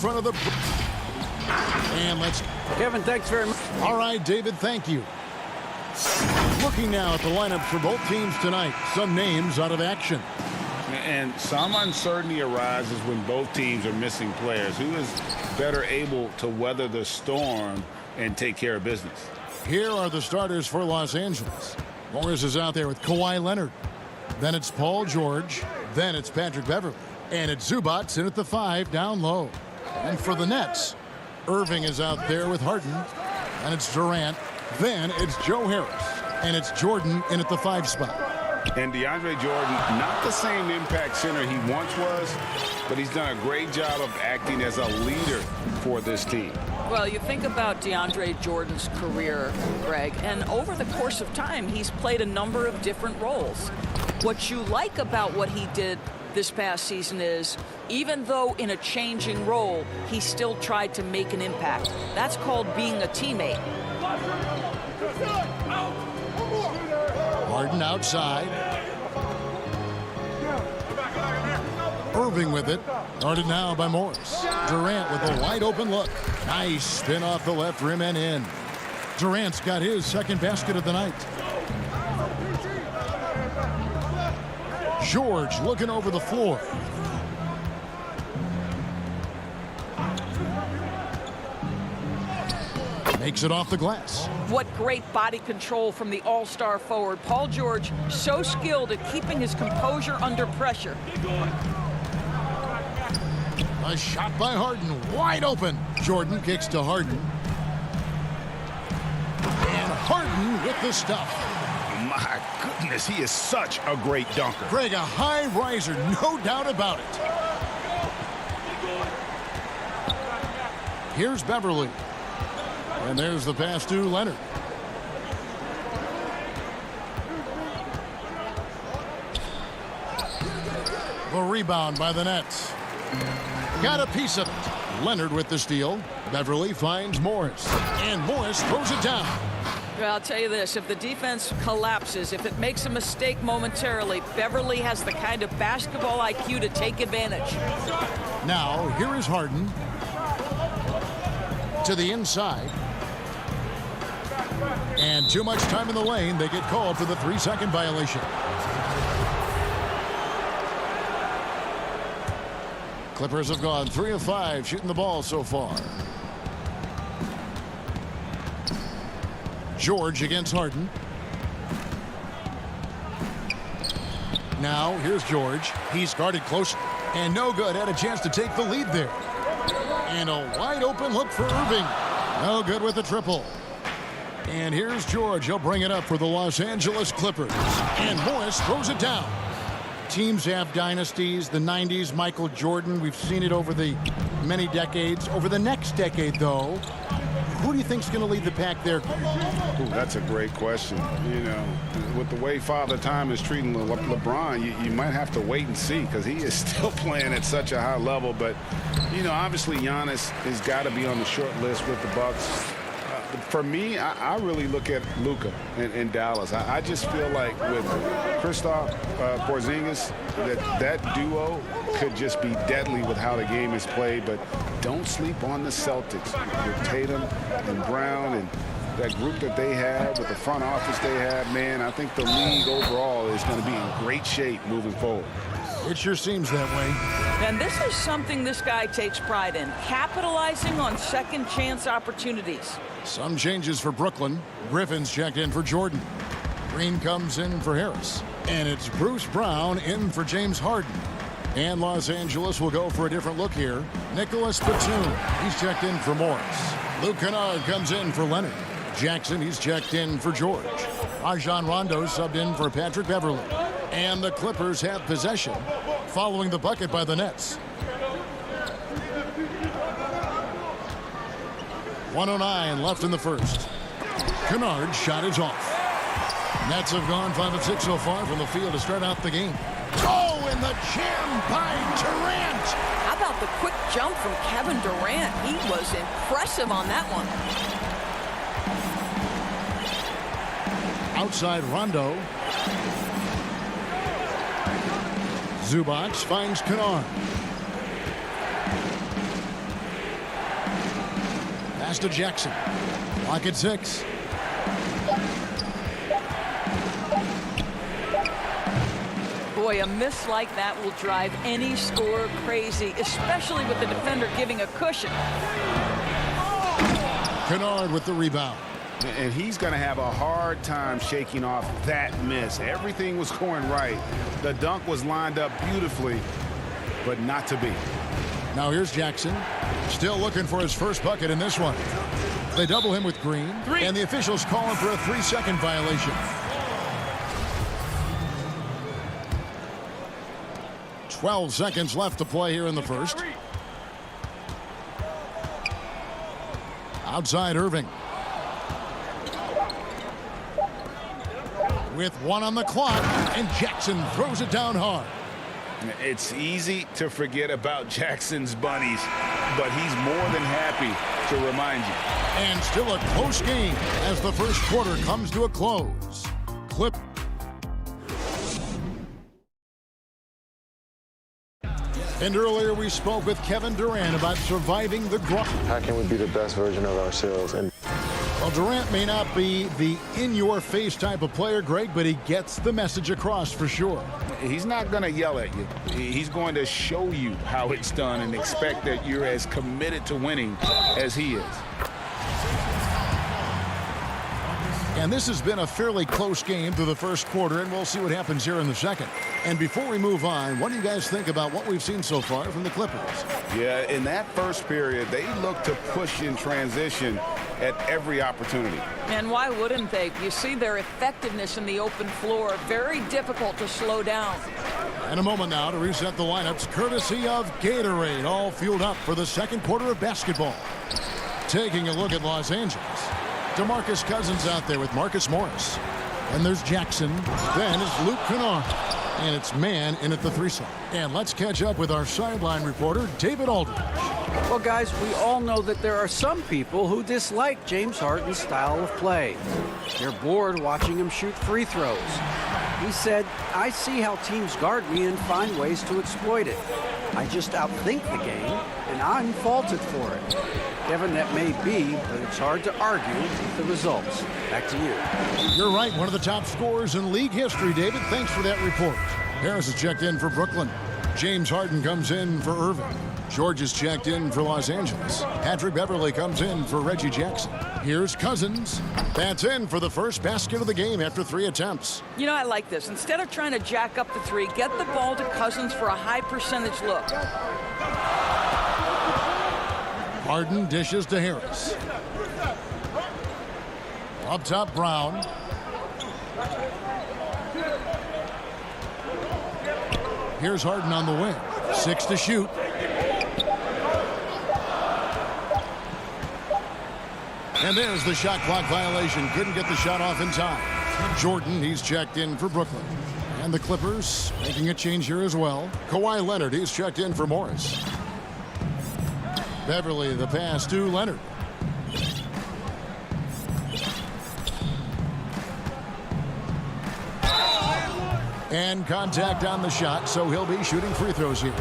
front of the... And let's... Kevin, thanks very much. All right, David, thank you. Looking now at the lineups for both teams tonight. Some names out of action. And some uncertainty arises when both teams are missing players. Who is better able to weather the storm and take care of business? Here are the starters for Los Angeles. Morris is out there with Kawhi Leonard. Then it's Paul George. Then it's Patrick Beverley. And it's Zubac in at the 5 down low. And for the Nets, Irving is out there with Harden. And it's Durant. Then it's Joe Harris. And it's Jordan in at the 5 spot. And DeAndre Jordan, not the same impact center he once was, but he's done a great job of acting as a leader for this team. Well, you think about DeAndre Jordan's career, Greg, and over the course of time, he's played a number of different roles. What you like about what he did this past season is, even though in a changing role, he still tried to make an impact. That's called being a teammate. Harden outside. Irving with it. Guarded now by Morris. Durant with a wide open look. Nice spin off the left rim and in. Durant's got his second basket of the night. George looking over the floor. Makes it off the glass. What great body control from the all-star forward. Paul George, so skilled at keeping his composure under pressure. A shot by Harden, wide open. Jordan kicks to Harden. And Harden with the stuff. My goodness, he is such a great dunker. Greg, a high riser, no doubt about it. Here's Beverley. And there's the pass to Leonard. The rebound by the Nets. Got a piece of it. Leonard with the steal. Beverley finds Morris. And Morris throws it down. Well, I'll tell you this, if the defense collapses, if it makes a mistake momentarily, Beverley has the kind of basketball IQ to take advantage. Now, here is Harden. To the inside. And too much time in the lane. They get called for the 3-second violation. Clippers have gone 3 of 5 shooting the ball so far. George against Harden. Now here's George. He's guarded close and no good. Had a chance to take the lead there. And a wide open look for Irving. No good with the triple. And here's George. He'll bring it up for the Los Angeles Clippers. And Morris throws it down. Teams have dynasties. The 90s, Michael Jordan. We've seen it over the many decades. Over the next decade, though, who do you think's going to lead the pack there? Ooh, that's a great question. You know, with the way Father Time is treating LeBron, you might have to wait and see because he is still playing at such a high level. But, you know, obviously Giannis has got to be on the short list with the Bucks. For me, I really look at Luka in Dallas. I just feel like with Kristaps Porzingis, that duo could just be deadly with how the game is played. But don't sleep on the Celtics with Tatum and Brown and that group that they have with the front office they have. Man, I think the league overall is going to be in great shape moving forward. It sure seems that way. And this is something this guy takes pride in, capitalizing on second chance opportunities. Some changes for Brooklyn. Griffin's checked in for Jordan. Green comes in for Harris. And it's Bruce Brown in for James Harden. And Los Angeles will go for a different look here. Nicholas Batum, he's checked in for Morris. Luke Kennard comes in for Leonard. Jackson, he's checked in for George. Rajon Rondo subbed in for Patrick Beverley. And the Clippers have possession following the bucket by the Nets. 1:09 left in the first. Kennard's shot is off. Nets have gone 5 of 6 so far from the field to start out the game. Oh, and the jam by Durant. How about the quick jump from Kevin Durant? He was impressive on that one. Outside Rondo. Zubac finds Kennard. Pass to Jackson. Clock at 6. Boy, a miss like that will drive any scorer crazy, especially with the defender giving a cushion. Kennard with the rebound. And he's going to have a hard time shaking off that miss. Everything was going right. The dunk was lined up beautifully, but not to be. Now here's Jackson. Still looking for his first bucket in this one. They double him with Green. And the officials call him for a 3-second violation. 12 seconds left to play here in the first. Outside Irving. With 1 on the clock, and Jackson throws it down hard. It's easy to forget about Jackson's bunnies, but he's more than happy to remind you. And still a close game as the first quarter comes to a close. Clip. And earlier we spoke with Kevin Durant about surviving the grind. How can we be the best version of ourselves? And well, Durant may not be the in-your-face type of player, Greg, but he gets the message across for sure. He's not going to yell at you. He's going to show you how it's done and expect that you're as committed to winning as he is. And this has been a fairly close game through the first quarter, and we'll see what happens here in the second. And before we move on, what do you guys think about what we've seen so far from the Clippers? Yeah, in that first period, they looked to push in transition at every opportunity. And why wouldn't they? You see their effectiveness in the open floor. Very difficult to slow down. And a moment now to reset the lineups, courtesy of Gatorade, all fueled up for the second quarter of basketball. Taking a look at Los Angeles. DeMarcus Cousins out there with Marcus Morris. And there's Jackson. Then it's Luke Kennard. And it's man in at the 3-side. And let's catch up with our sideline reporter, David Aldridge. Well, guys, we all know that there are some people who dislike James Harden's style of play. They're bored watching him shoot free throws. He said, "I see how teams guard me and find ways to exploit it. I just outthink the game, and I'm faulted for it." Kevin, that may be, but it's hard to argue with the results. Back to you. You're right, one of the top scorers in league history, David. Thanks for that report. Harris is checked in for Brooklyn. James Harden comes in for Irving. George is checked in for Los Angeles. Patrick Beverley comes in for Reggie Jackson. Here's Cousins. That's in for the first basket of the game after 3 attempts. You know, I like this. Instead of trying to jack up the 3, get the ball to Cousins for a high percentage look. Harden dishes to Harris. Up top, Brown. Here's Harden on the wing. 6 to shoot. And there's the shot clock violation. Couldn't get the shot off in time. Jordan, he's checked in for Brooklyn. And the Clippers making a change here as well. Kawhi Leonard, he's checked in for Morris. Beverley, the pass to Leonard. And contact on the shot, so he'll be shooting free throws here.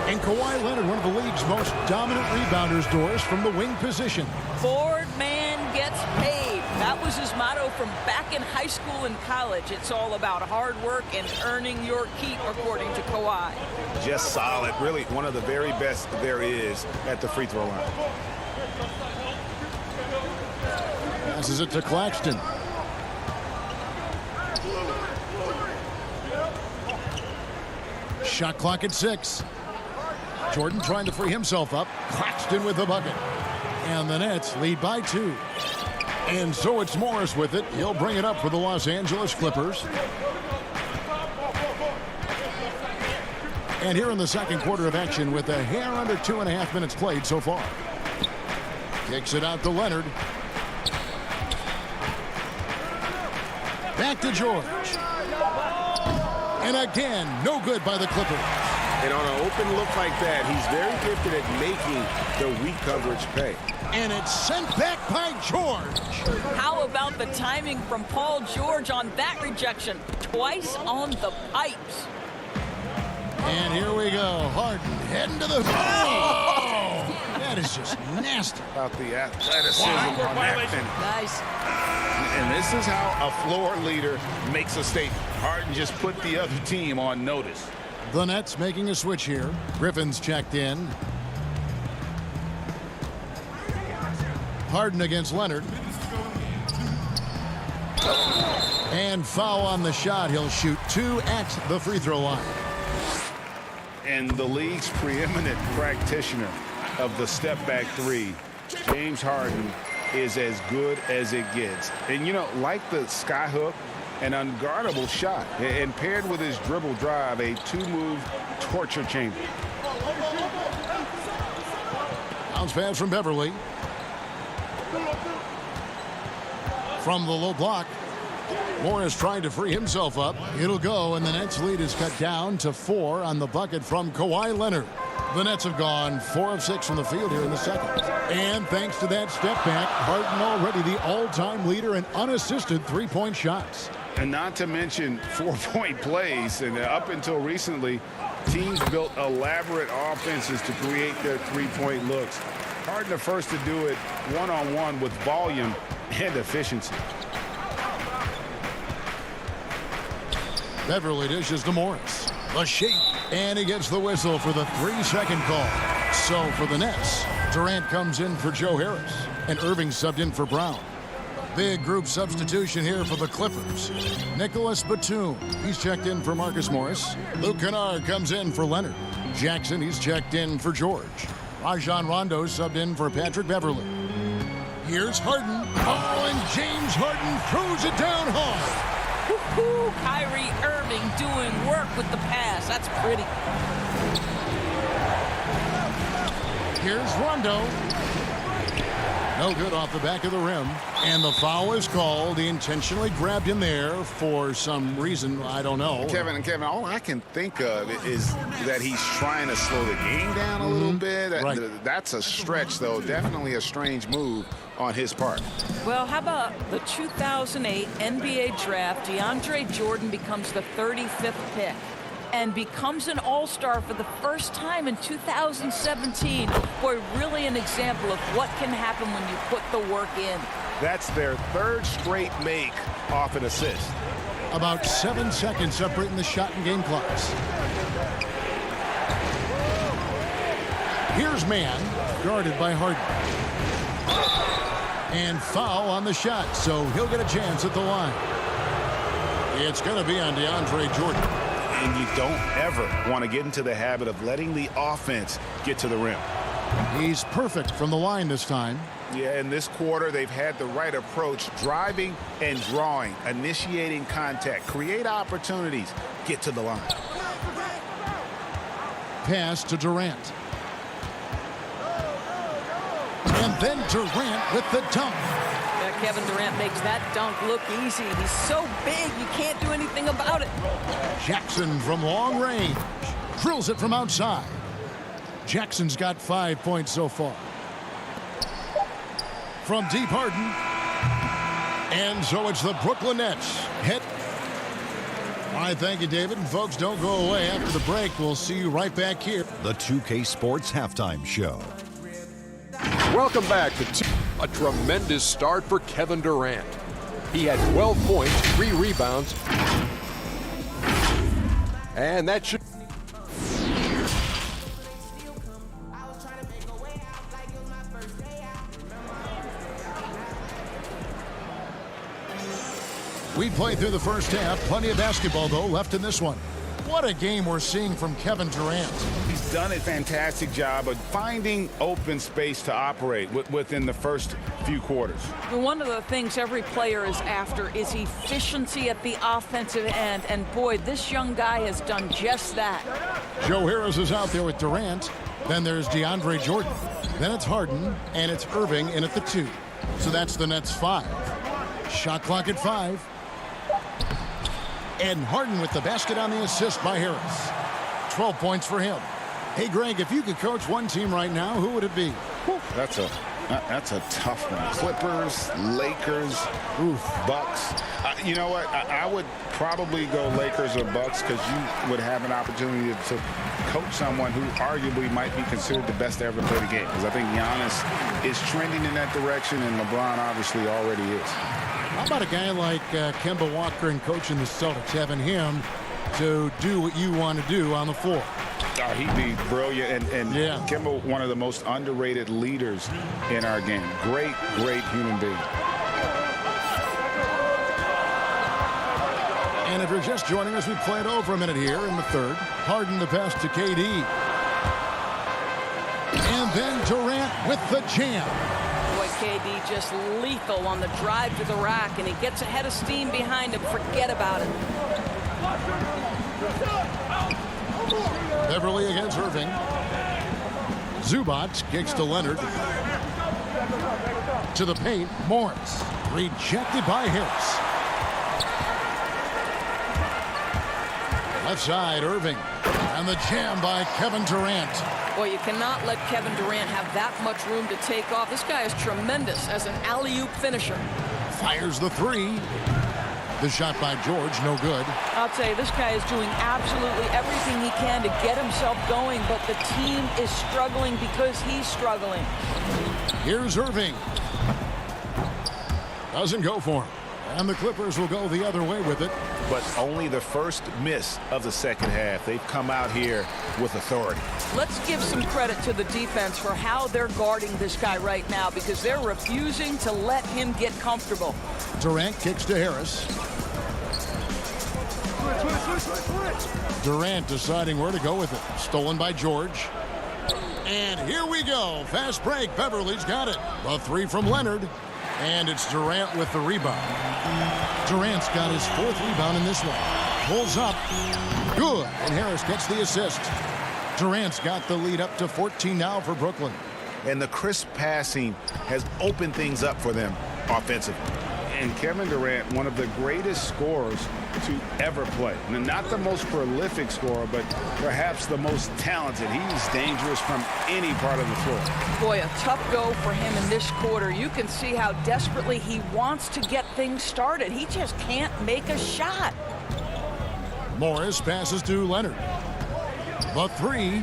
And Kawhi Leonard, one of the league's most dominant rebounders, Doris, from the wing position. Bored man gets paid. That was his motto from back in high school and college. It's all about hard work and earning your keep, according to Kawhi. Just solid. Really one of the very best there is at the free throw line. Passes it to Claxton. Shot clock at 6. Jordan trying to free himself up. Claxton with the bucket. And the Nets lead by 2. And so it's Morris with it. He'll bring it up for the Los Angeles Clippers. And here in the second quarter of action with a hair under 2.5 minutes played so far. Kicks it out to Leonard. Back to George. And again, no good by the Clippers. And on an open look like that, he's very gifted at making the weak coverage pay. And it's sent back by George. How about the timing from Paul George on that rejection? Twice on the pipes. And here we go. Harden heading to the... Oh! That That is just nasty. About the athleticism on that finish. Nice. And this is how a floor leader makes a statement. Harden just put the other team on notice. The Nets making a switch here. Griffin's checked in. Harden against Leonard. And foul on the shot. He'll shoot 2 at the free throw line. And the league's preeminent practitioner of the step back three, James Harden, is as good as it gets. And, you know, like the skyhook, an unguardable shot, and paired with his dribble drive, a 2-move torture chamber. Bounce pass from Beverly. From the low block. Morris trying to free himself up. It'll go, and the Nets lead is cut down to 4 on the bucket from Kawhi Leonard. The Nets have gone 4 of 6 from the field here in the second. And thanks to that step back, Harden already the all-time leader in unassisted three-point shots. And not to mention 4-point plays. And up until recently, teams built elaborate offenses to create their three-point looks. Harden the first to do it one-on-one with volume and efficiency. Beverly dishes to Morris. A shake, and he gets the whistle for the 3-second call. So for the Nets, Durant comes in for Joe Harris, and Irving subbed in for Brown. Big group substitution here for the Clippers. Nicholas Batum, he's checked in for Marcus Morris. Luke Kennard comes in for Leonard. Jackson, he's checked in for George. Rajon Rondo subbed in for Patrick Beverly. Here's Harden. Oh, and James Harden throws it down hard. Woo-hoo, Kyrie Irving doing work with the pass. That's pretty. Here's Rondo. No good off the back of the rim. And the foul is called. He intentionally grabbed him there for some reason. I don't know. Kevin, all I can think of is that he's trying to slow the game down a little bit. Right. That's a stretch, though. Definitely a strange move on his part. Well, how about the 2008 NBA draft? DeAndre Jordan becomes the 35th pick and becomes an all-star for the first time in 2017. Boy, really an example of what can happen when you put the work in. That's their 3rd straight make off an assist. About 7 seconds separating the shot and game clocks. Here's Mann, guarded by Harden. And foul on the shot, so he'll get a chance at the line. It's going to be on DeAndre Jordan. And you don't ever want to get into the habit of letting the offense get to the rim. He's perfect from the line this time. Yeah, in this quarter, they've had the right approach, driving and drawing, initiating contact, create opportunities, get to the line. Pass to Durant. And then Durant with the dunk. Yeah, Kevin Durant makes that dunk look easy. He's so big, you can't do anything about it. Jackson from long range. Drills it from outside. Jackson's got 5 points so far. From deep, Harden. And so it's the Brooklyn Nets. Hit. All right, thank you, David. And folks, don't go away. After the break, we'll see you right back here. The 2K Sports Halftime Show. Welcome back to a tremendous start for Kevin Durant. He had 12 points, 3 rebounds, and that should... We played through the first half. Plenty of basketball, though, left in this one. What a game we're seeing from Kevin Durant. He's done a fantastic job of finding open space to operate within the first few quarters. One of the things every player is after is efficiency at the offensive end. And boy, this young guy has done just that. Joe Harris is out there with Durant. Then there's DeAndre Jordan. Then it's Harden, and it's Irving in at the 2. So that's the Nets 5. Shot clock at 5. And Harden with the basket on the assist by Harris. 12 points for him. Hey, Greg, if you could coach one team right now, who would it be? That's a tough one. Clippers, Lakers, Bucks. You know what? I would probably go Lakers or Bucks because you would have an opportunity to coach someone who arguably might be considered the best to ever play the game. Because I think Giannis is trending in that direction, and LeBron obviously already is. How about a guy like Kemba Walker and coaching the Celtics, having him to do what you want to do on the floor? Oh, he'd be brilliant, and yeah. Kemba, one of the most underrated leaders in our game. Great human being. And if you're just joining us, we played over a minute here in the third. Harden the pass to KD. And then Durant with the jam. Boy, KD just lethal on the drive to the rack, and he gets ahead of steam behind him. Forget about it. Beverly against Irving. Zubac kicks to Leonard. To the paint, Morris. Rejected by Harris. Left side, Irving. And the jam by Kevin Durant. Boy, you cannot let Kevin Durant have that much room to take off. This guy is tremendous as an alley-oop finisher. Fires the three. The shot by George, no good. I'll tell you, this guy is doing absolutely everything he can to get himself going, but the team is struggling because he's struggling. Here's Irving. Doesn't go for him. And the Clippers will go the other way with it. But only the first miss of the second half. They've come out here with authority. Let's give some credit to the defense for how they're guarding this guy right now, because they're refusing to let him get comfortable. Durant kicks to Harris. Durant deciding where to go with it. Stolen by George. And here we go. Fast break. Beverly's got it. The three from Leonard. And it's Durant with the rebound. Durant's got his fourth rebound in this one. Pulls up. Good. And Harris gets the assist. Durant's got the lead up to 14 now for Brooklyn. And the crisp passing has opened things up for them offensively. And Kevin Durant, one of the greatest scorers to ever play. Not the most prolific scorer, but perhaps the most talented. He's dangerous from any part of the floor. Boy, a tough go for him in this quarter. You can see how desperately he wants to get things started. He just can't make a shot. Morris passes to Leonard. The three.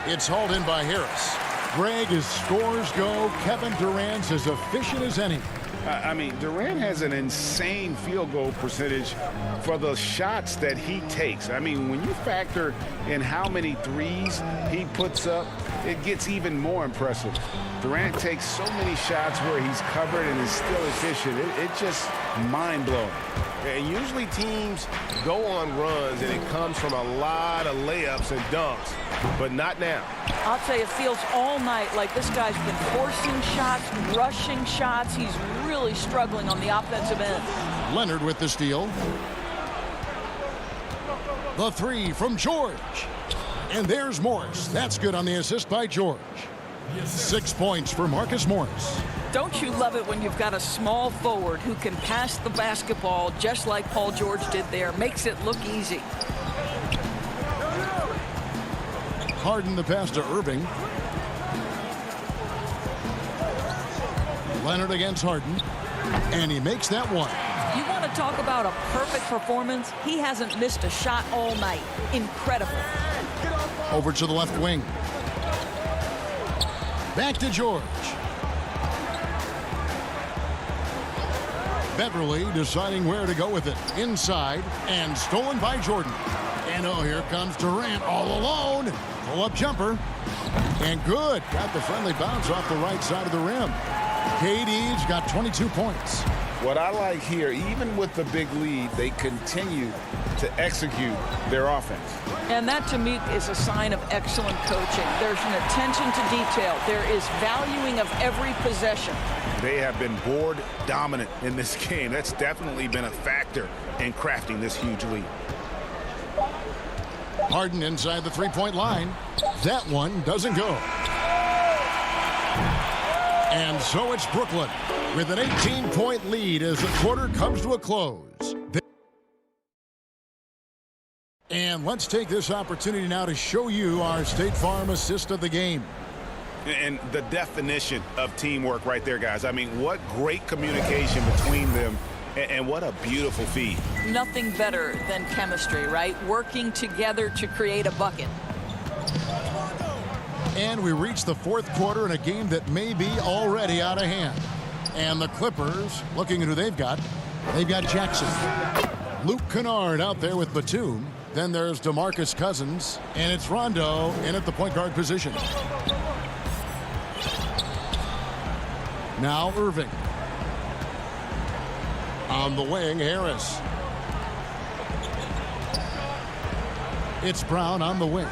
It's hauled in by Harris. Greg, as scores go, Kevin Durant's as efficient as any. I mean, Durant has an insane field goal percentage for the shots that he takes. I mean, when you factor in how many threes he puts up, it gets even more impressive. Durant takes so many shots where he's covered and is still efficient. It's just mind-blowing. And usually teams go on runs and it comes from a lot of layups and dunks, but not now. I'll tell you, it feels all night like this guy's been forcing shots, rushing shots. He's really struggling on the offensive end. Leonard with the steal. The three from George. And there's Morris. That's good on the assist by George. 6 points for Marcus Morris. Don't you love it when you've got a small forward who can pass the basketball just like Paul George did there? Makes it look easy. Harden the pass to Irving. Leonard against Harden. And he makes that one. You want to talk about a perfect performance? He hasn't missed a shot all night. Incredible. Over to the left wing. Back to George. Beverly deciding where to go with it. Inside and stolen by Jordan. And oh, here comes Durant all alone. Pull-up jumper. And good. Got the friendly bounce off the right side of the rim. KD's got 22 points. What I like here, even with the big lead, they continue to execute their offense. And that, to me, is a sign of excellent coaching. There's an attention to detail. There is valuing of every possession. They have been board dominant in this game. That's definitely been a factor in crafting this huge lead. Harden inside the three-point line. That one doesn't go. And so it's Brooklyn with an 18-point lead as the quarter comes to a close. And And let's take this opportunity now to show you our State Farm assist of the game. And the definition of teamwork right there, guys. I mean, what great communication between them, and what a beautiful feed. Nothing better than chemistry, right? Working together to create a bucket. And we reach the fourth quarter in a game that may be already out of hand. And the Clippers, looking at who they've got Jackson. Luke Kennard out there with Batum. Then there's DeMarcus Cousins. And it's Rondo in at the point guard position. Now Irving. On the wing, Harris. It's Brown on the wing.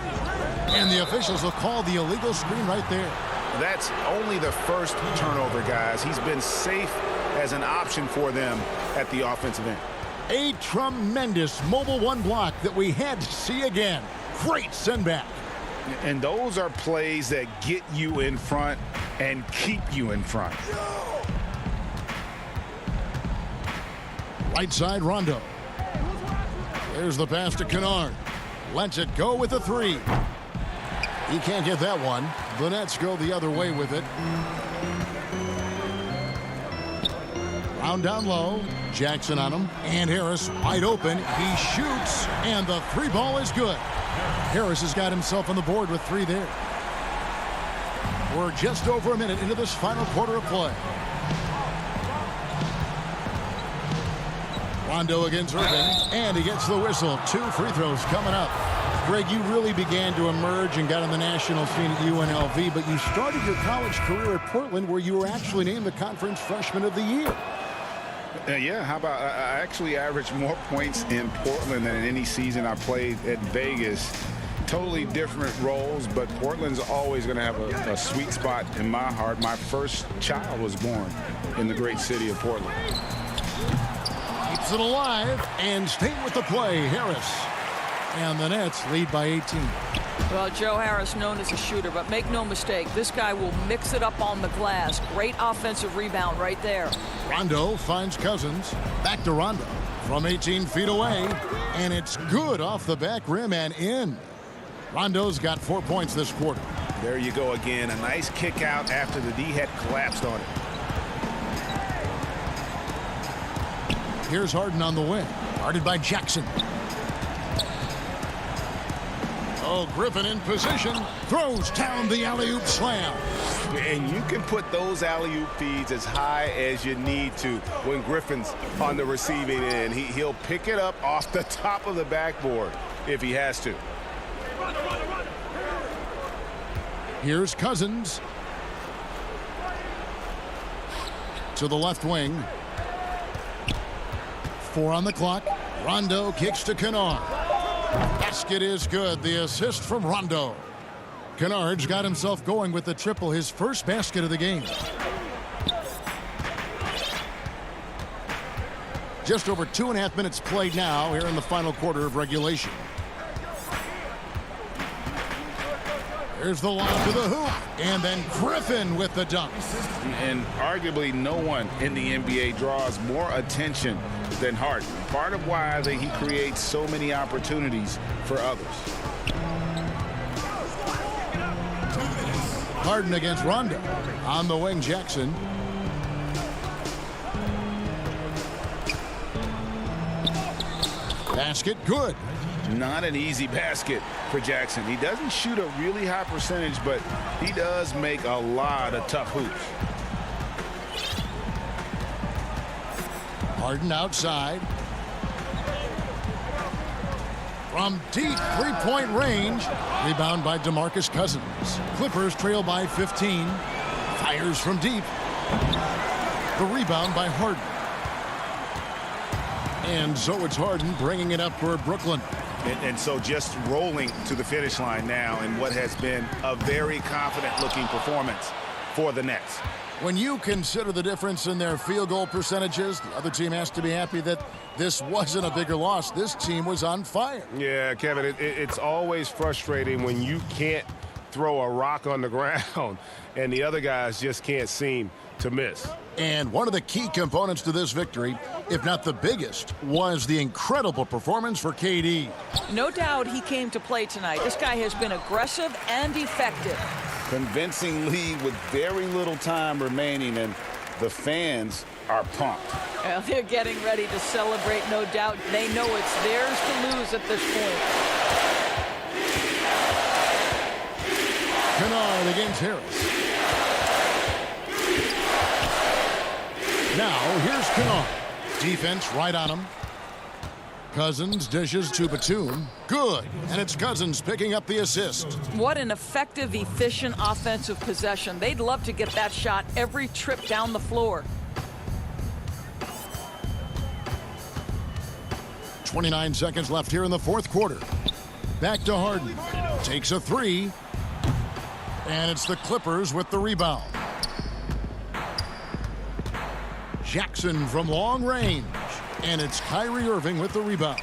And the officials will call the illegal screen right there. That's only the first turnover, guys. He's been safe as an option for them at the offensive end. A tremendous mobile one block that we had to see again. Great send back. And those are plays that get you in front and keep you in front. Right side, Rondo. There's the pass to Kennard. Lets it go with a three. He can't get that one. The Nets go the other way with it. Brown down low. Jackson on him. And Harris wide open. He shoots. And the three ball is good. Harris has got himself on the board with three there. We're just over a minute into this final quarter of play. Rondo against Irving. And he gets the whistle. 2 free throws coming up. Greg, you really began to emerge and got on the national scene at UNLV, but you started your college career at Portland, where you were actually named the Conference Freshman of the Year. Yeah, how about I actually averaged more points in Portland than in any season I played at Vegas. Totally different roles, but Portland's always going to have a sweet spot in my heart. My first child was born in the great city of Portland. Keeps it alive and staying with the play, Harris. And the Nets lead by 18. Well, Joe Harris, known as a shooter, but make no mistake, this guy will mix it up on the glass. Great offensive rebound right there. Rondo finds Cousins. Back to Rondo from 18 feet away. And it's good off the back rim and in. Rondo's got 4 points this quarter. There you go again. A nice kick out after the D had collapsed on it. Here's Harden on the wing. Guarded by Jackson. Oh, Griffin in position. Throws down the alley-oop slam. And you can put those alley-oop feeds as high as you need to when Griffin's on the receiving end. He'll pick it up off the top of the backboard if he has to. Here's Cousins. To the left wing. 4 on the clock. Rondo kicks to Kennard. Basket is good. The assist from Rondo. Kennard's got himself going with the triple, his first basket of the game. Just over 2.5 minutes played now here in the final quarter of regulation. There's the lob to the hoop. And then Griffin with the dunk. And arguably no one in the NBA draws more attention than Harden. Part of why he creates so many opportunities for others. Harden against Rondo. On the wing, Jackson. Basket good. Not an easy basket for Jackson. He doesn't shoot a really high percentage, but he does make a lot of tough hoops. Harden outside. From deep three-point range. Rebound by DeMarcus Cousins. Clippers trail by 15. Fires from deep. The rebound by Harden. And so it's Harden bringing it up for Brooklyn. And so just rolling to the finish line now in what has been a very confident-looking performance for the Nets. When you consider the difference in their field goal percentages, the other team has to be happy that this wasn't a bigger loss. This team was on fire. Yeah, Kevin, it's always frustrating when you can't throw a rock on the ground, and the other guys just can't seem to miss. And one of the key components to this victory, if not the biggest, was the incredible performance for KD. No doubt he came to play tonight. This guy has been aggressive and effective. Convincing lead with very little time remaining, and the fans are pumped. Well, they're getting ready to celebrate, no doubt. They know it's theirs to lose at this point. Kennard against Harris. Now, here's Kennard. Defense right on him. Cousins dishes to Batum. Good. And it's Cousins picking up the assist. What an effective, efficient offensive possession. They'd love to get that shot every trip down the floor. 29 seconds left here in the fourth quarter. Back to Harden. Takes a three. And it's the Clippers with the rebound. Jackson from long range. And it's Kyrie Irving with the rebound.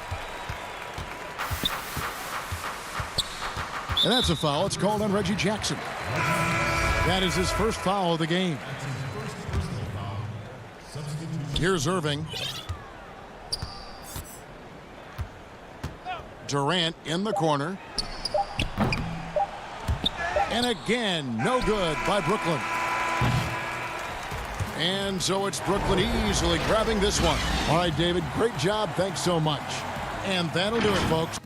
And that's a foul. It's called on Reggie Jackson. That is his first foul of the game. Here's Irving. Durant in the corner. And again, no good by Brooklyn. And so it's Brooklyn easily grabbing this one. All right, David, great job. Thanks so much. And that'll do it, folks.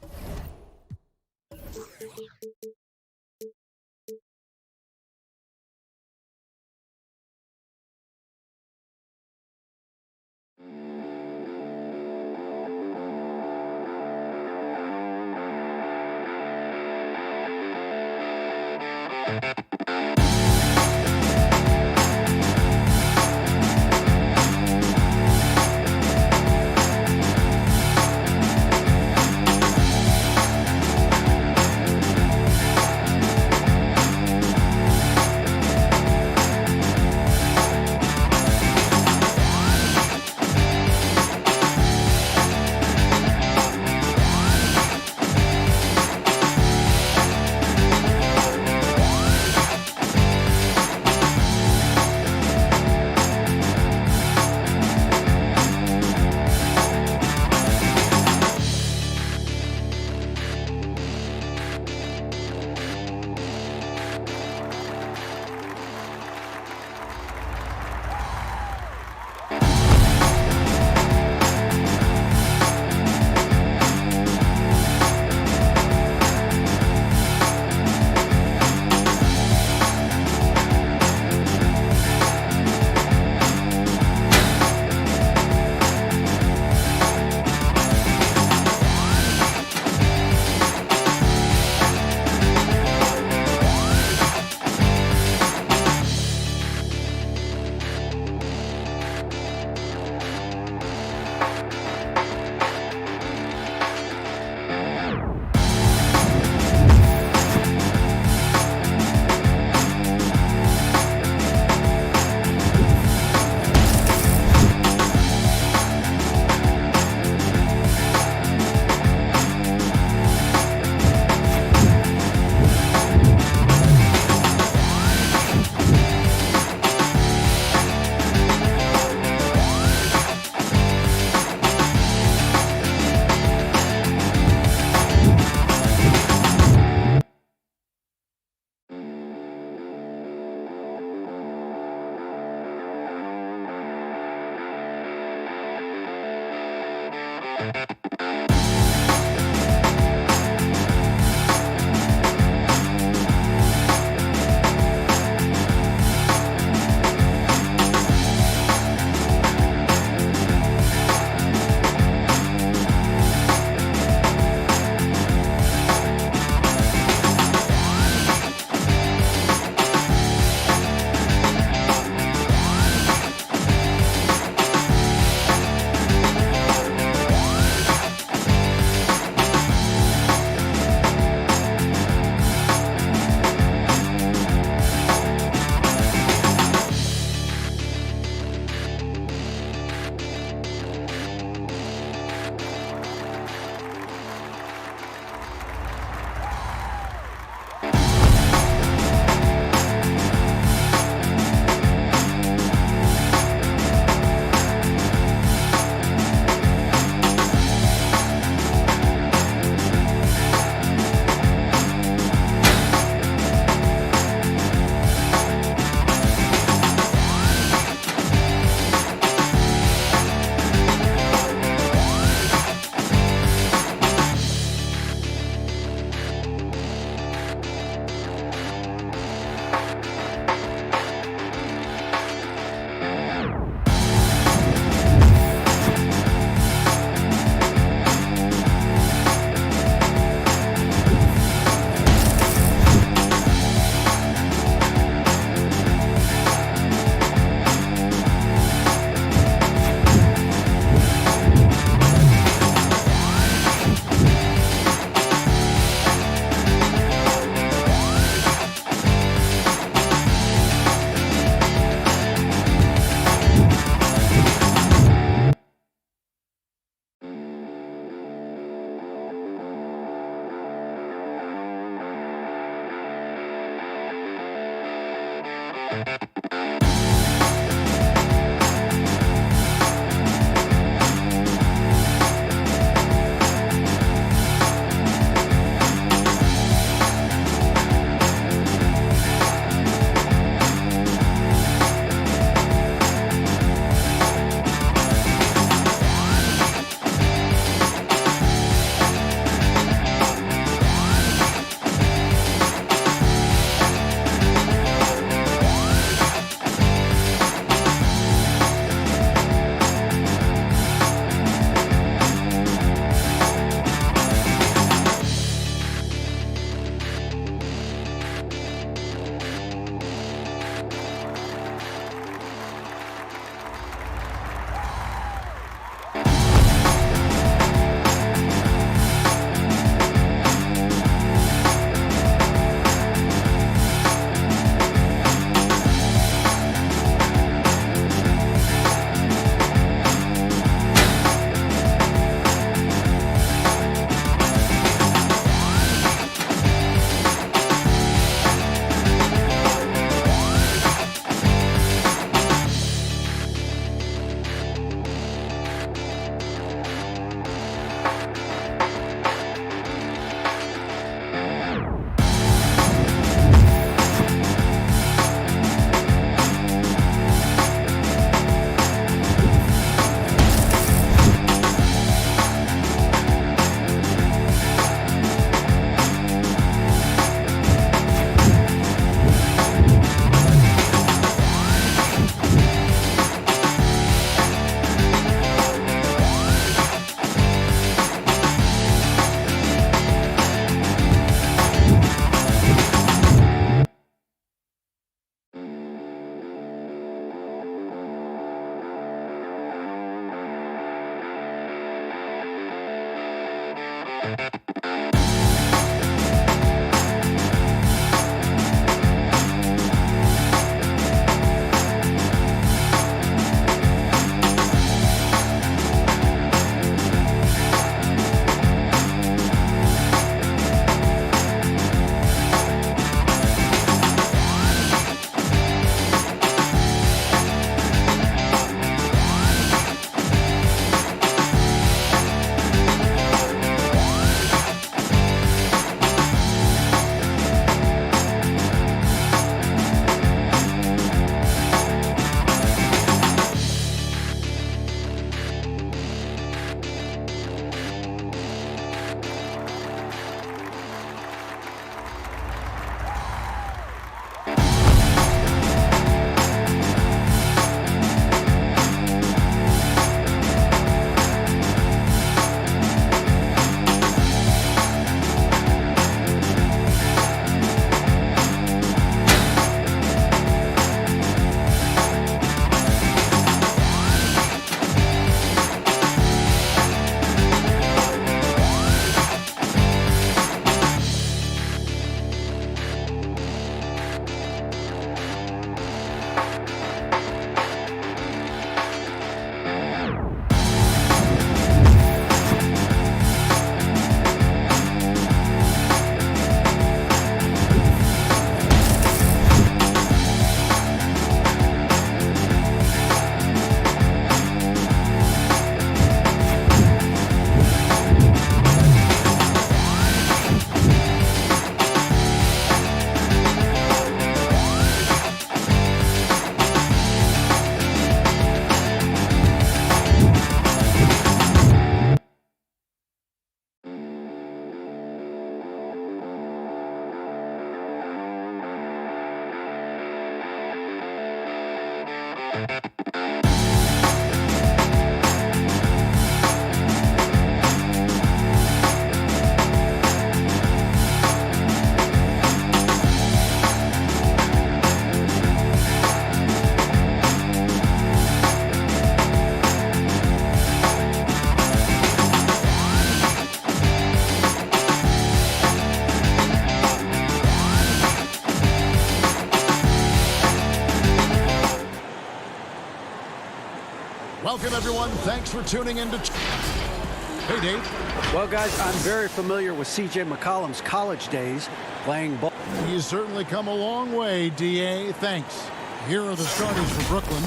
Welcome, everyone. Thanks for tuning in to... Hey, Dave. Well, guys, I'm very familiar with C.J. McCollum's college days playing ball. You certainly come a long way, D.A. Thanks. Here are the starters for Brooklyn.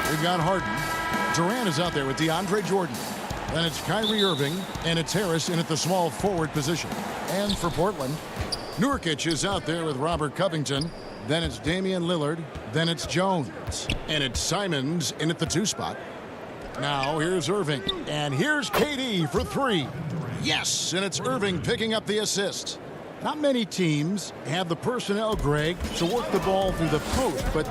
We've got Harden. Durant is out there with DeAndre Jordan. Then it's Kyrie Irving, and it's Harris in at the small forward position. And for Portland, Nurkic is out there with Robert Covington. Then it's Damian Lillard. Then it's Jones. And it's Simons in at the 2 spot. Now here's Irving. And here's KD for 3. Yes, and it's Irving picking up the assist. Not many teams have the personnel, Greg, to work the ball through the post, but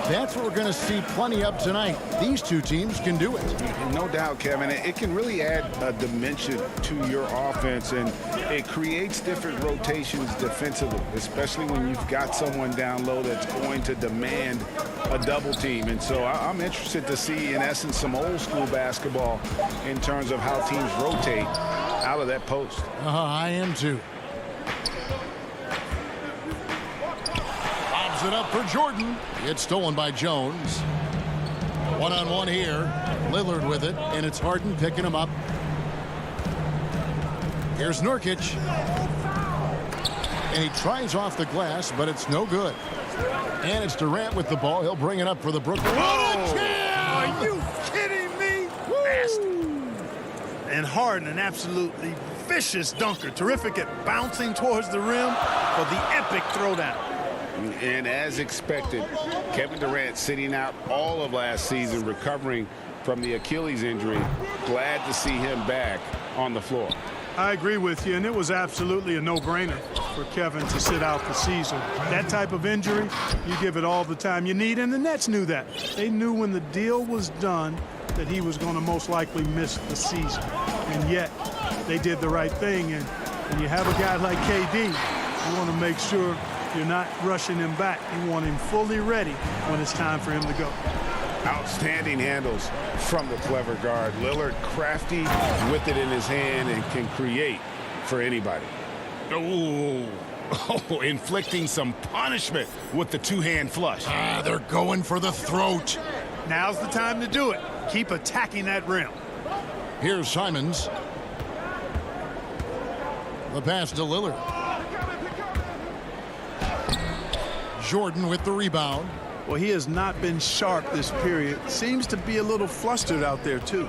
that's what we're going to see plenty of tonight. These two teams can do it. No doubt, Kevin. It can really add a dimension to your offense, and it creates different rotations defensively, especially when you've got someone down low that's going to demand a double team. And so I'm interested to see, in essence, some old school basketball in terms of how teams rotate out of that post. I am too. It up for Jordan. It's stolen by Jones. One-on-one here. Lillard with it, and it's Harden picking him up. Here's Nurkic. And he tries off the glass, but it's no good. And it's Durant with the ball. He'll bring it up for the Brooklyn. Are you kidding me? And Harden, an absolutely vicious dunker. Terrific at bouncing towards the rim for the epic throwdown. And as expected, Kevin Durant sitting out all of last season, recovering from the Achilles injury. Glad to see him back on the floor. I agree with you, and it was absolutely a no-brainer for Kevin to sit out the season. That type of injury, you give it all the time you need, and the Nets knew that. They knew when the deal was done that he was going to most likely miss the season. And yet, they did the right thing, and when you have a guy like KD, you want to make sure you're not rushing him back. You want him fully ready when it's time for him to go. Outstanding handles from the clever guard. Lillard crafty with it in his hand and can create for anybody. Oh, inflicting some punishment with the 2-hand flush. They're going for the throat. Now's the time to do it. Keep attacking that rim. Here's Simons. The pass to Lillard. Jordan with the rebound. Well, he has not been sharp this period. Seems to be a little flustered out there, too.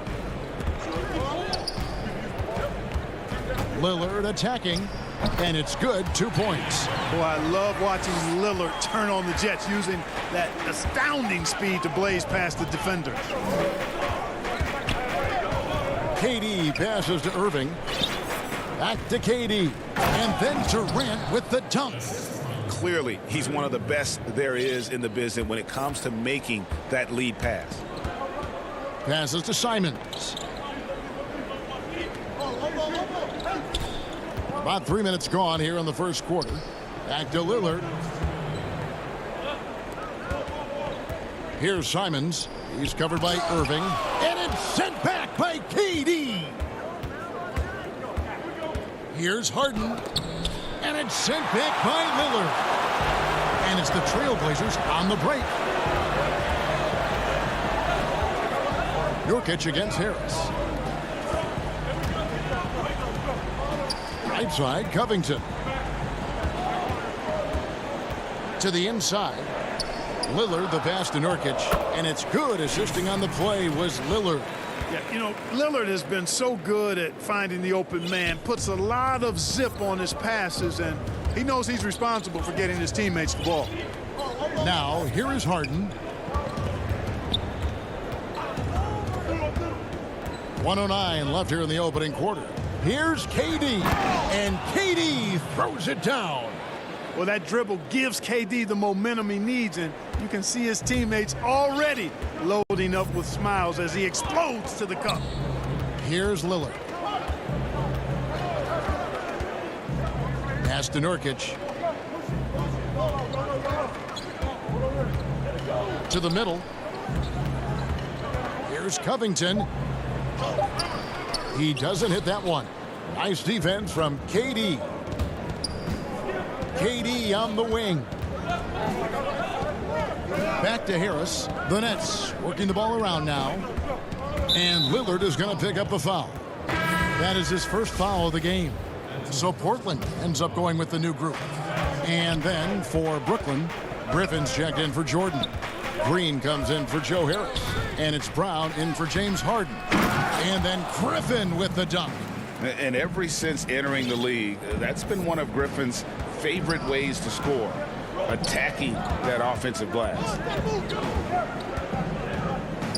Lillard attacking, and it's good. 2 points. Boy, I love watching Lillard turn on the Jets using that astounding speed to blaze past the defenders. KD passes to Irving. Back to KD. And then Durant with the dunk. Clearly, he's one of the best there is in the business when it comes to making that lead pass. Passes to Simons. About 3 minutes gone here in the first quarter. Back to Lillard. Here's Simons. He's covered by Irving. And it's sent back by KD. Here's Harden. And it's sent back by Lillard. And it's the Trailblazers on the break. Nurkic against Harris. Right side, Covington. To the inside. Lillard, the pass to Nurkic. And it's good. Assisting on the play was Lillard. Yeah, you know, Lillard has been so good at finding the open man, puts a lot of zip on his passes, and he knows he's responsible for getting his teammates the ball. Now, here is Harden. 1:09 left here in the opening quarter. Here's KD, and KD throws it down. Well, that dribble gives KD the momentum he needs, and you can see his teammates already loading up with smiles as he explodes to the cup. Here's Lillard. Pass to Nurkic. To the middle. Here's Covington. He doesn't hit that one. Nice defense from KD. KD on the wing. Back to Harris. The Nets working the ball around now. And Lillard is going to pick up the foul. That is his first foul of the game. So Portland ends up going with the new group. And then for Brooklyn, Griffin's checked in for Jordan. Green comes in for Joe Harris. And it's Brown in for James Harden. And then Griffin with the dunk. And ever since entering the league, that's been one of Griffin's favorite ways to score, attacking that offensive glass.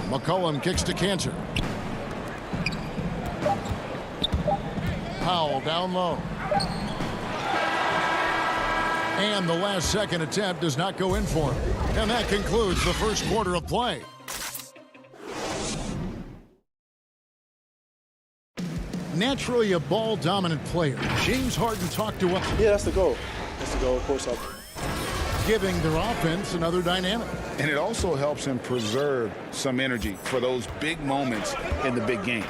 McCollum kicks to Cantor. Powell down low. And the last second attempt does not go in for him. And that concludes the first quarter of play. Naturally a ball-dominant player, James Harden talked to us. Yeah, that's the goal. That's the goal, of course. Giving their offense another dynamic. And it also helps him preserve some energy for those big moments in the big games.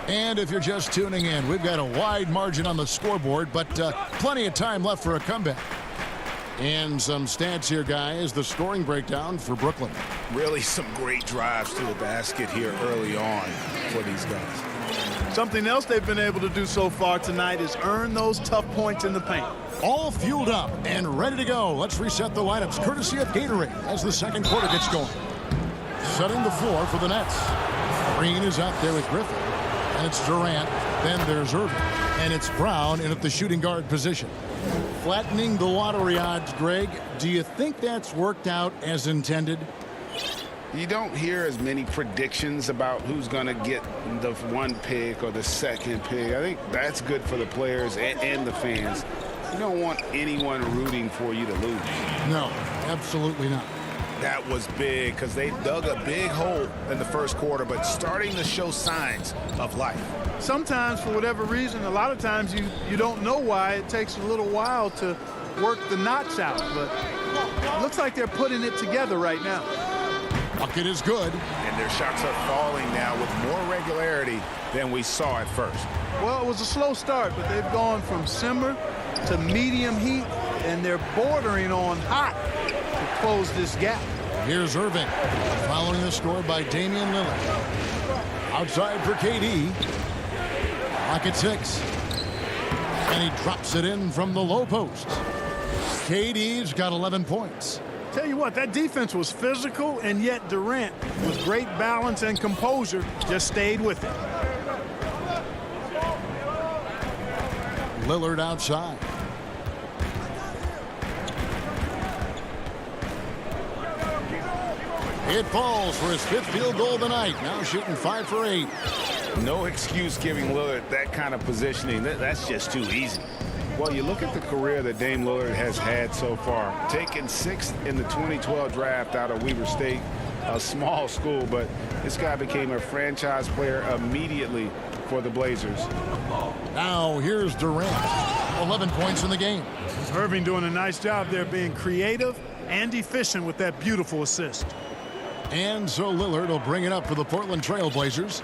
And if you're just tuning in, we've got a wide margin on the scoreboard, but plenty of time left for a comeback. And some stats here, guys. The scoring breakdown for Brooklyn. Really some great drives to the basket here early on for these guys. Something else they've been able to do so far tonight is earn those tough points in the paint. All fueled up and ready to go. Let's reset the lineups courtesy of Gatorade as the second quarter gets going. Setting the floor for the Nets. Green is out there with Griffin. And it's Durant. Then there's Irving. And it's Brown in at the shooting guard position. Flattening the lottery odds, Greg. Do you think that's worked out as intended? You don't hear as many predictions about who's going to get the one pick or the second pick. I think that's good for the players and the fans. You don't want anyone rooting for you to lose. No, absolutely not. That was big because they dug a big hole in the first quarter, but starting to show signs of life. Sometimes, for whatever reason, a lot of times you don't know why. It takes a little while to work the knots out, but it looks like they're putting it together right now. Bucket is good. And their shots are falling now with more regularity than we saw at first. Well, it was a slow start, but they've gone from simmer to medium heat, and they're bordering on hot to close this gap. Here's Irving, following the score by Damian Lillard. Outside for KD. Clock at 6. And he drops it in from the low post. KD's got 11 points. Tell you what, that defense was physical, and yet Durant, with great balance and composure, just stayed with it. Lillard outside. It falls for his 5th field goal of the night. Now shooting 5 for 8. No excuse giving Lillard that kind of positioning. That's just too easy. Well, you look at the career that Dame Lillard has had so far. Taken 6th in the 2012 draft out of Weber State, a small school, but this guy became a franchise player immediately for the Blazers. Now here's Durant. 11 points in the game. Irving doing a nice job there being creative and efficient with that beautiful assist. And so Lillard will bring it up for the Portland Trail Blazers.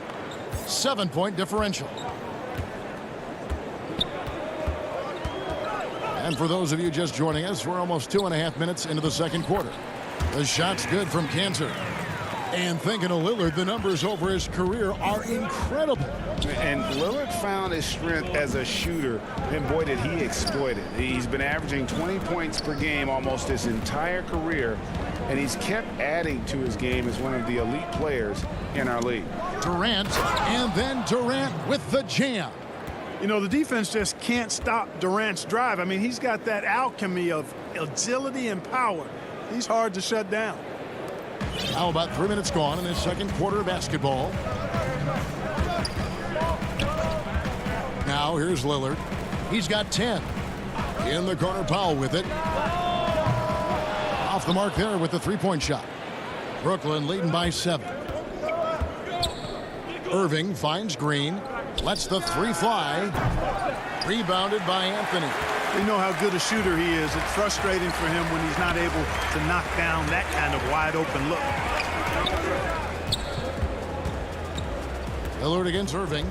7-point differential. And for those of you just joining us, we're almost 2.5 minutes into the second quarter. The shot's good from Cantor. And thinking of Lillard, the numbers over his career are incredible. And Lillard found his strength as a shooter, and boy, did he exploit it. He's been averaging 20 points per game almost his entire career, and he's kept adding to his game as one of the elite players in our league. Durant, and then Durant with the jam. You know, the defense just can't stop Durant's drive. I mean, he's got that alchemy of agility and power. He's hard to shut down. Now about 3 minutes gone in this second quarter of basketball. Now here's Lillard. He's got 10. In the corner, Powell with it. Off the mark there with the three-point shot. Brooklyn leading by 7. Irving finds Green. Lets the three fly. Rebounded by Anthony. You know how good a shooter he is. It's frustrating for him when he's not able to knock down that kind of wide open look. Lillard against Irving.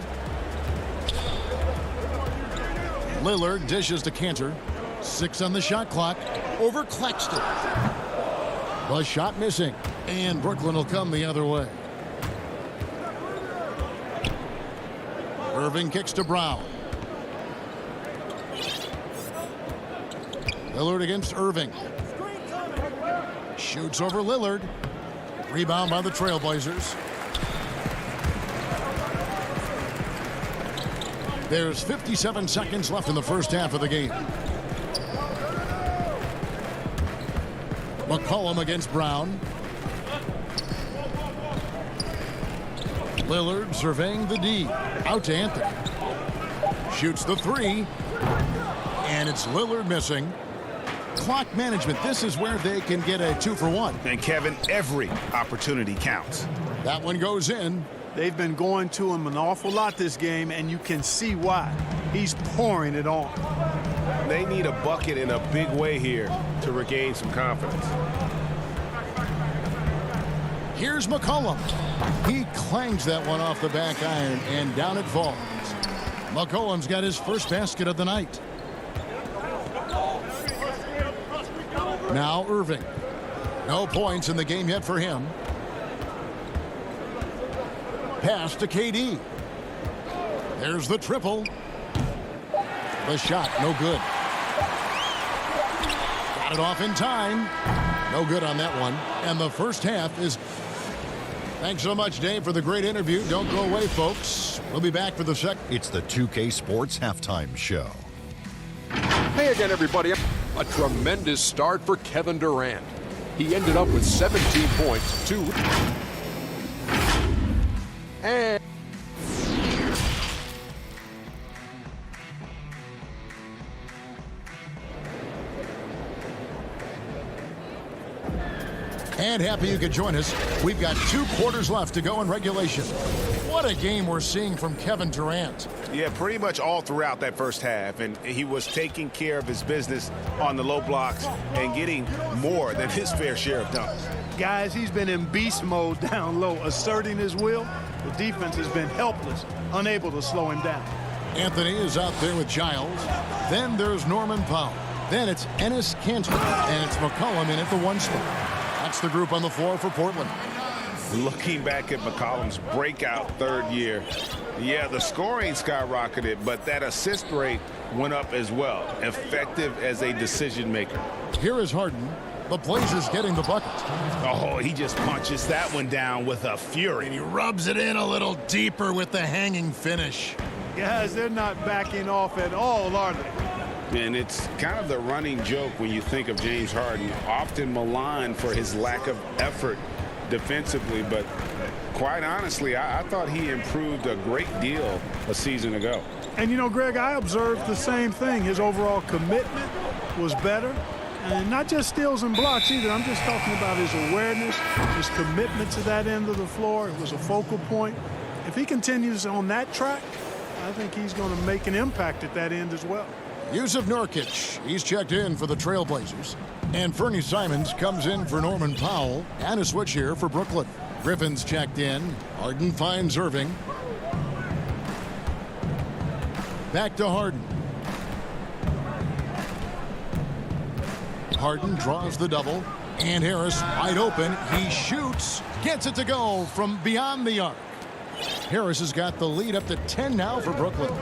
Lillard dishes to Cantor. 6 on the shot clock. Over Claxton. The shot missing. And Brooklyn will come the other way. Irving kicks to Brown. Lillard against Irving. Shoots over Lillard. Rebound by the Trailblazers. There's 57 seconds left in the first half of the game. McCollum against Brown. Lillard surveying the D. Out to Anthony. Shoots the three. And it's Lillard missing. Clock management. This is where they can get a 2-for-1. And Kevin, every opportunity counts. That one goes in. They've been going to him an awful lot this game, and you can see why. He's pouring it on. They need a bucket in a big way here to regain some confidence. Here's McCollum. He clangs that one off the back iron, and down it falls. McCollum's got his first basket of the night. Now Irving. No points in the game yet for him. Pass to KD. There's the triple. The shot, no good. Got it off in time. No good on that one. And the first half is... Thanks so much, Dave, for the great interview. Don't go away, folks. We'll be back for the second. It's the 2K Sports Halftime Show. Hey again, everybody. A tremendous start for Kevin Durant. He ended up with 17 points, 2 and happy you could join us. We've got 2 quarters left to go in regulation. What a game we're seeing from Kevin Durant. Yeah, pretty much all throughout that first half. And he was taking care of his business on the low blocks and getting more than his fair share of dunks. Guys, he's been in beast mode down low, asserting his will. The defense has been helpless, unable to slow him down. Anthony is out there with Giles. Then there's Norman Powell. Then it's Enes Kanter. And it's McCollum in at the 1 spot. That's the group on the floor for Portland. Looking back at McCollum's breakout third year, yeah, the scoring skyrocketed, but that assist rate went up as well. Effective as a decision maker. Here is Harden. The Blazers getting the bucket. Oh, he just punches that one down with a fury. And he rubs it in a little deeper with the hanging finish. Guys, they're not backing off at all, are they? And it's kind of the running joke when you think of James Harden, often maligned for his lack of effort defensively, but quite honestly, I thought he improved a great deal a season ago. And you know, Greg, I observed the same thing. His overall commitment was better. And not just steals and blocks either. I'm just talking about his awareness, his commitment to that end of the floor. It was a focal point. If he continues on that track, I think he's going to make an impact at that end as well. Yusuf Nurkic, he's checked in for the Trailblazers. And Fernie Simons comes in for Norman Powell. And a switch here for Brooklyn. Griffin's checked in. Harden finds Irving. Back to Harden. Harden draws the double. And Harris wide open. He shoots. Gets it to go from beyond the arc. Harris has got the lead up to 10 now for Brooklyn.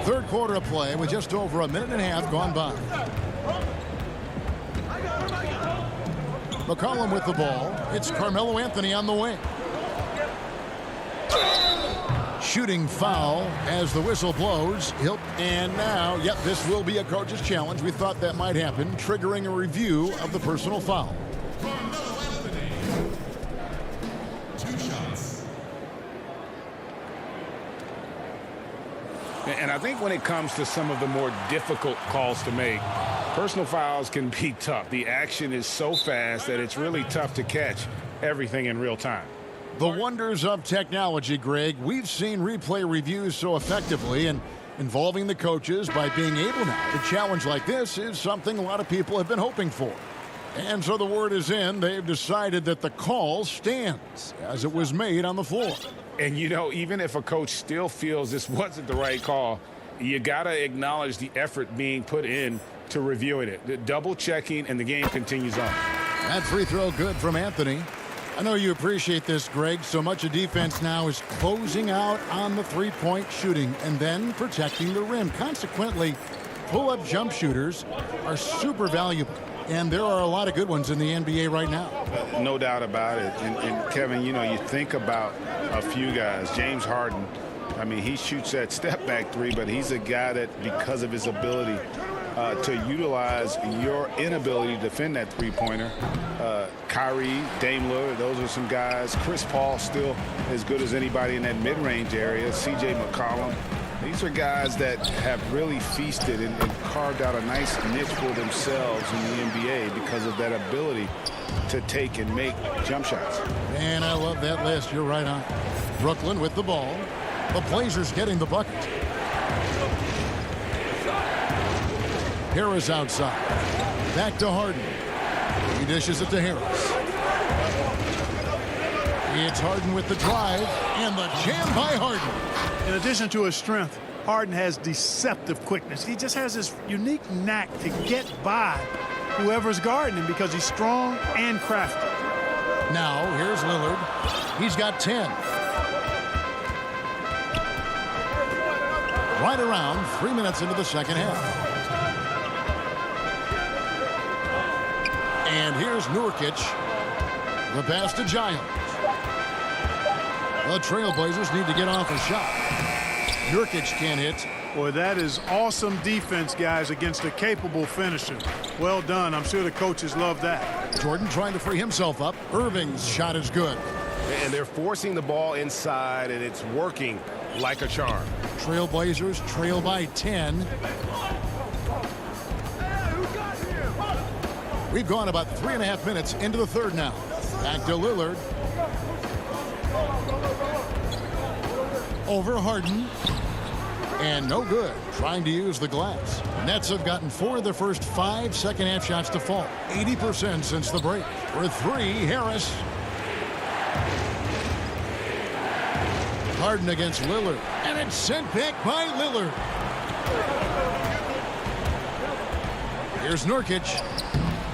Third quarter of play with just over a minute and a half gone by. McCollum with the ball. It's Carmelo Anthony on the wing. Shooting foul as the whistle blows. And now, yep, this will be a coach's challenge. We thought that might happen, triggering a review of the personal foul. And I think when it comes to some of the more difficult calls to make, personal fouls can be tough. The action is so fast that it's really tough to catch everything in real time. The wonders of technology, Greg. We've seen replay reviews so effectively, and involving the coaches by being able now to challenge like this is something a lot of people have been hoping for. And so the word is in. They've decided that the call stands as it was made on the floor. And, you know, even if a coach still feels this wasn't the right call, you got to acknowledge the effort being put in to reviewing it. The double checking, and the game continues on. That free throw good from Anthony. I know you appreciate this, Greg. So much of defense now is closing out on the three-point shooting and then protecting the rim. Consequently, pull-up jump shooters are super valuable, and there are a lot of good ones in the NBA right now. No doubt about it. And Kevin, you know, you think about a few guys. James Harden, I mean, he shoots that step-back three, but he's a guy that, because of his ability to utilize your inability to defend that three-pointer. Kyrie, Dame Lillard, those are some guys. Chris Paul still as good as anybody in that mid-range area. C.J. McCollum. These are guys that have really feasted and carved out a nice niche for themselves in the NBA because of that ability to take and make jump shots. And I love that list. You're right on. Brooklyn with the ball. The Blazers getting the bucket. Harris outside. Back to Harden. He dishes it to Harris. It's Harden with the drive, and the jam by Harden. In addition to his strength, Harden has deceptive quickness. He just has this unique knack to get by whoever's guarding him because he's strong and crafty. Now, here's Lillard. He's got 10. Right around 3 minutes into the second half. And here's Nurkic. The pass to Giles. The Trailblazers need to get off a shot. Nurkic can't hit. Boy, that is awesome defense, guys, against a capable finisher. Well done. I'm sure the coaches love that. Jordan trying to free himself up. Irving's shot is good. And they're forcing the ball inside, and it's working like a charm. Trailblazers trail by 10. We've gone about 3.5 minutes into the third now. Back to Lillard. Over Harden. And no good. Trying to use the glass. Nets have gotten 4 of their first 5 second-half shots to fall. 80% since the break. For 3, Harris. Harden against Lillard. And it's sent back by Lillard. Here's Nurkic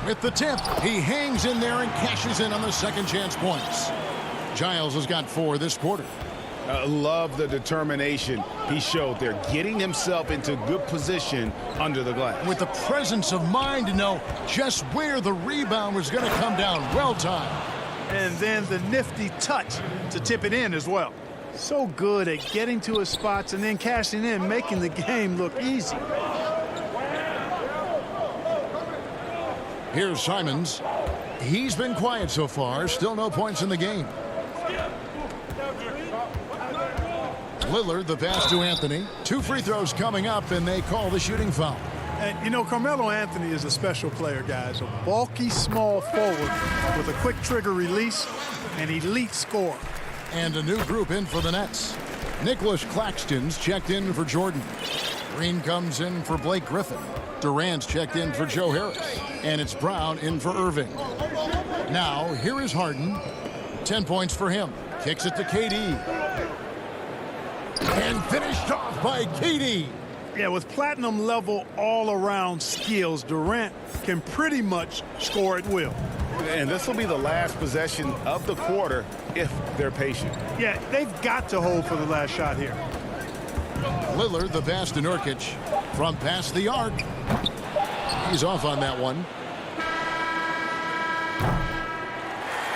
with the tip. He hangs in there and cashes in on the second chance points. Giles has got 4 this quarter. Love the determination he showed there, getting himself into good position under the glass. With the presence of mind to know just where the rebound was going to come down. Well timed. And then the nifty touch to tip it in as well. So good at getting to his spots and then cashing in, making the game look easy. Here's Simons. He's been quiet so far. Still no points in the game. Lillard, the pass to Anthony. 2 free throws coming up, and they call the shooting foul. And, you know, Carmelo Anthony is a special player, guys. A bulky, small forward with a quick trigger release, an elite scorer. And a new group in for the Nets. Nicholas Claxton's checked in for Jordan. Green comes in for Blake Griffin. Durant's checked in for Joe Harris. And it's Brown in for Irving. Now, here is Harden. 10 points for him. Kicks it to KD. And finished off by KD. Yeah, with platinum-level all-around skills, Durant can pretty much score at will. And this will be the last possession of the quarter if they're patient. Yeah, they've got to hold for the last shot here. Lillard, the pass to Nurkic. From past the arc. He's off on that one.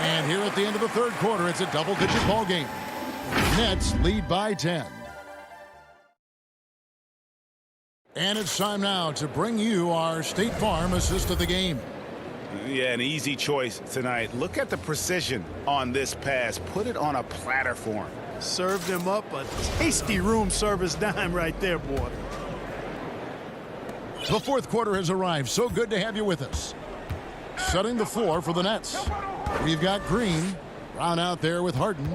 And here at the end of the third quarter, it's a double-digit ball game. Nets lead by 10. And it's time now to bring you our State Farm assist of the game. Yeah, an easy choice tonight. Look at the precision on this pass. Put it on a platter for him. Served him up a tasty room service dime right there, boy. The fourth quarter has arrived. So good to have you with us. Setting the floor for the Nets. We've got Green. Brown out there with Harden.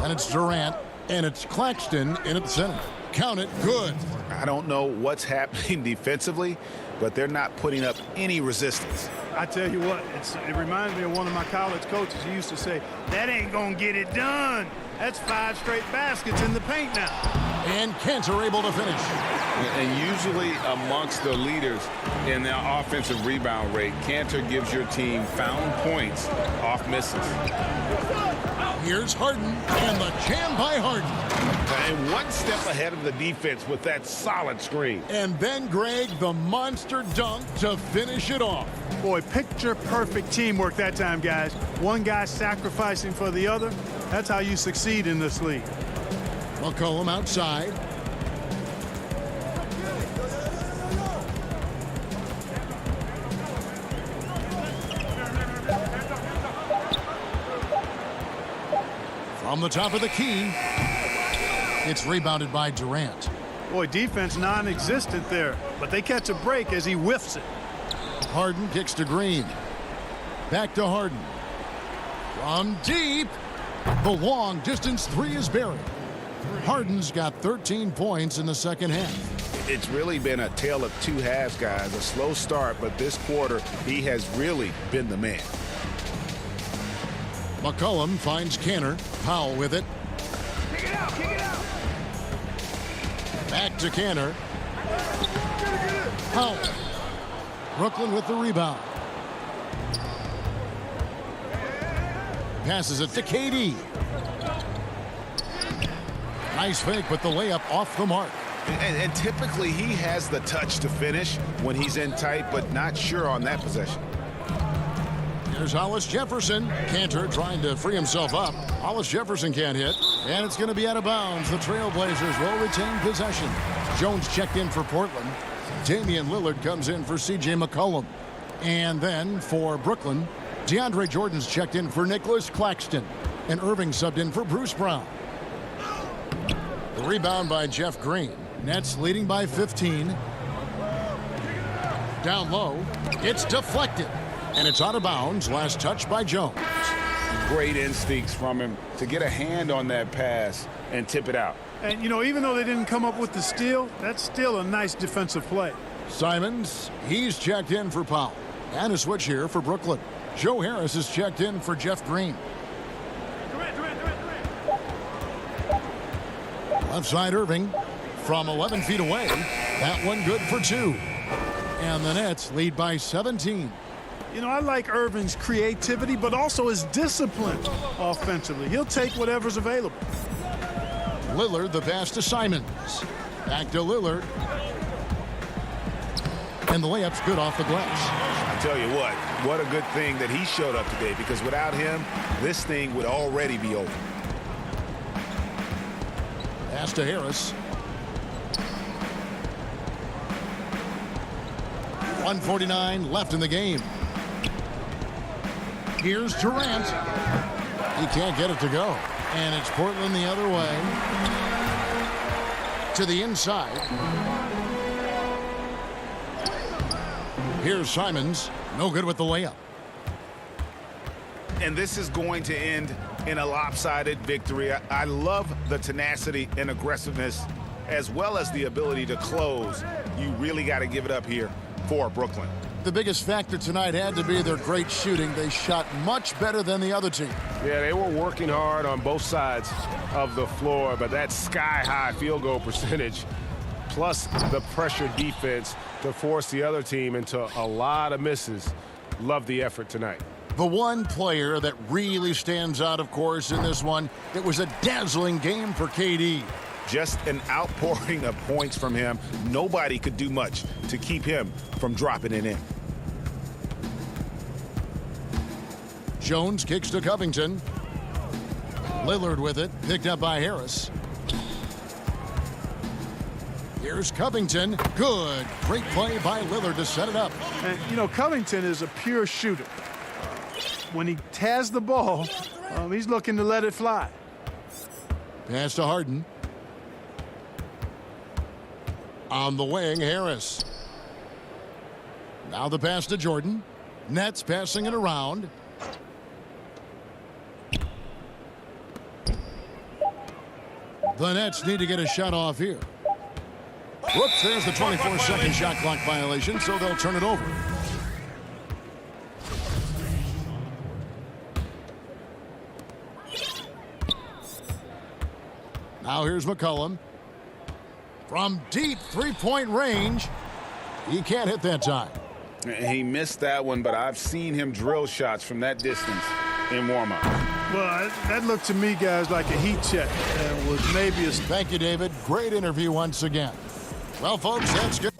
And it's Durant. And it's Claxton in at the center. Count it. Good. I don't know what's happening defensively, but they're not putting up any resistance. I tell you what, it reminds me of one of my college coaches. He used to say, that ain't going to get it done. That's 5 straight baskets in the paint now. And Cantor able to finish. And usually amongst the leaders in the offensive rebound rate, Cantor gives your team found points off misses. Here's Harden, and the jam by Harden. And one step ahead of the defense with that solid screen. And then, Greg, the monster dunk to finish it off. Boy, picture-perfect teamwork that time, guys. One guy sacrificing for the other. That's how you succeed in this league. McCollum outside. From the top of the key, it's rebounded by Durant. Boy, defense non-existent there, but they catch a break as he whiffs it. Harden kicks to Green. Back to Harden. From deep, the long distance three is buried. Harden's got 13 points in the second half. It's really been a tale of two halves, guys. A slow start, but this quarter, he has really been the man. McCollum finds Canner. Powell with it. Kick it out, kick it out. Back to Canner. Powell. Brooklyn with the rebound. Passes it to KD. Nice fake, but the layup off the mark. And typically he has the touch to finish when he's in tight, but not sure on that possession. Here's Hollis Jefferson. Cantor trying to free himself up. Hollis Jefferson can't hit, and it's going to be out of bounds. The Trailblazers will retain possession. Jones checked in for Portland. Damian Lillard comes in for C.J. McCollum. And then for Brooklyn, DeAndre Jordan's checked in for Nicholas Claxton. And Irving subbed in for Bruce Brown. The rebound by Jeff Green. Nets leading by 15. Down low. It's deflected. And it's out of bounds. Last touch by Jones. Great instincts from him to get a hand on that pass and tip it out. And, you know, even though they didn't come up with the steal, that's still a nice defensive play. Simons, he's checked in for Powell. And a switch here for Brooklyn. Joe Harris is checked in for Jeff Green. Left side Irving from 11 feet away. That one good for two. And the Nets lead by 17. You know, I like Irving's creativity, but also his discipline offensively. He'll take whatever's available. Lillard, the pass to Simons. Back to Lillard. And the layup's good off the glass. I tell you what a good thing that he showed up today, because without him, this thing would already be over. Pass to Harris. 1:49 left in the game. Here's Durant. He can't get it to go. And it's Portland the other way. To the inside. Here's Simons. No good with the layup. And this is going to end in a lopsided victory. I love the tenacity and aggressiveness, as well as the ability to close. You really got to give it up here for Brooklyn. The biggest factor tonight had to be their great shooting. They shot much better than the other team. Yeah, they were working hard on both sides of the floor, but that sky-high field goal percentage, plus the pressure defense to force the other team into a lot of misses. Love the effort tonight. The one player that really stands out, of course, in this one, it was a dazzling game for KD. Just an outpouring of points from him. Nobody could do much to keep him from dropping it in. Jones kicks to Covington. Lillard with it, picked up by Harris. Here's Covington. Good. Great play by Lillard to set it up. And, you know, Covington is a pure shooter. When he has the ball, he's looking to let it fly. Pass to Harden. On the wing, Harris. Now the pass to Jordan. Nets passing it around. The Nets need to get a shot off here. Whoops, there's the 24-second shot clock violation, so they'll turn it over. Now here's McCollum. From deep three-point range. He can't hit that time. He missed that one, but I've seen him drill shots from that distance in warm-up. Well, that looked to me, guys, like a heat check and was maybe a... Thank you, David. Great interview once again. Well, folks, that's good.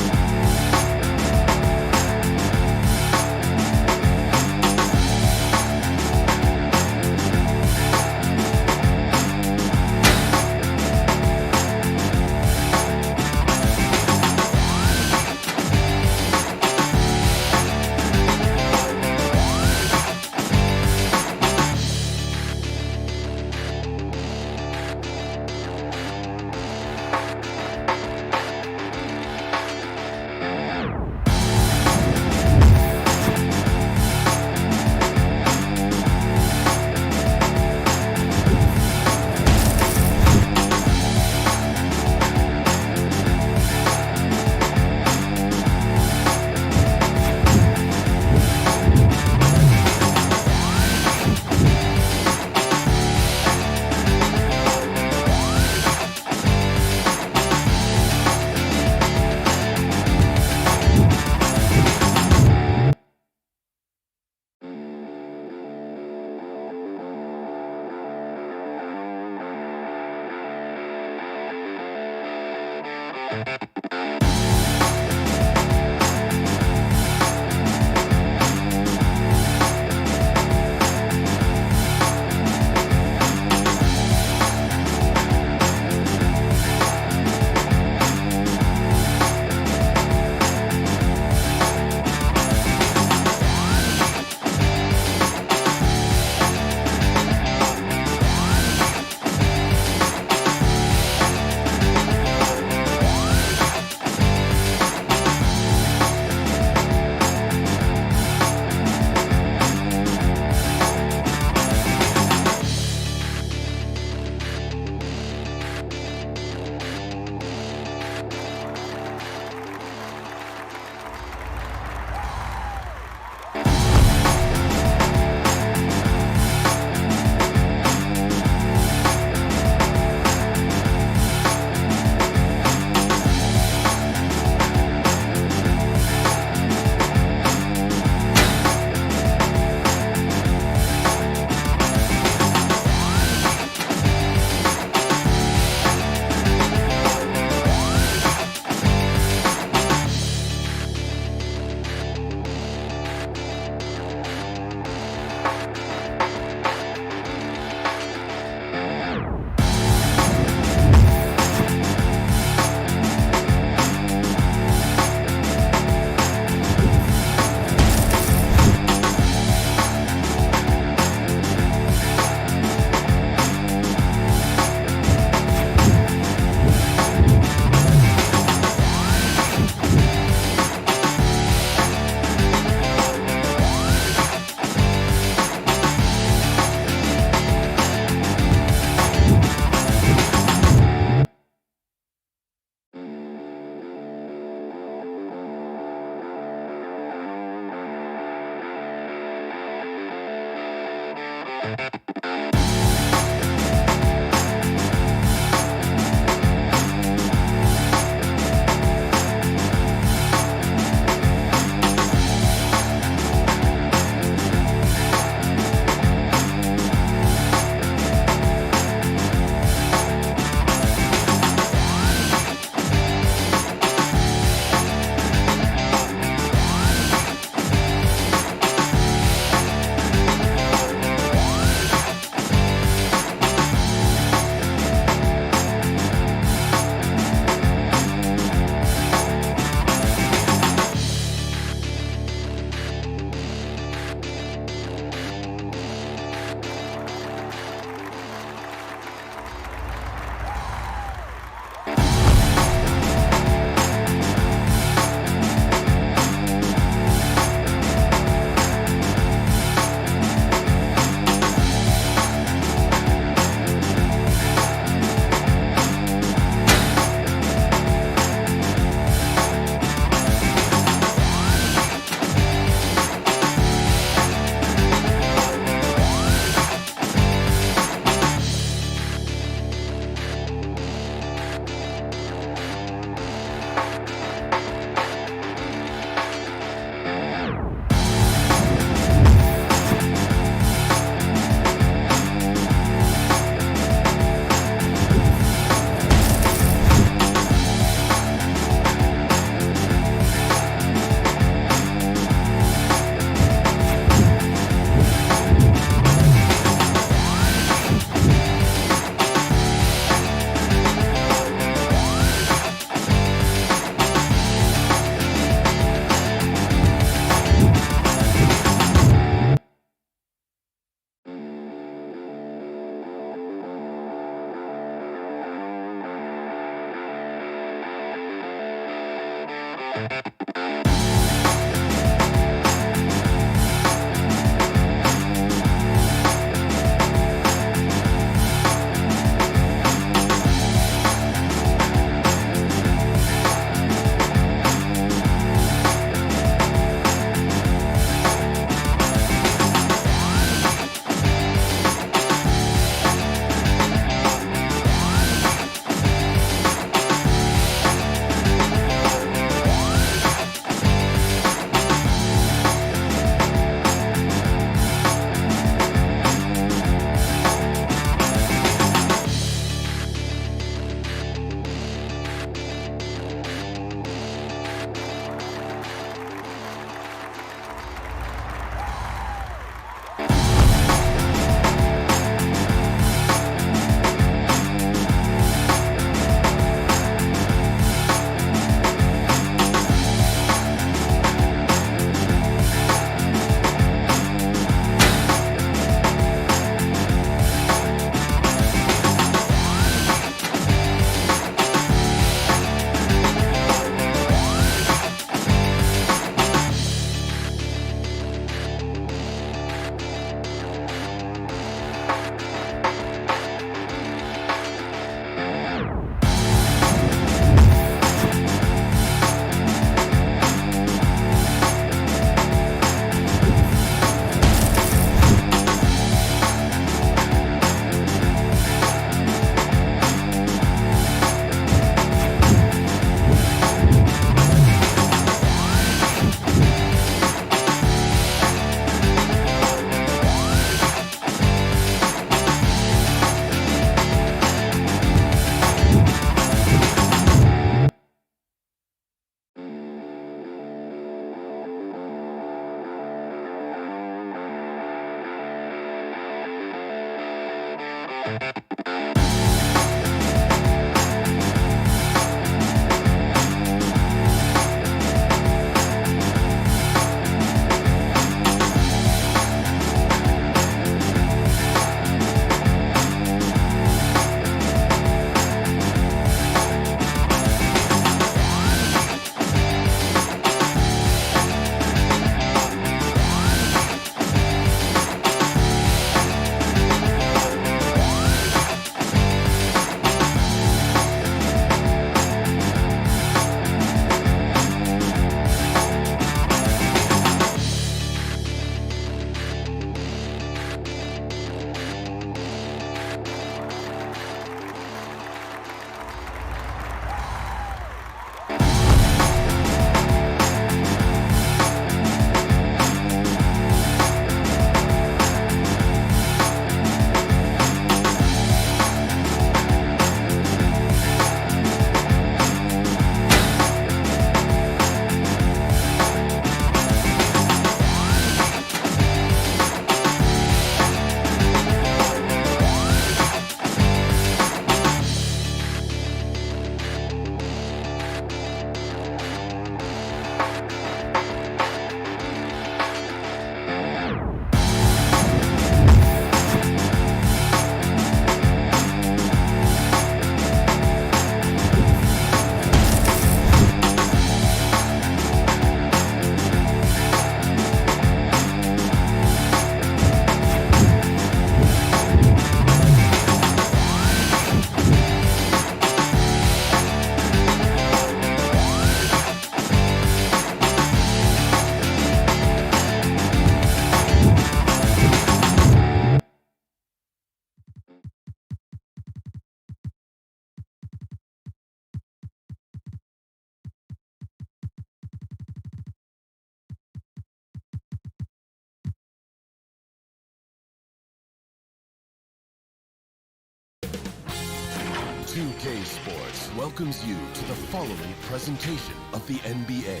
2K Sports welcomes you to the following presentation of the NBA.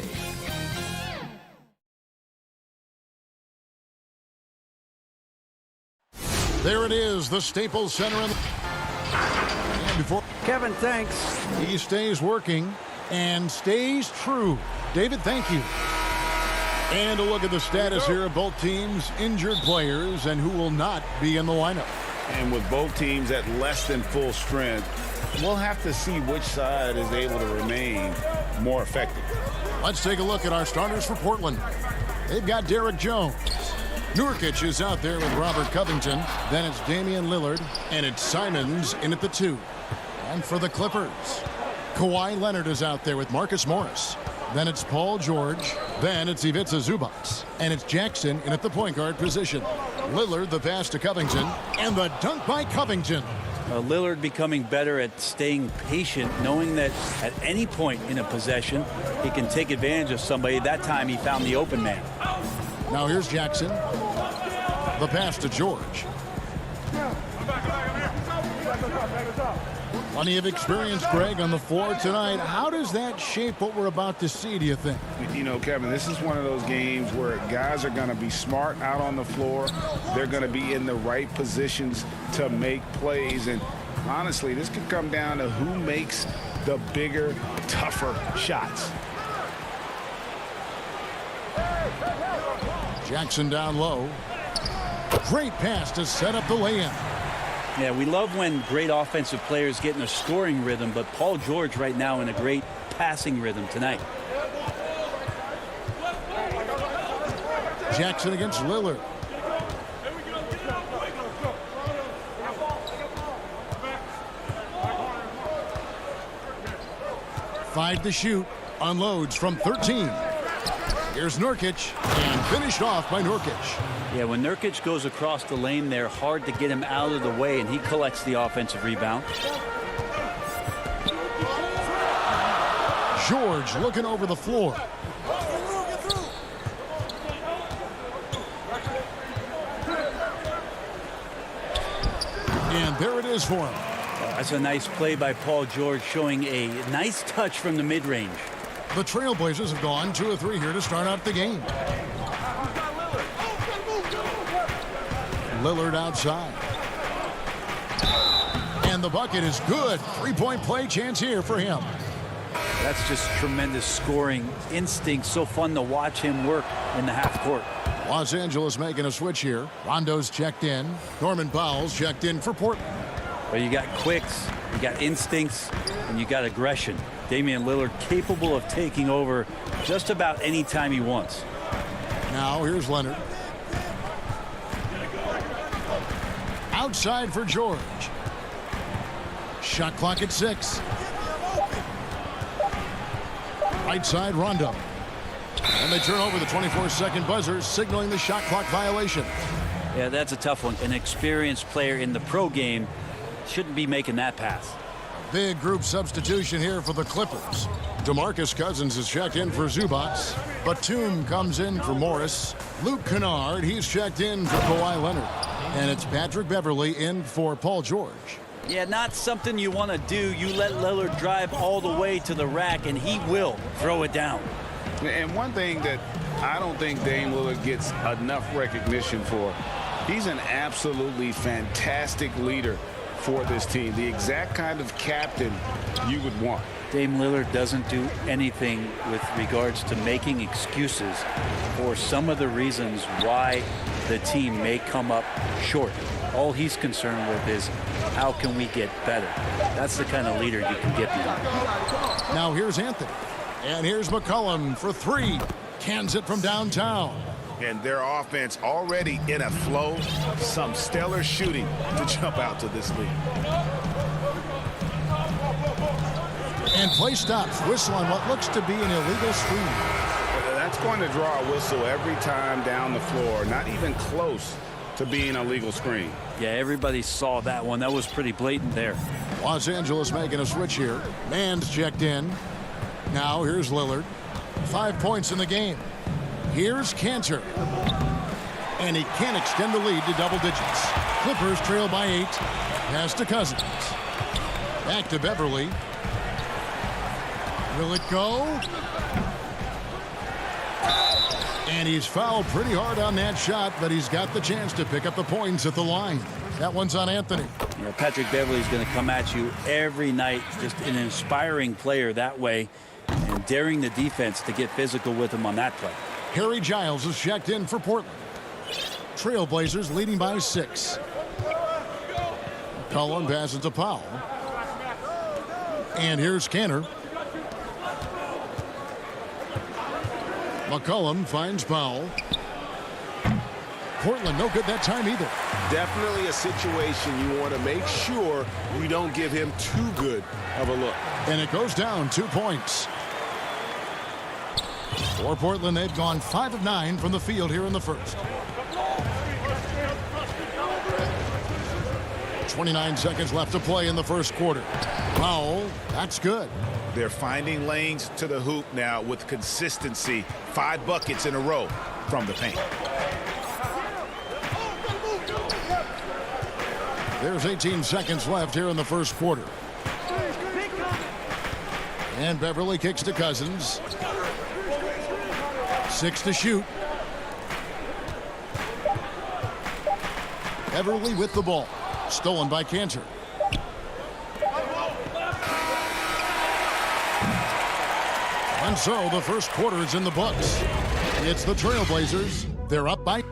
There it is, the Staples Center. And before Kevin, thanks. he stays working and stays true. David, thank you. And a look at the status here of both teams' injured players and who will not be in the lineup. And with both teams at less than full strength, we'll have to see which side is able to remain more effective. Let's take a look at our starters for Portland. They've got Derek Jones. Nurkic is out there with Robert Covington. Then it's Damian Lillard, and it's Simons in at the 2. And for the Clippers, Kawhi Leonard is out there with Marcus Morris. Then it's Paul George. Then it's Ivica Zubac. And it's Jackson in at the point guard position. Lillard the pass to Covington. And the dunk by Covington. Lillard becoming better at staying patient, knowing that at any point in a possession, he can take advantage of somebody. That time he found the open man. Now here's Jackson. The pass to George. Plenty of experience, Greg, on the floor tonight. How does that shape what we're about to see, do you think? You know, Kevin, this is one of those games where guys are going to be smart out on the floor. They're going to be in the right positions to make plays. And honestly, this could come down to who makes the bigger, tougher shots. Jackson down low. Great pass to set up the lay-in. Yeah, we love when great offensive players get in a scoring rhythm, but Paul George right now in a great passing rhythm tonight. Jackson against Lillard. Five to shoot. Unloads from 13. Here's Nurkic, and finished off by Nurkic. Yeah, when Nurkic goes across the lane, they're hard to get him out of the way, and he collects the offensive rebound. George looking over the floor. And there it is for him. That's a nice play by Paul George, showing a nice touch from the mid-range. The Trailblazers have gone 2 of 3 here to start out the game. Lillard outside. And the bucket is good. Three-point play chance here for him. That's just tremendous scoring instinct. So fun to watch him work in the half court. Los Angeles making a switch here. Rondo's checked in. Norman Powell's checked in for Portland. Well, you got quicks, you got instincts, and you got aggression. Damian Lillard capable of taking over just about any time he wants. Now here's Leonard. Outside for George. Shot clock at 6. Right side, Rondo. And they turn over the 24-second buzzer, signaling the shot clock violation. Yeah, that's a tough one. An experienced player in the pro game shouldn't be making that pass. Big group substitution here for the Clippers. DeMarcus Cousins is checked in for Zubac. Batum comes in for Morris. Luke Kennard, he's checked in for Kawhi Leonard. And it's Patrick Beverley in for Paul George. Yeah, not something you want to do. You let Lillard drive all the way to the rack, and he will throw it down. And one thing that I don't think Dame Lillard gets enough recognition for, he's an absolutely fantastic leader for this team. The exact kind of captain you would want. Dame Lillard doesn't do anything with regards to making excuses for some of the reasons why the team may come up short. All he's concerned with is how can we get better. That's the kind of leader you can get behind. Now here's Anthony. And here's McCollum for 3. Cans it from downtown. And their offense already in a flow. Some stellar shooting to jump out to this lead. And play stops. Whistle on what looks to be an illegal screen. That's going to draw a whistle every time down the floor. Not even close to being a legal screen. Yeah, everybody saw that one. That was pretty blatant there. Los Angeles making a switch here. Mann's checked in. Now here's Lillard. 5 points in the game. Here's Cantor. And he can't extend the lead to double digits. Clippers trail by 8. Pass to Cousins. Back to Beverley. Will it go? And he's fouled pretty hard on that shot, but he's got the chance to pick up the points at the line. That one's on Anthony. You know, Patrick Beverley's going to come at you every night. Just an inspiring player that way, and daring the defense to get physical with him on that play. Harry Giles is checked in for Portland. Trailblazers leading by 6. Cullen passes to Powell. And here's Cantor. McCollum finds Powell. Portland no good that time either. Definitely a situation you want to make sure you don't give him too good of a look. And it goes down 2 points. For Portland, they've gone 5 of 9 from the field here in the first. 29 seconds left to play in the first quarter. Powell, that's good. They're finding lanes to the hoop now with consistency. 5 buckets in a row from the paint. There's 18 seconds left here in the first quarter. And Beverley kicks to Cousins. 6 to shoot. Beverley with the ball. Stolen by Cantor. And so the first quarter is in the books. It's the Trailblazers. They're up by.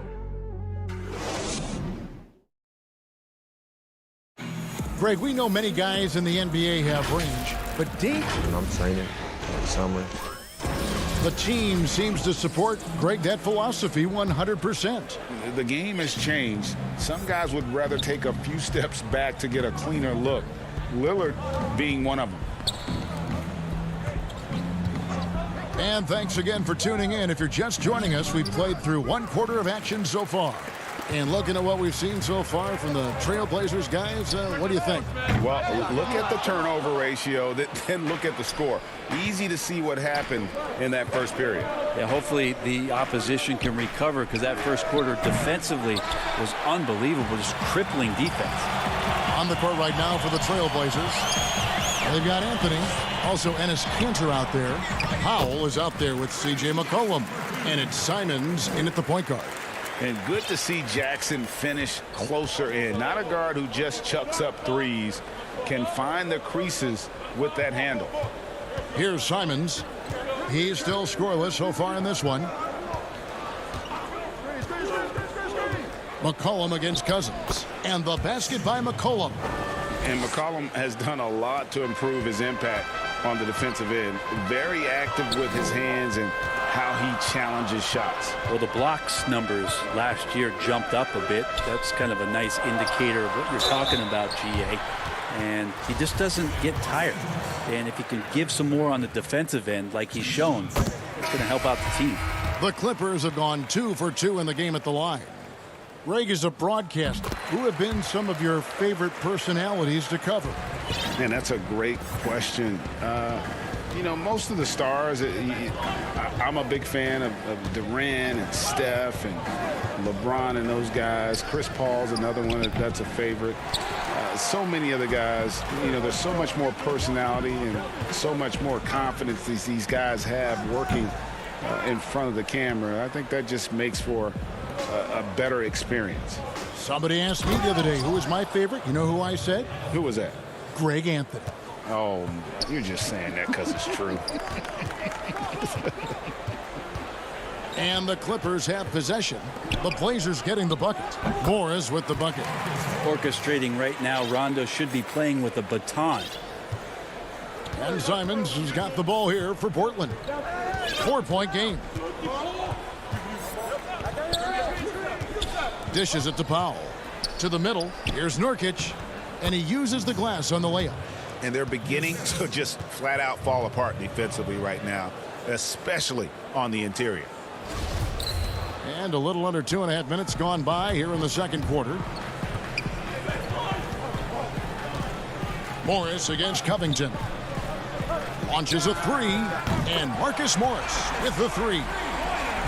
Greg, we know many guys in the NBA have range, but Dave. I'm training summer. The team seems to support, Greg, that philosophy 100%. The game has changed. Some guys would rather take a few steps back to get a cleaner look. Lillard being one of them. And thanks again for tuning in. If you're just joining us, we've played through 1 quarter of action so far. And looking at what we've seen so far from the Trailblazers guys, what do you think? Well, look at the turnover ratio, then look at the score. Easy to see what happened in that first period. Yeah, hopefully the opposition can recover, because that first quarter defensively was unbelievable, just crippling defense. On the court right now for the Trailblazers, they've got Anthony, also Enes Kanter out there. Powell is out there with C.J. McCollum, and it's Simons in at the point guard. And good to see Jackson finish closer in. Not a guard who just chucks up threes. Can find the creases with that handle. Here's Simons. He's still scoreless so far in this one. McCollum against Cousins. And the basket by McCollum. And McCollum has done a lot to improve his impact on the defensive end. Very active with his hands and how he challenges shots. Well, the blocks numbers last year jumped up a bit. That's kind of a nice indicator of what you're talking about, GA. And he just doesn't get tired. And if he can give some more on the defensive end like he's shown, it's going to help out the team. The Clippers have gone 2 for 2 in the game at the line. Greg, is a broadcaster, who have been some of your favorite personalities to cover? Man, that's a great question. You know, most of the stars, I'm a big fan of Durant and Steph and LeBron and those guys. Chris Paul's another one that's a favorite. So many other guys, you know, there's so much more personality and so much more confidence these guys have working in front of the camera. I think that just makes for a better experience. Somebody asked me the other day who was my favorite. You know who I said? Who was that? Greg Anthony. Oh, you're just saying that because it's true. And the Clippers have possession. The Blazers getting the bucket. Morris with the bucket. Orchestrating right now, Rondo should be playing with a baton. And Simons has got the ball here for Portland. 4-point game. Dishes it to Powell. To the middle. Here's Nurkic. And he uses the glass on the layup. And they're beginning to just flat out fall apart defensively right now, especially on the interior. And a little under 2.5 minutes gone by here in the second quarter. Morris against Covington. Launches a three. And Marcus Morris with the three.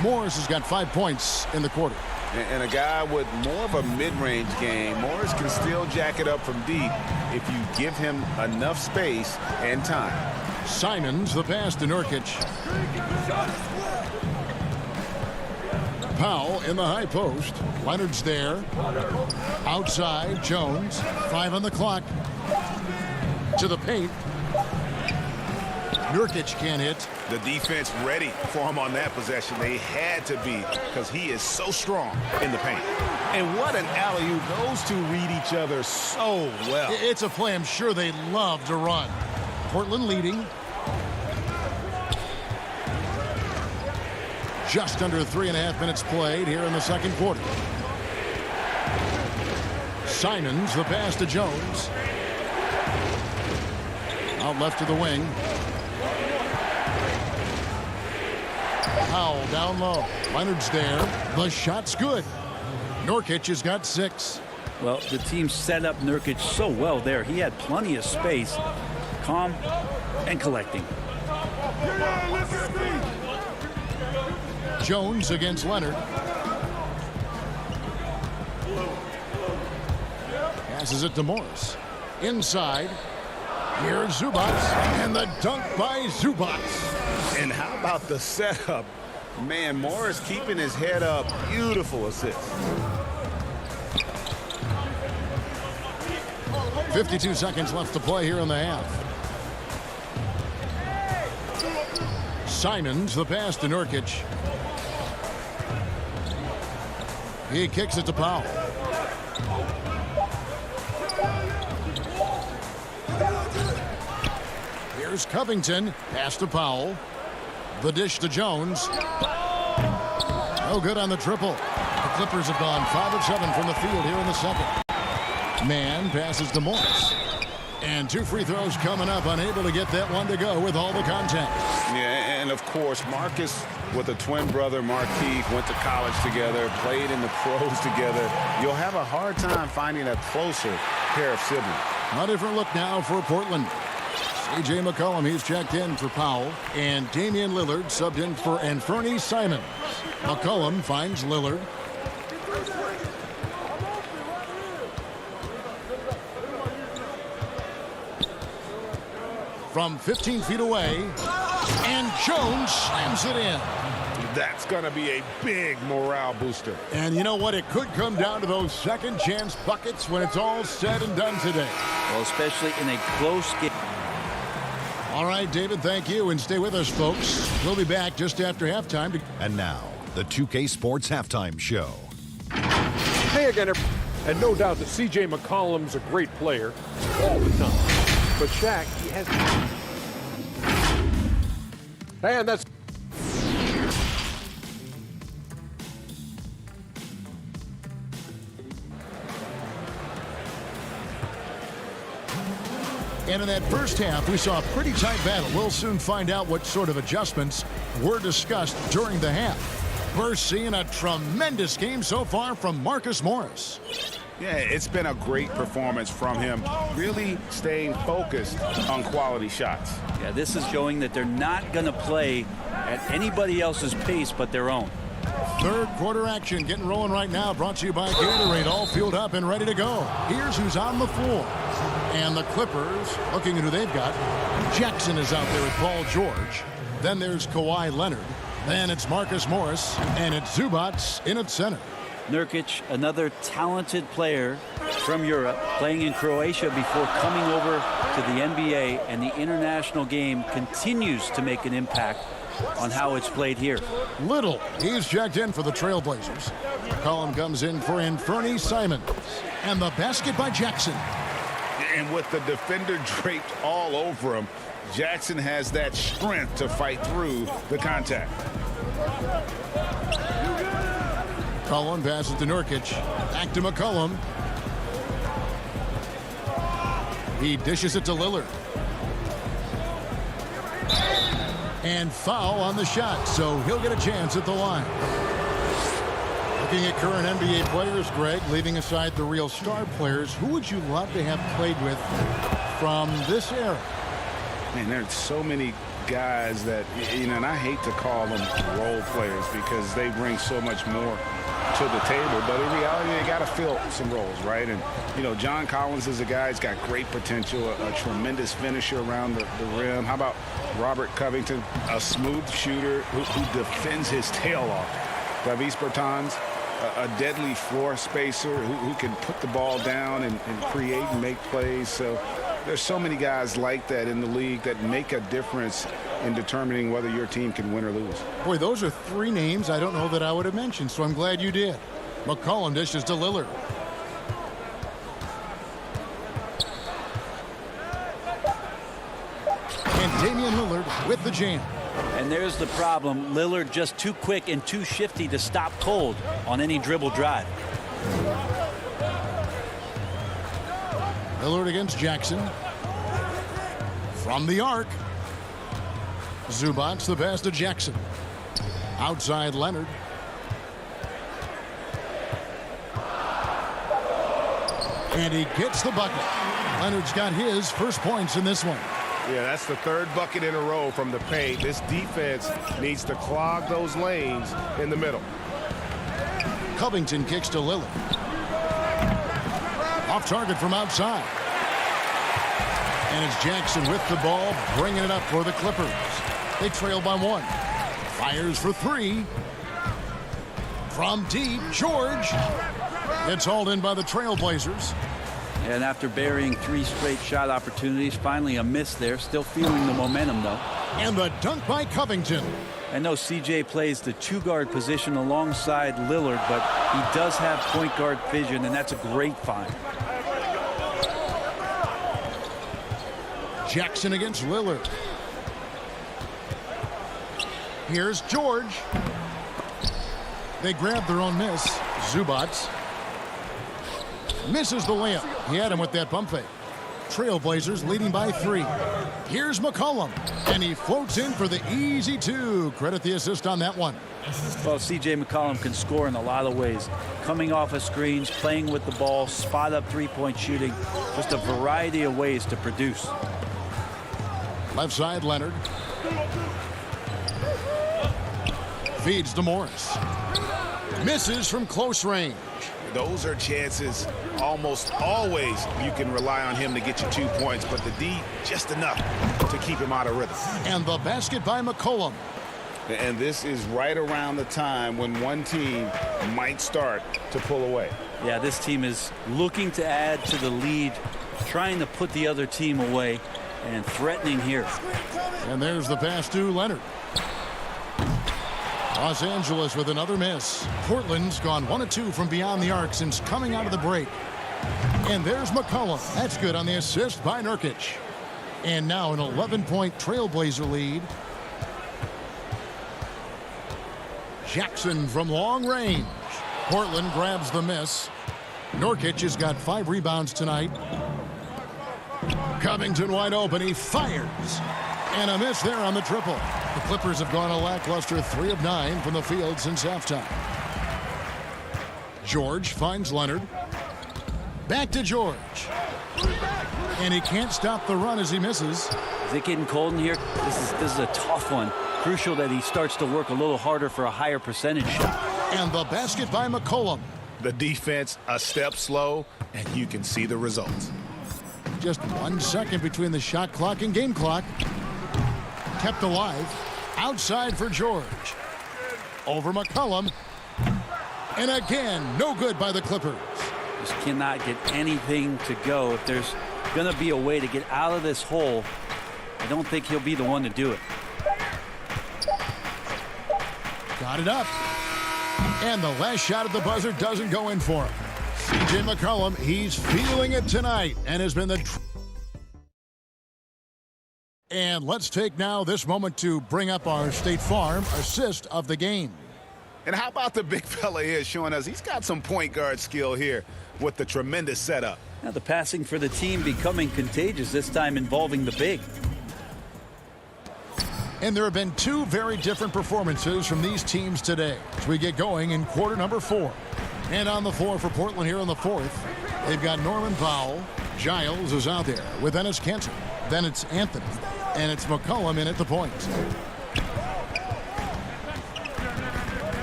Morris has got 5 points in the quarter. And a guy with more of a mid-range game. Morris can still jack it up from deep if you give him enough space and time. Simons, the pass to Nurkic. Powell in the high post. Leonard's there. Outside, Jones. 5 on the clock. To the paint. Nurkic can't hit. The defense ready for him on that possession. They had to be because he is so strong in the paint. And what an alley-oop. Those two read each other so well. It's a play I'm sure they love to run. Portland leading. Just under 3.5 minutes played here in the second quarter. Simons, the pass to Jones. Out left to the wing. Powell down low. Leonard's there. The shot's good. Nurkic has got 6. Well, the team set up Nurkic so well there. He had plenty of space. Calm and collecting. Jones against Leonard. Passes it to Morris. Inside. Here's Zubats. And the dunk by Zubats. And how about the setup? Man, Morris keeping his head up. Beautiful assist. 52 seconds left to play here in the half. Simons, the pass to Nurkic. He kicks it to Powell. Here's Covington. Pass to Powell. The dish to Jones. No good on the triple. The Clippers have gone 5 of 7 from the field here in the second. Man passes to Morris. And 2 free throws coming up. Unable to get that one to go with all the contact. Yeah, and of course, Marcus with a twin brother, Markieff, went to college together, played in the pros together. You'll have a hard time finding a closer pair of siblings. A different look now for Portland. C.J. McCollum, he's checked in for Powell. And Damian Lillard subbed in for Anthony Simons. McCollum finds Lillard. From 15 feet away. And Jones slams it in. That's going to be a big morale booster. And you know what? It could come down to those second chance buckets when it's all said and done today. Well, especially in a close game. All right, David, thank you. And stay with us, folks. We'll be back just after halftime. And now, the 2K Sports Halftime Show. Hey again, and no doubt that C.J. McCollum's a great player all the time. But Shaq, he has... And that's... And in that first half, we saw a pretty tight battle. We'll soon find out what sort of adjustments were discussed during the half. We're seeing a tremendous game so far from Marcus Morris. Yeah, it's been a great performance from him, really staying focused on quality shots. Yeah, this is showing that they're not going to play at anybody else's pace but their own. Third quarter action getting rolling right now, brought to you by Gatorade, all fueled up and ready to go. Here's who's on the floor. And the Clippers, looking at who they've got. Jackson is out there with Paul George. Then there's Kawhi Leonard. Then it's Marcus Morris, and it's Zubac in at center. Nurkic, another talented player from Europe, playing in Croatia before coming over to the NBA, and the international game continues to make an impact on how it's played here. Little, he's checked in for the Trailblazers. McCollum comes in for Anthony Simons. And the basket by Jackson. And with the defender draped all over him, Jackson has that strength to fight through the contact. McCollum passes to Nurkic. Back to McCollum. He dishes it to Lillard. And foul on the shot, so he'll get a chance at the line. Looking at current NBA players, Greg, leaving aside the real star players, who would you love to have played with from this era? Man, there's so many guys that, you know, and I hate to call them role players because they bring so much more to the table, but in reality, they got to fill some roles, right? And, you know, John Collins is a guy who's got great potential, a tremendous finisher around the rim. How about Robert Covington, a smooth shooter who defends his tail off? Davis Bertans, a deadly floor spacer who can put the ball down and create and make plays. So there's so many guys like that in the league that make a difference in determining whether your team can win or lose. Boy, those are three names I don't know that I would have mentioned, so I'm glad you did. McCollum dishes to Lillard. And Damian Lillard with the jam. And there's the problem. Lillard just too quick and too shifty to stop cold on any dribble drive. Lillard against Jackson. From the arc. Zubac the pass to Jackson. Outside Leonard. And he gets the bucket. Leonard's got his first points in this one. Yeah, that's the third bucket in a row from the paint. This defense needs to clog those lanes in the middle. Covington kicks to Lillard. Off target from outside. And it's Jackson with the ball, bringing it up for the Clippers. They trail by one. Fires for three. From deep, George. It's hauled in by the Trailblazers. And after burying three straight shot opportunities, finally a miss there. Still feeling the momentum, though. And the dunk by Covington. I know CJ plays the two-guard position alongside Lillard, but he does have point guard vision, and that's a great find. Jackson against Lillard. Here's George. They grab their own miss. Zubac misses the layup. He had him with that pump fake. Trailblazers leading by 3. Here's McCollum, and he floats in for the easy 2. Credit the assist on that one. Well, C.J. McCollum can score in a lot of ways. Coming off of screens, playing with the ball, spot-up three-point shooting. Just a variety of ways to produce. Left side, Leonard. Feeds to Morris. Misses from close range. Those are chances almost always you can rely on him to get you 2 points, but the D just enough to keep him out of rhythm. And the basket by McCollum. And this is right around the time when one team might start to pull away. Yeah, this team is looking to add to the lead, trying to put the other team away, and threatening here. And there's the pass to Leonard. Los Angeles with another miss. Portland's gone 1 of 2 from beyond the arc since coming out of the break. And there's McCollum. That's good on the assist by Nurkic. And now an 11-point Trailblazer lead. Jackson from long range. Portland grabs the miss. Nurkic has got 5 rebounds tonight. Covington wide open. He fires. And a miss there on the triple. The Clippers have gone a lackluster 3 of 9 from the field since halftime. George finds Leonard. Back to George. And he can't stop the run as he misses. Is it getting cold in here? This is a tough one. Crucial that he starts to work a little harder for a higher percentage shot. And the basket by McCollum. The defense a step slow, and you can see the results. Just 1 second between the shot clock and game clock. Kept alive. Outside for George. Over McCollum. And again, no good by the Clippers. Just cannot get anything to go. If there's going to be a way to get out of this hole, I don't think he'll be the one to do it. Got it up. And the last shot at the buzzer doesn't go in for him. C.J. McCollum, he's feeling it tonight and has been the... And let's take now this moment to bring up our State Farm assist of the game. And how about the big fella here showing us he's got some point guard skill here with the tremendous setup. Now the passing for the team becoming contagious, this time involving the big. And there have been 2 very different performances from these teams today as we get going in quarter number 4. And on the floor for Portland here in the 4th, they've got Norman Powell. Giles is out there with Enes Kanter. Then it's Anthony. And it's McCollum in at the point.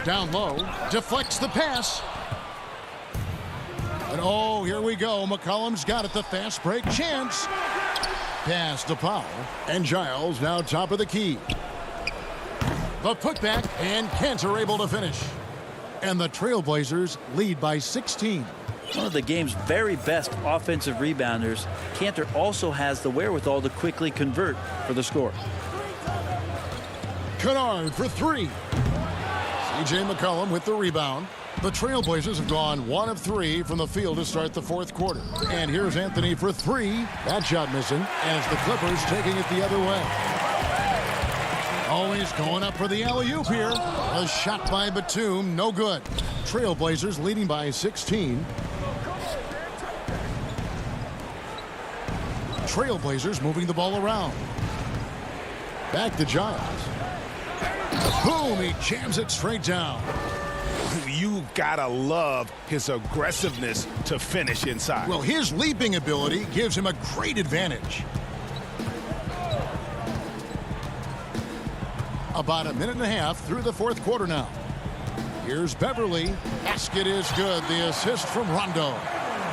Down low. Deflects the pass. And oh, here we go. McCollum's got it. The fast break chance. Pass to Powell. And Giles now top of the key. The putback. And Kanter able to finish. And the Trailblazers lead by 16. One of the game's very best offensive rebounders, Kanter also has the wherewithal to quickly convert for the score. Kennard for 3. C.J. McCollum with the rebound. The Trailblazers have gone 1 of 3 from the field to start the 4th quarter. And here's Anthony for 3. That shot missing. And it's the Clippers taking it the other way. Always going up for the alley-oop here. A shot by Batum, no good. Trailblazers leading by 16. Trailblazers moving the ball around. Back to Giles. Boom, he jams it straight down. You gotta love his aggressiveness to finish inside. Well, his leaping ability gives him a great advantage. About a minute and a half through the 4th quarter now. Here's Beverly. Basket is good. The assist from Rondo.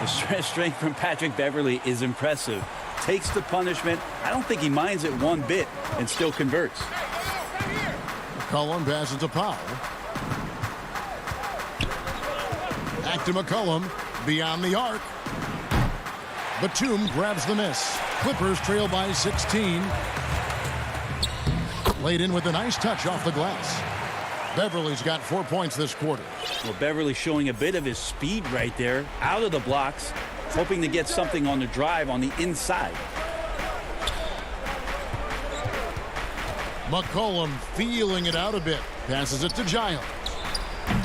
The stretch strength from Patrick Beverly is impressive. Takes the punishment. I don't think he minds it one bit and still converts. McCollum passes to Powell. Back to McCollum. Beyond the arc. Batum grabs the miss. Clippers trail by 16. Laid in with a nice touch off the glass. Beverly's got 4 points this quarter. Well, Beverly showing a bit of his speed right there. Out of the blocks. Hoping to get something on the drive on the inside. McCollum feeling it out a bit. Passes it to Giles.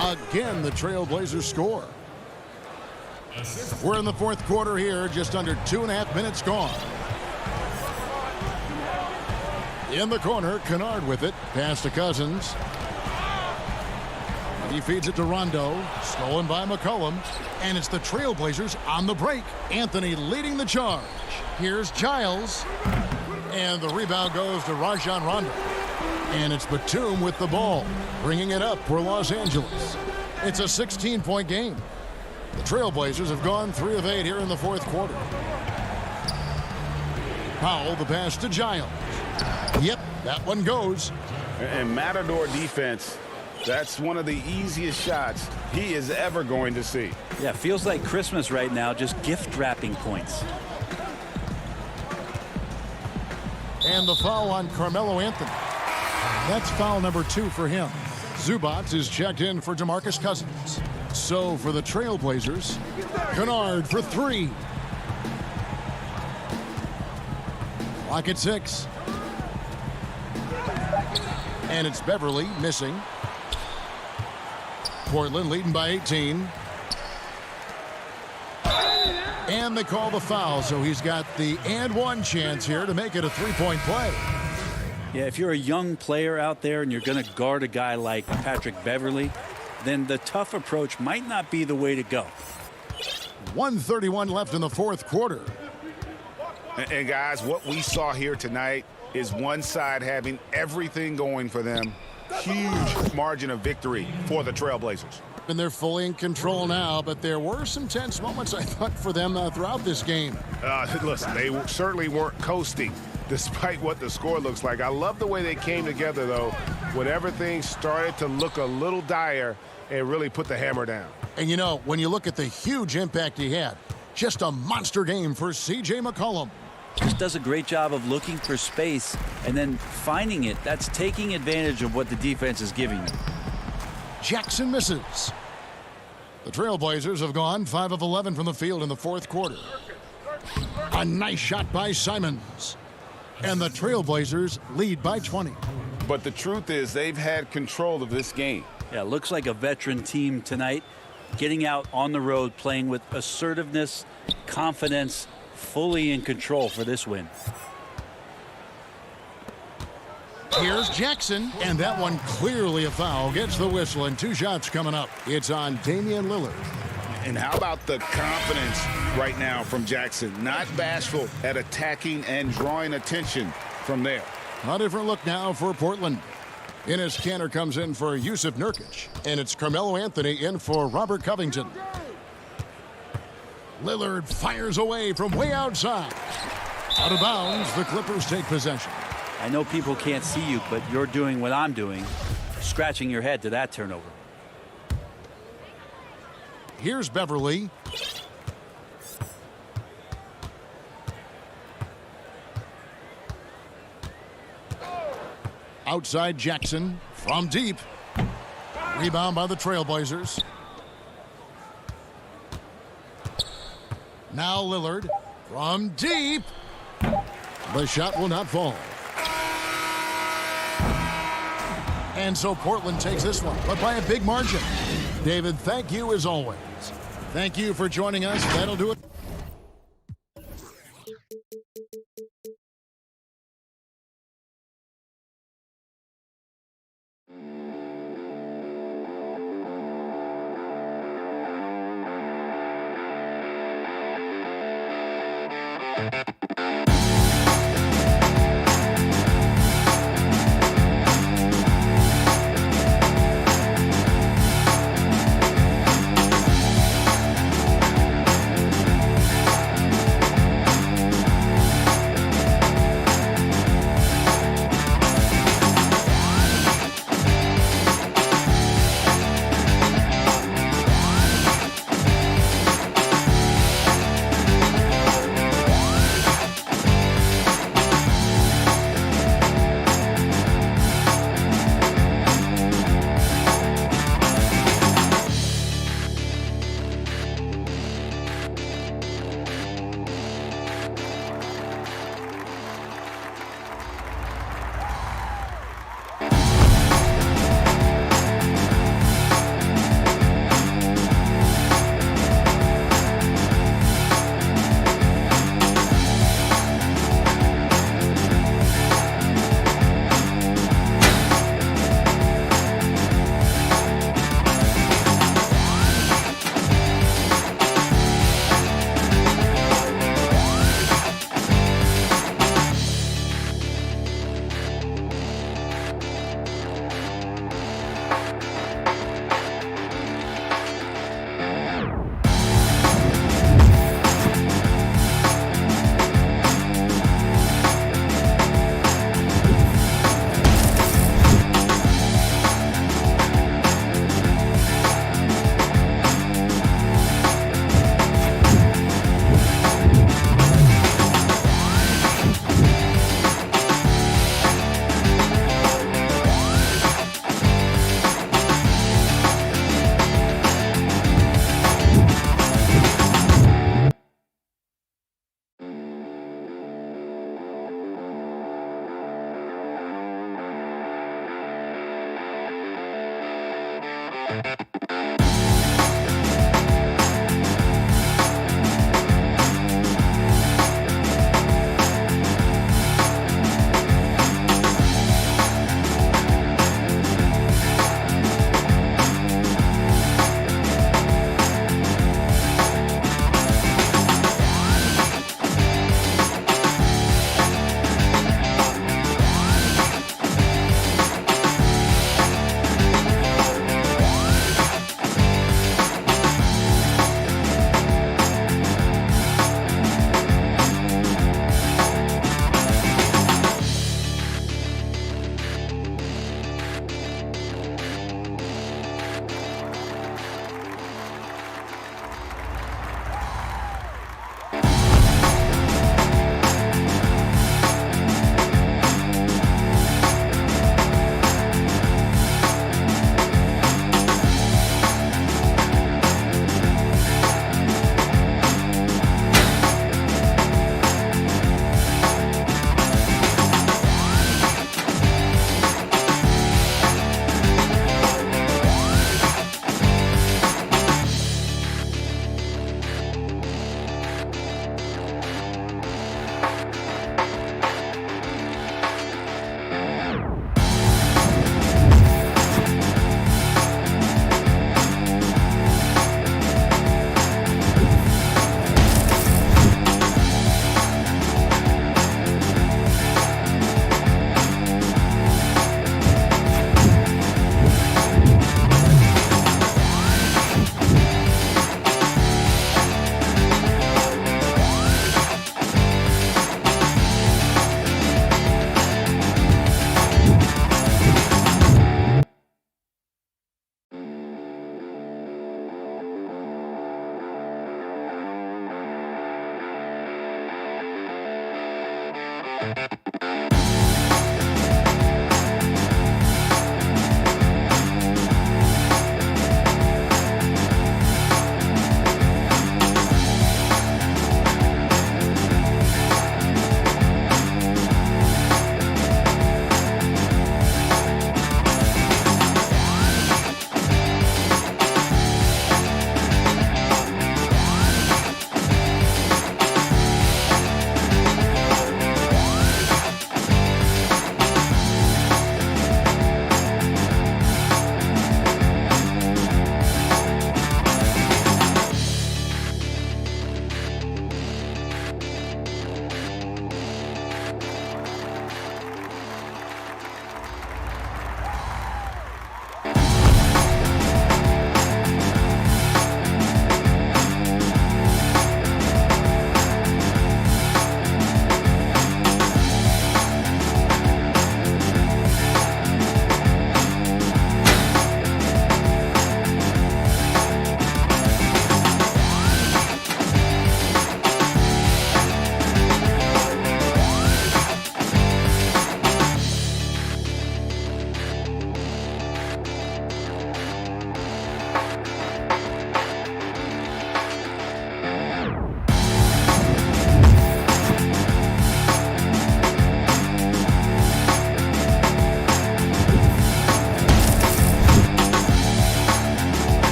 Again, the Trailblazers score. We're in the 4th quarter here. Just under 2.5 minutes gone. In the corner, Kennard with it. Pass to Cousins. He feeds it to Rondo. Stolen by McCollum. And it's the Trailblazers on the break. Anthony leading the charge. Here's Giles. And the rebound goes to Rajon Rondo. And it's Batum with the ball, bringing it up for Los Angeles. It's a 16-point game. The Trailblazers have gone 3 of 8 here in the 4th quarter. Powell, the pass to Giles. Yep, that one goes. And Matador defense, that's one of the easiest shots he is ever going to see. Yeah, feels like Christmas right now, just gift wrapping points. And the foul on Carmelo Anthony. That's foul number 2 for him. Zubats is checked in for DeMarcus Cousins. So for the Trailblazers, Kennard for 3. Clock at 6. And it's Beverly missing. Portland leading by 18. And they call the foul, so he's got the and one chance here to make it a 3-point play. Yeah, if you're a young player out there and you're going to guard a guy like Patrick Beverly, then the tough approach might not be the way to go. 1:31 left in the fourth quarter. And guys, what we saw here tonight is one side having everything going for them. Huge margin of victory for the Trailblazers. And they're fully in control now, but there were some tense moments, I thought, for them throughout this game. Listen, they certainly weren't coasting despite what the score looks like. I love the way they came together, though, when everything started to look a little dire and really put the hammer down. And, you know, when you look at the huge impact he had, just a monster game for C.J. McCollum. Just does a great job of looking for space and then finding it. That's taking advantage of what the defense is giving you. Jackson misses. The Trailblazers have gone 5 of 11 from the field in the fourth quarter. A nice shot by Simons. And the Trailblazers lead by 20. But the truth is they've had control of this game. Yeah, looks like a veteran team tonight, getting out on the road, playing with assertiveness, confidence, fully in control for this win. Here's Jackson, and that one clearly a foul. Gets the whistle, and 2 shots coming up. It's on Damian Lillard. And how about the confidence right now from Jackson? Not bashful at attacking and drawing attention from there. A different look now for Portland. Enes Kanter comes in for Yusuf Nurkic, and it's Carmelo Anthony in for Robert Covington. Lillard fires away from way outside. Out of bounds, the Clippers take possession. I know people can't see you, but you're doing what I'm doing, scratching your head to that turnover. Here's Beverly. Outside Jackson from deep. Rebound by the Trailblazers. Now Lillard from deep. The shot will not fall. And so Portland takes this one, but by a big margin. David, thank you as always. Thank you for joining us. That'll do it.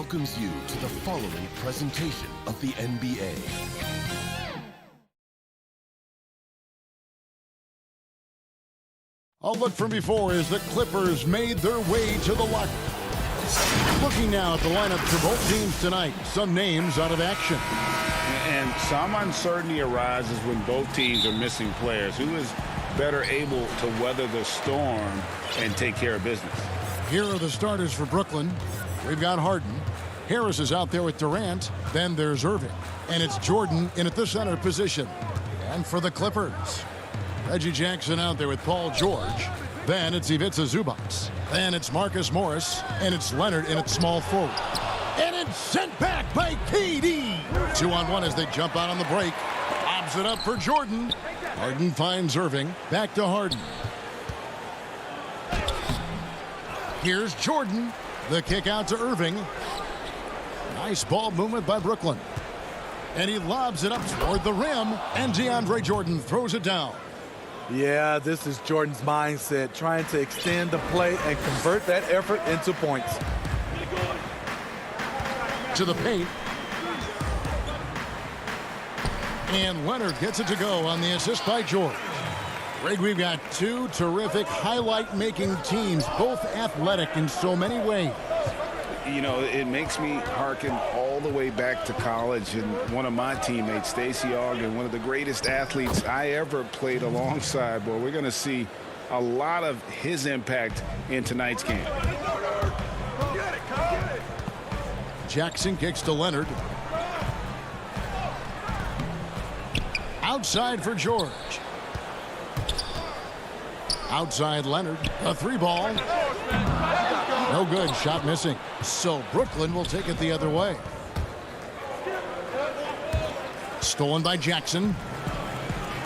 welcomes you to the following presentation of the NBA. A look from before as the Clippers made their way to the locker. Looking now at the lineup for both teams tonight, some names out of action. And some uncertainty arises when both teams are missing players. Who is better able to weather the storm and take care of business? Here are the starters for Brooklyn. We've got Harden. Harris is out there with Durant. Then there's Irving. And it's Jordan in at the center position. And for the Clippers, Reggie Jackson out there with Paul George. Then it's Ivica Zubac. Then it's Marcus Morris. And it's Leonard in at small forward. And it's sent back by KD. 2-on-1 as they jump out on the break. Lobs it up for Jordan. Harden finds Irving. Back to Harden. Here's Jordan. The kick out to Irving. Nice ball movement by Brooklyn. And he lobs it up toward the rim. And DeAndre Jordan throws it down. Yeah, this is Jordan's mindset, trying to extend the play and convert that effort into points. To the paint. And Leonard gets it to go on the assist by George. Greg, we've got two terrific highlight-making teams, both athletic in so many ways. You know, it makes me hearken all the way back to college, and one of my teammates, Stacey Ogden, one of the greatest athletes I ever played alongside. Boy, we're going to see a lot of his impact in tonight's game. Jackson kicks to Leonard. Outside for George. Outside Leonard. A three ball. No good. Shot missing. So Brooklyn will take it the other way. Stolen by Jackson.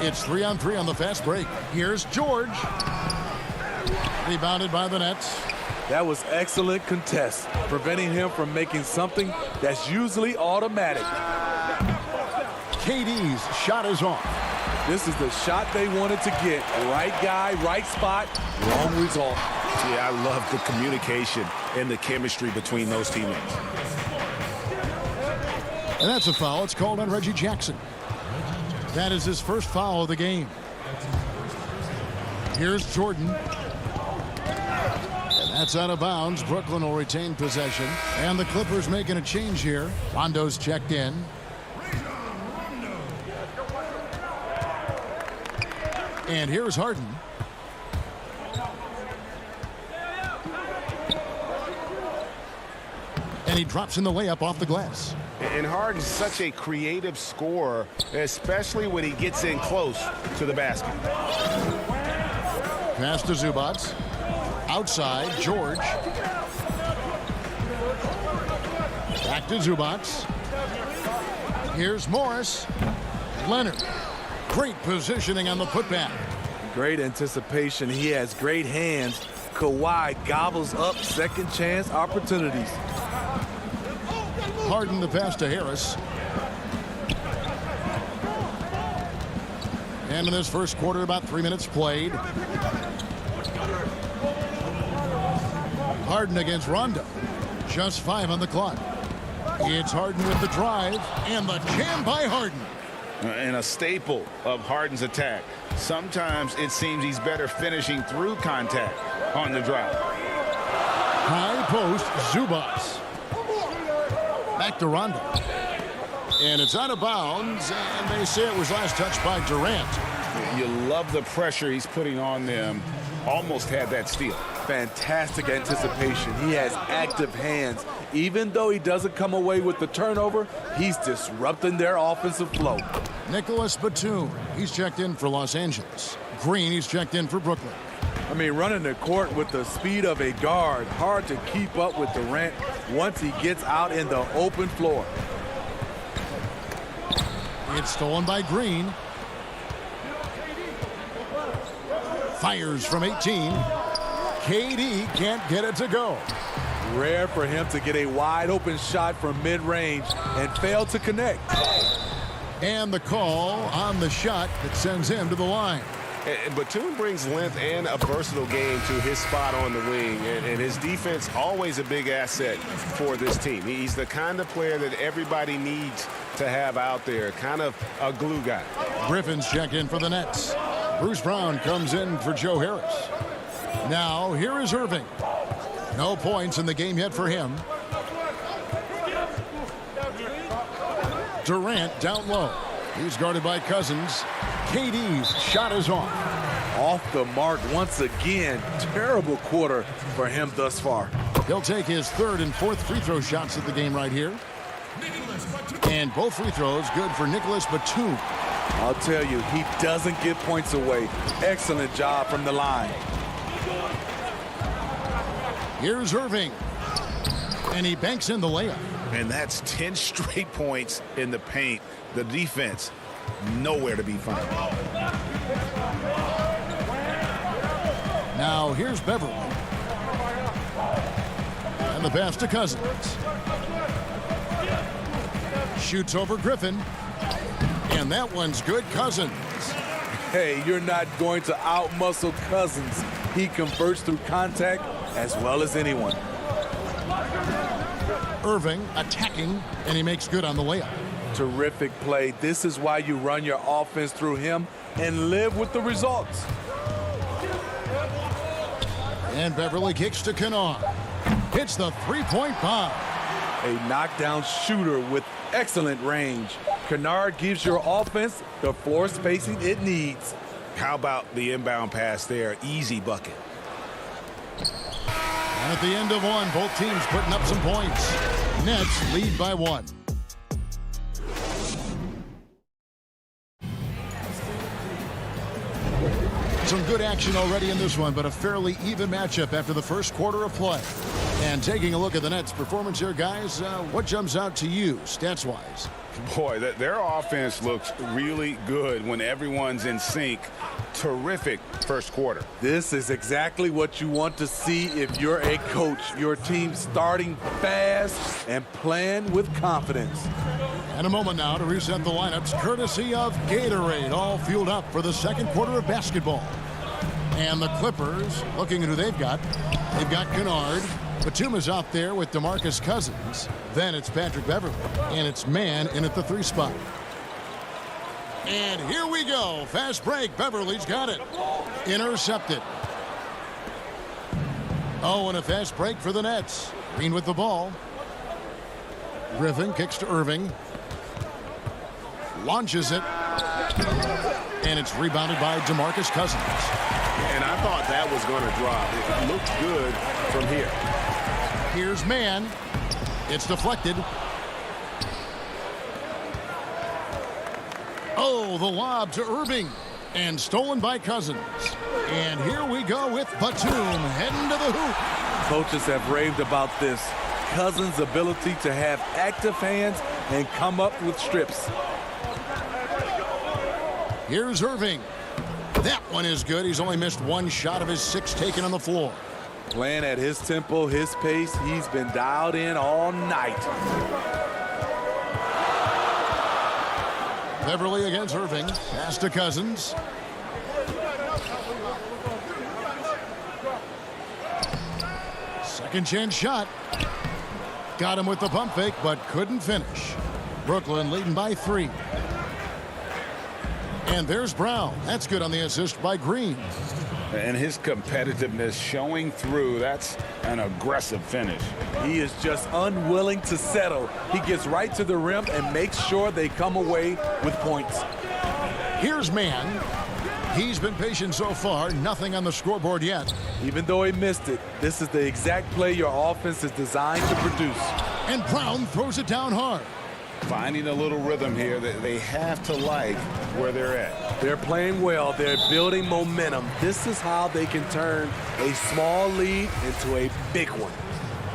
It's 3-on-3 on the fast break. Here's George. Rebounded by the Nets. That was excellent contest, preventing him from making something that's usually automatic. KD's shot is off. This is the shot they wanted to get. Right guy, right spot, wrong result. Yeah, I love the communication and the chemistry between those teammates. And that's a foul. It's called on Reggie Jackson. That is his first foul of the game. Here's Jordan. And that's out of bounds. Brooklyn will retain possession. And the Clippers making a change here. Rondo's checked in. And here's Harden. And he drops in the layup off the glass. And Harden's such a creative scorer, especially when he gets in close to the basket. Pass to Zubac. Outside, George. Back to Zubac. Here's Morris. Leonard. Great positioning on the putback. Great anticipation. He has great hands. Kawhi gobbles up second chance opportunities. Harden the pass to Harris. And in this first quarter, about 3 minutes played. Harden against Rondo. Just 5 on the clock. It's Harden with the drive and the jam by Harden. And a staple of Harden's attack. Sometimes it seems he's better finishing through contact on the drive. High post, Zubac. Back to Rondo. And it's out of bounds, and they say it was last touched by Durant. You love the pressure he's putting on them. Almost had that steal. Fantastic anticipation. He has active hands. Even though he doesn't come away with the turnover, he's disrupting their offensive flow. Nicholas Batum, he's checked in for Los Angeles. Green, he's checked in for Brooklyn. I mean, running the court with the speed of a guard, hard to keep up with Durant once he gets out in the open floor. It's stolen by Green. Fires from 18. KD can't get it to go. Rare for him to get a wide open shot from mid-range and fail to connect. And the call on the shot that sends him to the line. And Batum brings length and a versatile game to his spot on the wing, and his defense always a big asset for this team. He's the kind of player that everybody needs to have out there, kind of a glue guy. Griffin's check in for the Nets. Bruce Brown comes in for Joe Harris. Now here is Irving. No points in the game yet for him. Durant down low. He's guarded by Cousins. KD's shot is off. Off the mark once again. Terrible quarter for him thus far. He'll take his third and fourth free throw shots at the game right here. And both free throws good for Nicholas Batum. I'll tell you, he doesn't give points away. Excellent job from the line. Here's Irving. And he banks in the layup. And that's 10 straight points in the paint. The defense, nowhere to be found. Now here's Beverly. And the pass to Cousins. Shoots over Griffin. And that one's good. Cousins. Hey, you're not going to out-muscle Cousins. He converts through contact as well as anyone. Irving attacking, and he makes good on the layup. Terrific play. This is why you run your offense through him and live with the results. And Beverly kicks to Kennard. Hits the three-point bomb. A knockdown shooter with excellent range. Kennard gives your offense the floor spacing it needs. How about the inbound pass there? Easy bucket. And at the end of one, both teams putting up some points. Nets lead by 1. Some good action already in this one, but a fairly even matchup after the first quarter of play. And taking a look at the Nets' performance here, guys, what jumps out to you, stats-wise? Boy, their offense looks really good when everyone's in sync. Terrific first quarter. This is exactly what you want to see if you're a coach. Your team starting fast and playing with confidence. And a moment now to reset the lineups, courtesy of Gatorade, all fueled up for the second quarter of basketball. And the Clippers, looking at who they've got. They've got Kennard. Batum is out there with DeMarcus Cousins. Then it's Patrick Beverly. And it's Mann in at the 3 spot. And here we go. Fast break. Beverly's got it. Intercepted. Oh, and a fast break for the Nets. Green with the ball. Griffin kicks to Irving. Launches it. And it's rebounded by DeMarcus Cousins. And I thought that was going to drop. It looked good from here. Here's Mann. It's deflected. Oh, the lob to Irving. And stolen by Cousins. And here we go with Batum heading to the hoop. Coaches have raved about this. Cousins' ability to have active hands and come up with strips. Here's Irving. That one is good. He's only missed 1 shot of his 6 taken on the floor. Playing at his tempo, his pace, he's been dialed in all night. Beverly against Irving. Pass to Cousins. Second chance shot. Got him with the pump fake, but couldn't finish. Brooklyn leading by 3. And there's Brown. That's good on the assist by Green. And his competitiveness showing through. That's an aggressive finish. He is just unwilling to settle. He gets right to the rim and makes sure they come away with points. Here's Mann. He's been patient so far. Nothing on the scoreboard yet. Even though he missed it, this is the exact play your offense is designed to produce. And Brown throws it down hard. Finding a little rhythm here that they have to like where they're at. They're playing well. They're building momentum. This is how they can turn a small lead into a big one.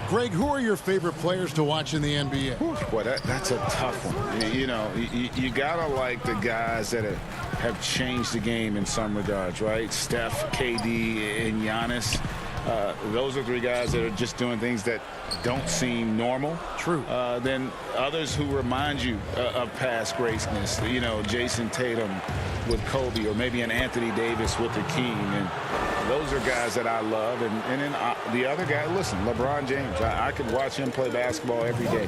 Greg, who are your favorite players to watch in the NBA? Boy, that's a tough one. You know, you gotta like the guys that have changed the game in some regards, right? Steph, KD, and Giannis. those are three guys that are just doing things that don't seem normal. True. Then others who remind you of past greatness. You know, Jason Tatum with Kobe, or maybe an Anthony Davis with the King. And those are guys that I love. And then the other guy, listen, LeBron James. I could watch him play basketball every day.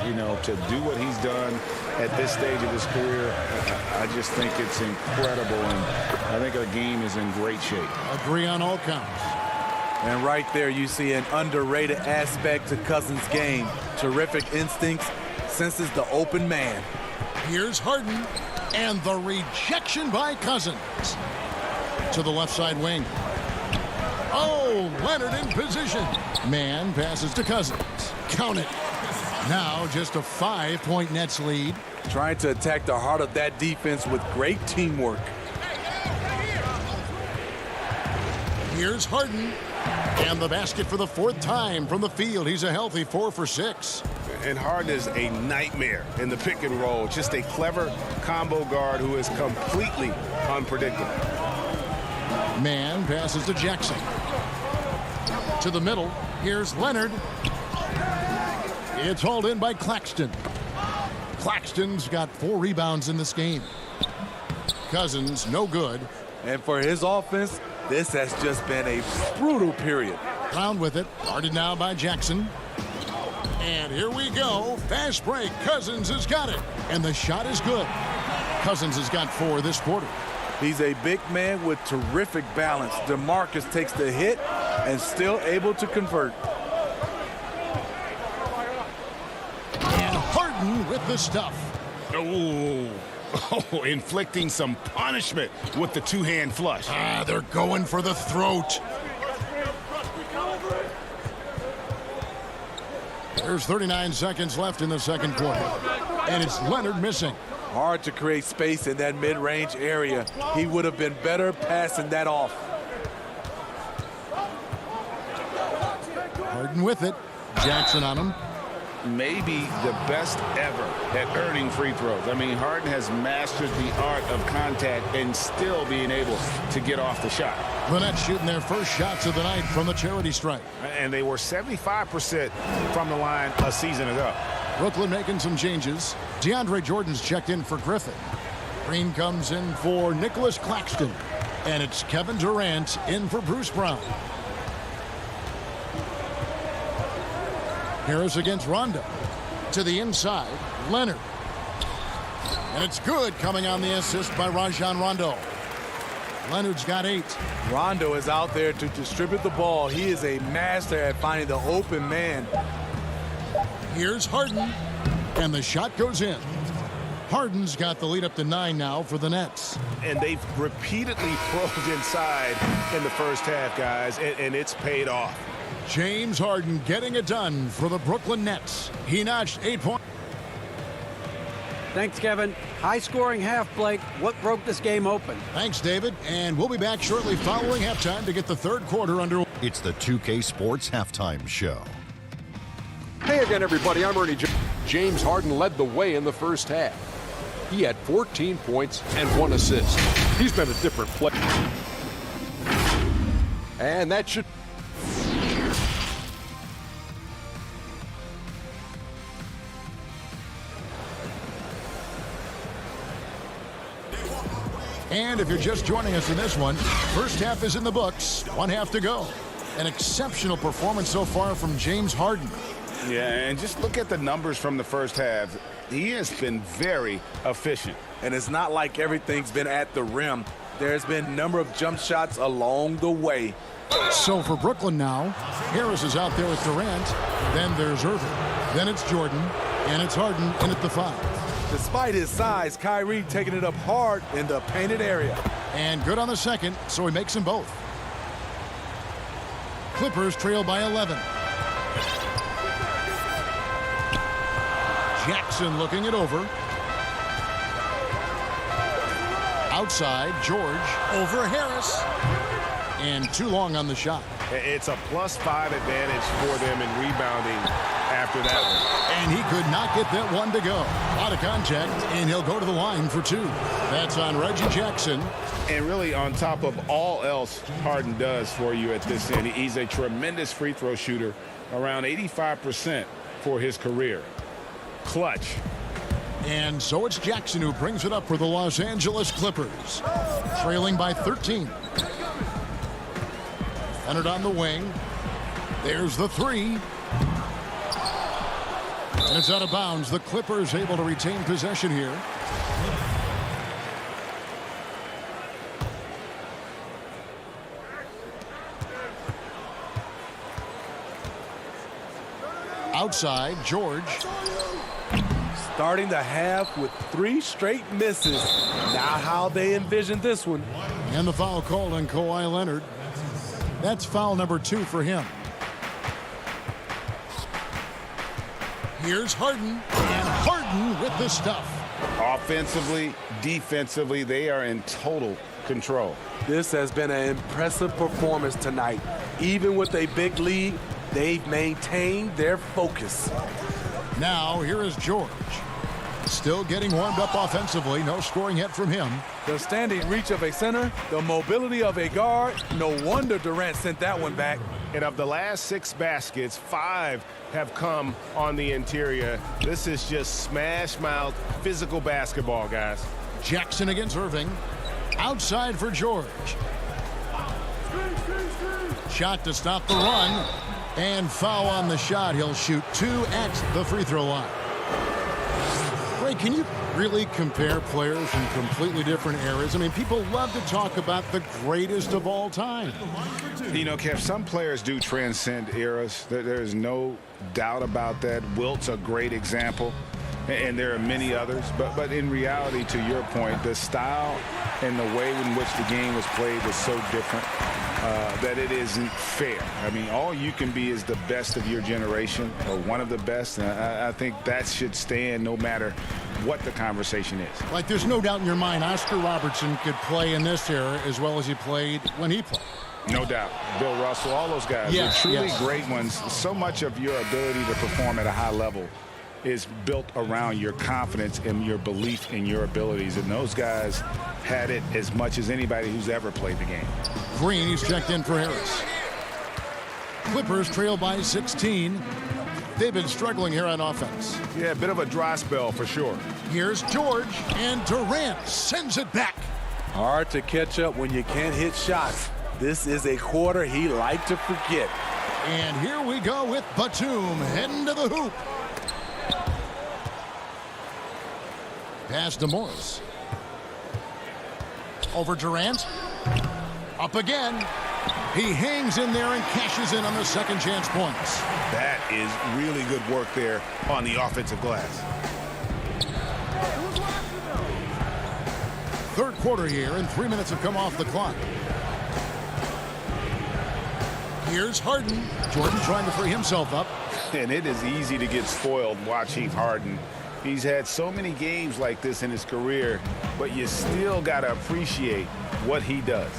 You know, to do what he's done at this stage of his career, I just think it's incredible. And I think our game is in great shape. Agree on all counts. And right there you see an underrated aspect to Cousins' game. Terrific instincts, senses the open man. Here's Harden, and the rejection by Cousins. To the left side wing. Oh, Leonard in position. Man passes to Cousins. Count it. Now just a 5-point Nets lead. Trying to attack the heart of that defense with great teamwork. Here's Harden. And the basket for the 4th time from the field. He's a healthy 4 for 6. And Harden is a nightmare in the pick and roll. Just a clever combo guard who is completely unpredictable. Man passes to Jackson. To the middle. Here's Leonard. It's hauled in by Claxton. Claxton's got 4 rebounds in this game. Cousins, no good. And for his offense, this has just been a brutal period. Brown with it. Guarded now by Jackson. And here we go. Fast break. Cousins has got it. And the shot is good. Cousins has got 4 this quarter. He's a big man with terrific balance. DeMarcus takes the hit and still able to convert. And Harden with the stuff. Oh, inflicting some punishment with the two-hand flush. They're going for the throat. There's 39 seconds left in the second quarter. And it's Leonard missing. Hard to create space in that mid-range area. He would have been better passing that off. Harden with it. Jackson on him. Maybe the best ever at earning free throws. I mean, Harden has mastered the art of contact and still being able to get off the shot. The Nets shooting their first shots of the night from the charity stripe. And they were 75% from the line a season ago. Brooklyn making some changes. DeAndre Jordan's checked in for Griffin. Green comes in for Nicholas Claxton. And it's Kevin Durant in for Bruce Brown. Harris against Rondo. To the inside, Leonard. And it's good, coming on the assist by Rajon Rondo. Leonard's got 8. Rondo is out there to distribute the ball. He is a master at finding the open man. Here's Harden. And the shot goes in. Harden's got the lead up to 9 now for the Nets. And they've repeatedly probed inside in the first half, guys, and it's paid off. James Harden getting it done for the Brooklyn Nets. He notched 8 points. Thanks, Kevin. High-scoring half, Blake. What broke this game open? Thanks, David. And we'll be back shortly following halftime to get the third quarter underway. It's the 2K Sports Halftime Show. Hey again, everybody. I'm Ernie Jones. James Harden led the way in the first half. He had 14 points and 1 assist. He's been a different player. And that should... And if you're just joining us in this one, first half is in the books. 1 half to go. An exceptional performance so far from James Harden. Yeah, and just look at the numbers from the first half. He has been very efficient. And it's not like everything's been at the rim. There's been a number of jump shots along the way. So for Brooklyn now, Harris is out there with Durant. Then there's Irving. Then it's Jordan. And it's Harden in at the 5. Despite his size, Kyrie taking it up hard in the painted area. And good on the second, so he makes them both. Clippers trail by 11. Jackson looking it over. Outside, George over Harris. And too long on the shot. It's a +5 advantage for them in rebounding after that one. And he could not get that one to go. Out of contact, and he'll go to the line for 2. That's on Reggie Jackson. And really, on top of all else Harden does for you at this end, he's a tremendous free throw shooter, around 85% for his career. Clutch. And so it's Jackson who brings it up for the Los Angeles Clippers, trailing by 13. Leonard on the wing. There's the 3. And it's out of bounds. The Clippers able to retain possession here. Outside, George. Starting the half with 3 straight misses. Not how they envisioned this one. And the foul called on Kawhi Leonard. That's foul number 2 for him. Here's Harden, and Harden with the stuff. Offensively, defensively, they are in total control. This has been an impressive performance tonight. Even with a big lead, they've maintained their focus. Now, here is George. Still getting warmed up offensively. No scoring yet from him. The standing reach of a center, the mobility of a guard. No wonder Durant sent that one back. And of the last 6 baskets, 5 have come on the interior. This is just smash mouth physical basketball, guys. Jackson against Irving. Outside for George. Shot to stop the run. And foul on the shot. He'll shoot 2 at the free throw line. Ray, can you really compare players from completely different eras? I mean, people love to talk about the greatest of all time. You know, Kev, some players do transcend eras. There is no doubt about that. Wilt's a great example, and there are many others. But in reality, to your point, the style and the way in which the game was played was so different that it isn't fair. I mean, all you can be is the best of your generation, or one of the best. And I think that should stand no matter what the conversation is. Like, there's no doubt in your mind Oscar Robertson could play in this era as well as he played when he played. No doubt. Bill Russell, all those guys. Yes, They're truly yes. great ones. So much of your ability to perform at a high level is built around your confidence and your belief in your abilities. And those guys had it as much as anybody who's ever played the game. Green, he's checked in for Harris. Clippers trail by 16. They've been struggling here on offense. Yeah, a bit of a dry spell for sure. Here's George, and Durant sends it back. Hard to catch up when you can't hit shots. This is a quarter he liked to forget. And here we go with Batum heading to the hoop. Pass to Morris. Over Durant. Up again. He hangs in there and cashes in on the second chance points. That is really good work there on the offensive glass. Third quarter here, and 3 minutes have come off the clock. Here's Harden. Jordan trying to free himself up. And it is easy to get spoiled watching Harden. He's had so many games like this in his career, but you still got to appreciate what he does.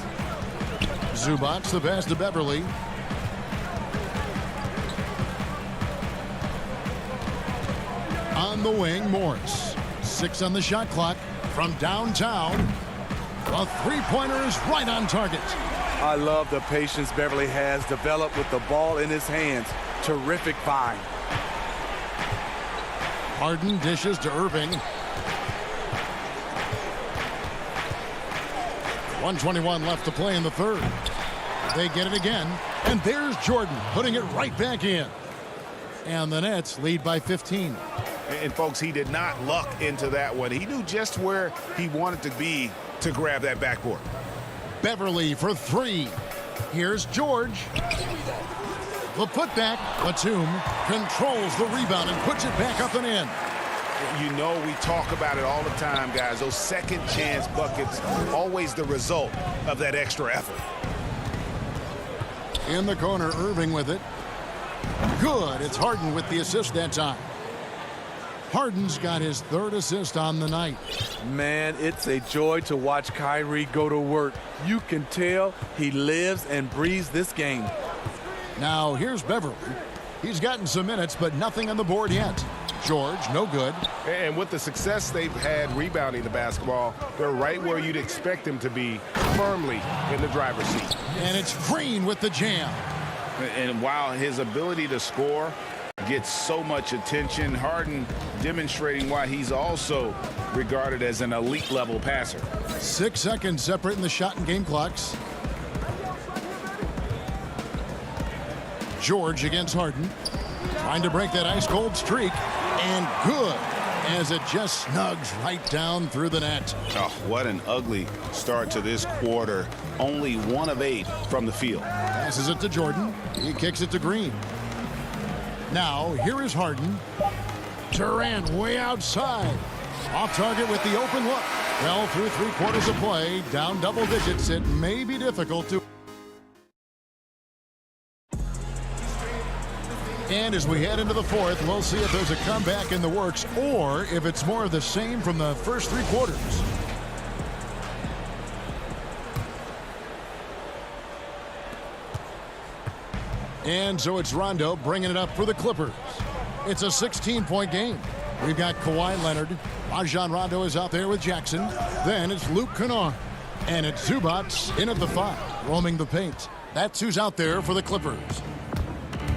Zubac, the pass to Beverly. On the wing, Morris. 6 on the shot clock from downtown. A three-pointer is right on target. I love the patience Beverly has developed with the ball in his hands. Terrific find. Harden dishes to Irving. 1:21 left to play in the third. They get it again, and there's Jordan putting it right back in. And the Nets lead by 15. And folks, he did not luck into that one. He knew just where he wanted to be to grab that backboard. Beverly for 3. Here's George. The putback. Batum controls the rebound and puts it back up and in. You know, we talk about it all the time, guys. Those second chance buckets, always the result of that extra effort. In the corner, Irving with it. Good. It's Harden with the assist that time. Harden's got his third assist on the night. Man, it's a joy to watch Kyrie go to work. You can tell he lives and breathes this game. Now here's Beverly. He's gotten some minutes, but nothing on the board yet. George, no good. And with the success they've had rebounding the basketball, they're right where you'd expect them to be, firmly in the driver's seat. And it's Green with the jam. And while his ability to score gets so much attention, Harden demonstrating why he's also regarded as an elite level passer. 6 seconds separating the shot and game clocks. George against Harden. Trying to break that ice-cold streak. And good, as it just snugs right down through the net. Oh, what an ugly start to this quarter. Only 1 of 8 from the field. Passes it to Jordan. He kicks it to Green. Now, here is Harden. Durant way outside. Off target with the open look. Well, through 3 quarters of play, down double digits, it may be difficult to... And as we head into the 4th, we'll see if there's a comeback in the works or if it's more of the same from the first 3 quarters. And so it's Rondo bringing it up for the Clippers. It's a 16-point game. We've got Kawhi Leonard. Rajon Rondo is out there with Jackson. Then it's Luke Kennard. And it's Zubac in at the 5, roaming the paint. That's who's out there for the Clippers.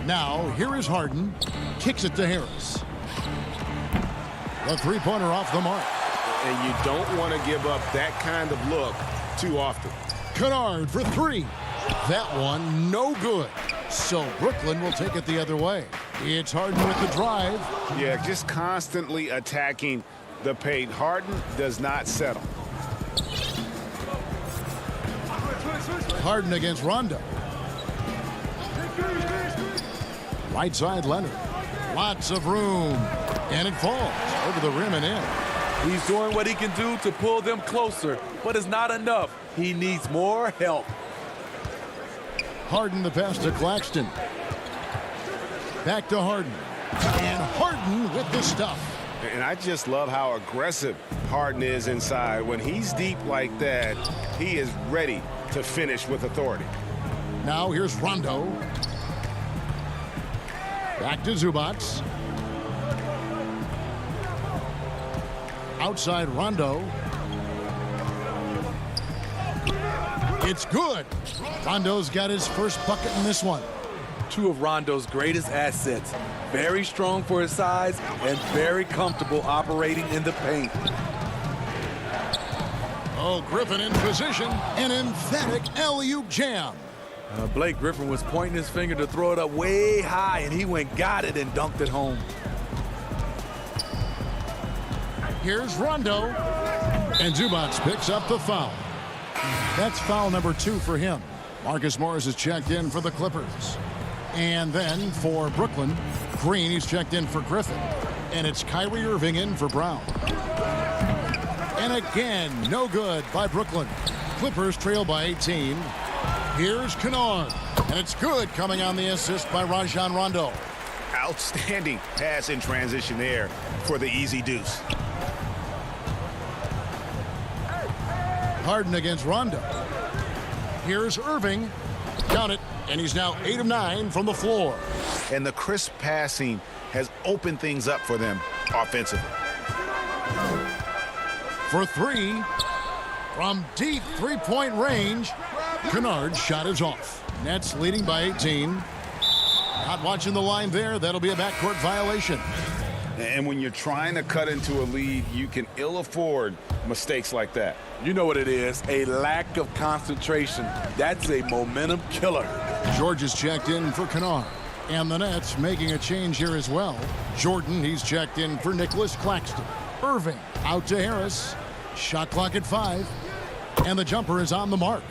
Now, here is Harden. Kicks it to Harris. The three-pointer off the mark. And you don't want to give up that kind of look too often. Kennard for 3. That one, no good. So Brooklyn will take it the other way. It's Harden with the drive. Yeah, just constantly attacking the paint. Harden does not settle. Harden against Rondo. Right side Leonard. Lots of room. And it falls over the rim and in. He's doing what he can do to pull them closer, but it's not enough. He needs more help. Harden the pass to Claxton. Back to Harden. And Harden with the stuff. And I just love how aggressive Harden is inside. When he's deep like that, he is ready to finish with authority. Now here's Rondo. Back to Zubac. Outside Rondo. It's good. Rondo's got his first bucket in this one. 2 of Rondo's greatest assets. Very strong for his size and very comfortable operating in the paint. Oh, Griffin in position. An emphatic alley-oop jam. Blake Griffin was pointing his finger to throw it up way high, and he went, got it, and dunked it home. Here's Rondo. And Zubac picks up the foul. That's foul number 2 for him. Marcus Morris is checked in for the Clippers. And then for Brooklyn, Green, he's checked in for Griffin. And it's Kyrie Irving in for Brown. And again, no good by Brooklyn. Clippers trail by 18. Here's Kennard. And it's good coming on the assist by Rajon Rondo. Outstanding pass in transition there for the easy deuce. Harden against Rondo. Here's Irving. Count it. And he's now 8 of 9 from the floor. And the crisp passing has opened things up for them offensively. For 3, from deep three-point range, Kennard's shot is off. Nets leading by 18. Not watching the line there. That'll be a backcourt violation. And when you're trying to cut into a lead, you can ill afford mistakes like that. You know what it is, a lack of concentration. That's a momentum killer. George is checked in for Kennard. And the Nets making a change here as well. Jordan, he's checked in for Nicholas Claxton. Irving out to Harris. Shot clock at 5. And the jumper is on the mark.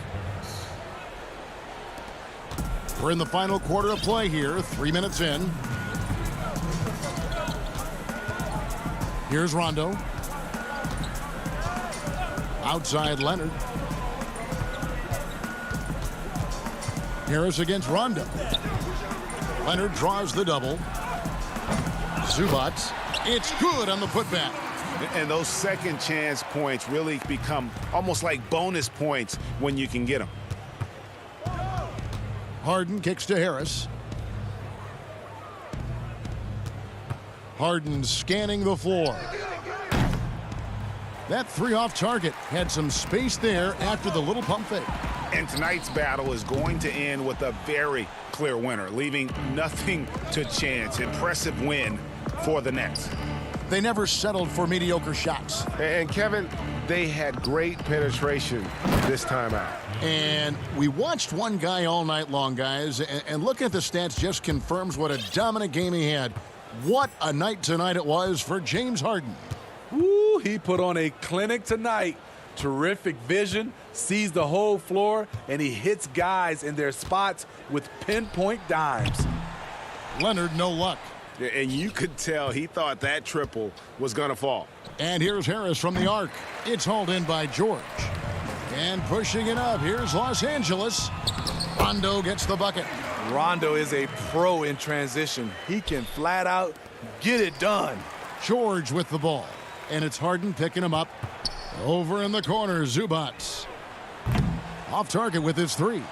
We're in the final quarter of play here. 3 minutes in. Here's Rondo. Outside Leonard. Harris against Rondo. Leonard draws the double. Zubac. It's good on the putback. And those second chance points really become almost like bonus points when you can get them. Harden kicks to Harris. Harden scanning the floor. That three off target had some space there after the little pump fake. And tonight's battle is going to end with a very clear winner, leaving nothing to chance. Impressive win for the Nets. They never settled for mediocre shots. And Kevin, they had great penetration this time out. And we watched one guy all night long, guys, and looking at the stats just confirms what a dominant game he had. What a night tonight it was for James Harden. Woo, he put on a clinic tonight. Terrific vision, sees the whole floor, and he hits guys in their spots with pinpoint dimes. Leonard, no luck. And you could tell he thought that triple was going to fall. And here's Harris from the arc. It's hauled in by George. And pushing it up, here's Los Angeles. Rondo gets the bucket. Rondo is a pro in transition. He can flat out get it done. George with the ball. And it's Harden picking him up. Over in the corner, Zubats. Off target with his three.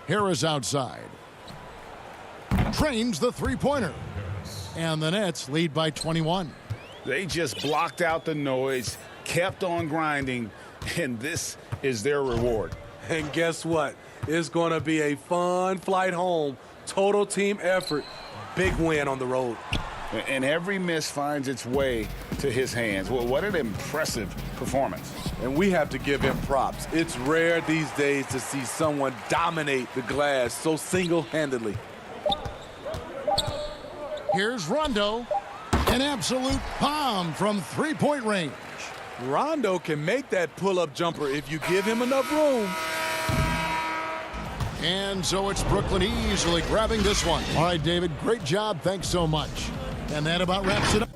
Harris outside. Trains the three-pointer. And the Nets lead by 21. They just blocked out the noise, kept on grinding, and this is their reward. And guess what? It's going to be a fun flight home. Total team effort. Big win on the road. And every miss finds its way to his hands. Well, what an impressive performance. And we have to give him props. It's rare these days to see someone dominate the glass so single-handedly. Here's Rondo. An absolute bomb from three-point range. Rondo can make that pull-up jumper if you give him enough room. And so it's Brooklyn easily grabbing this one. All right, David, great job. Thanks so much. And that about wraps it up.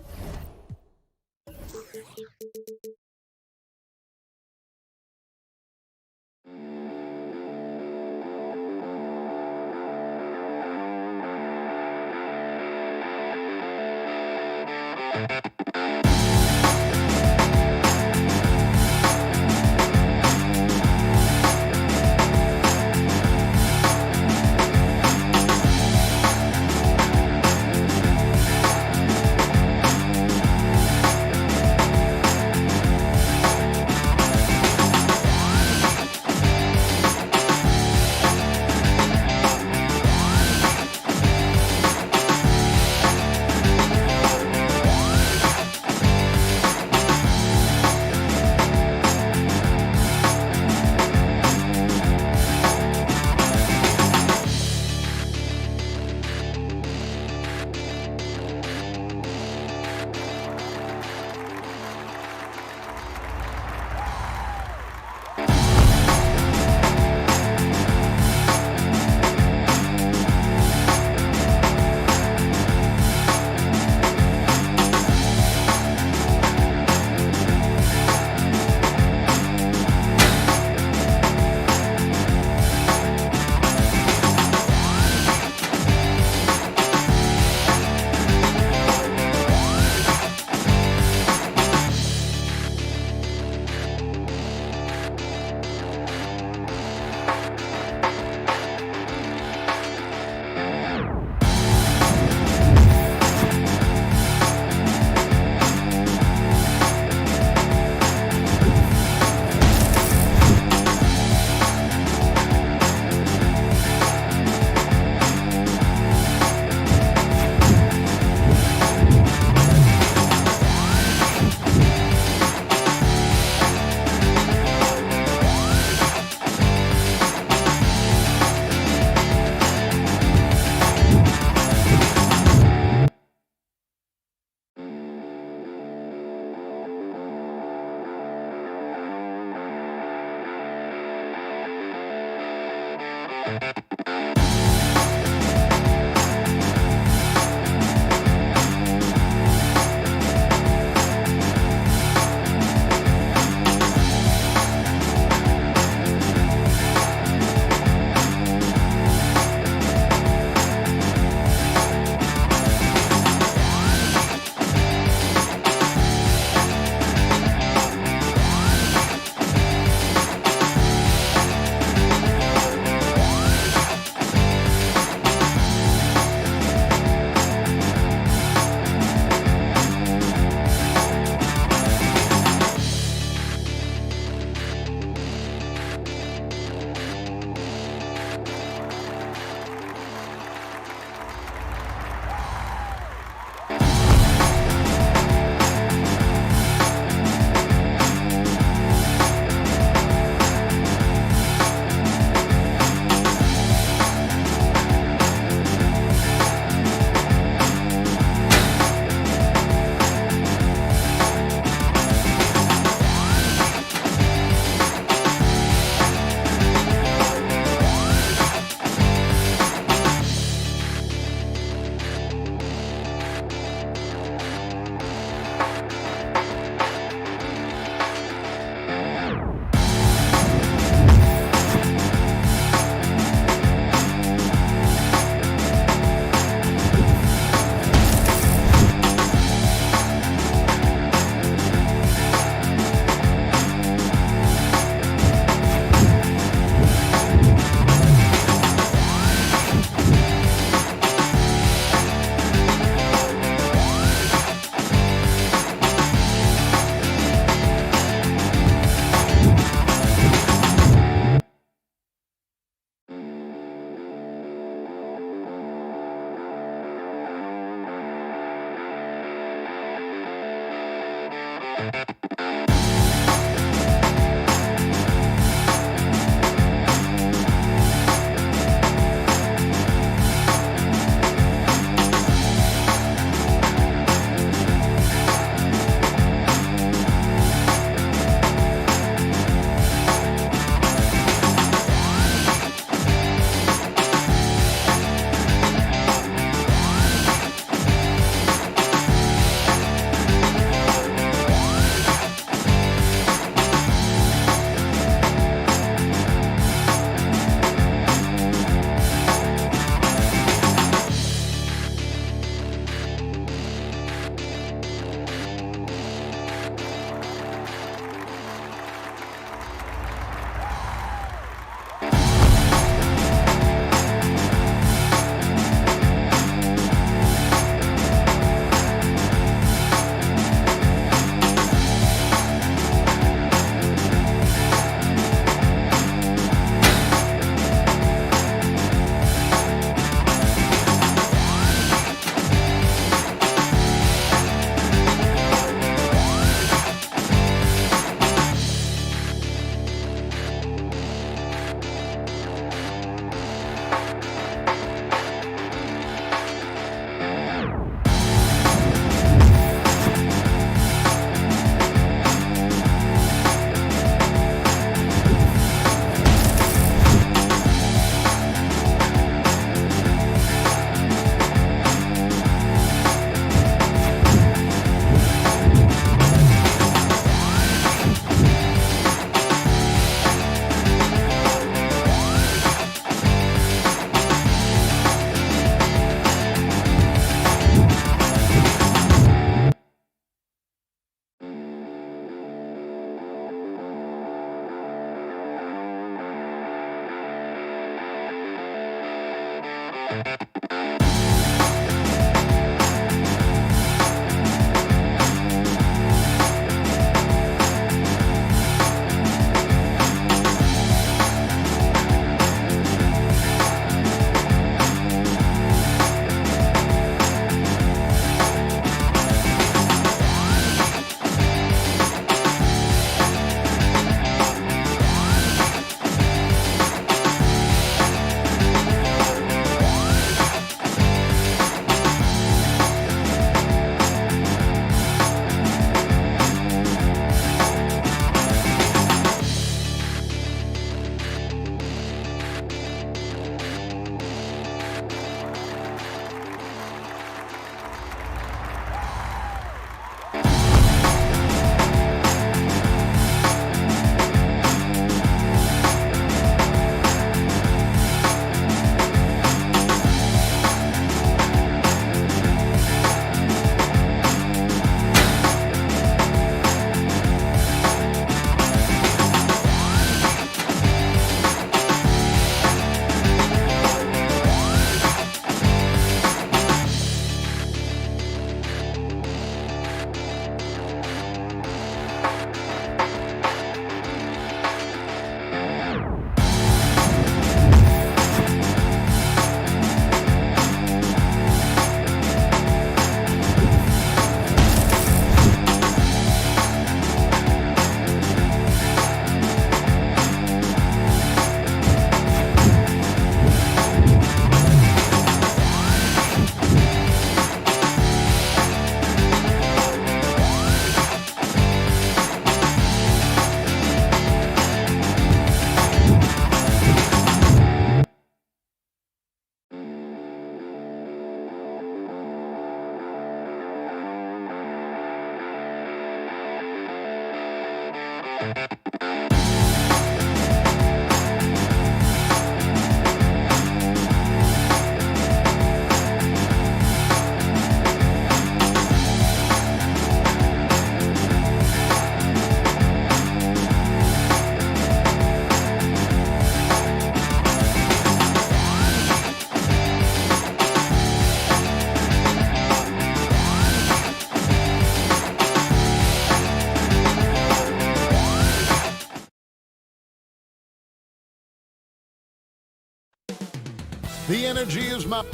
The energy is mounting.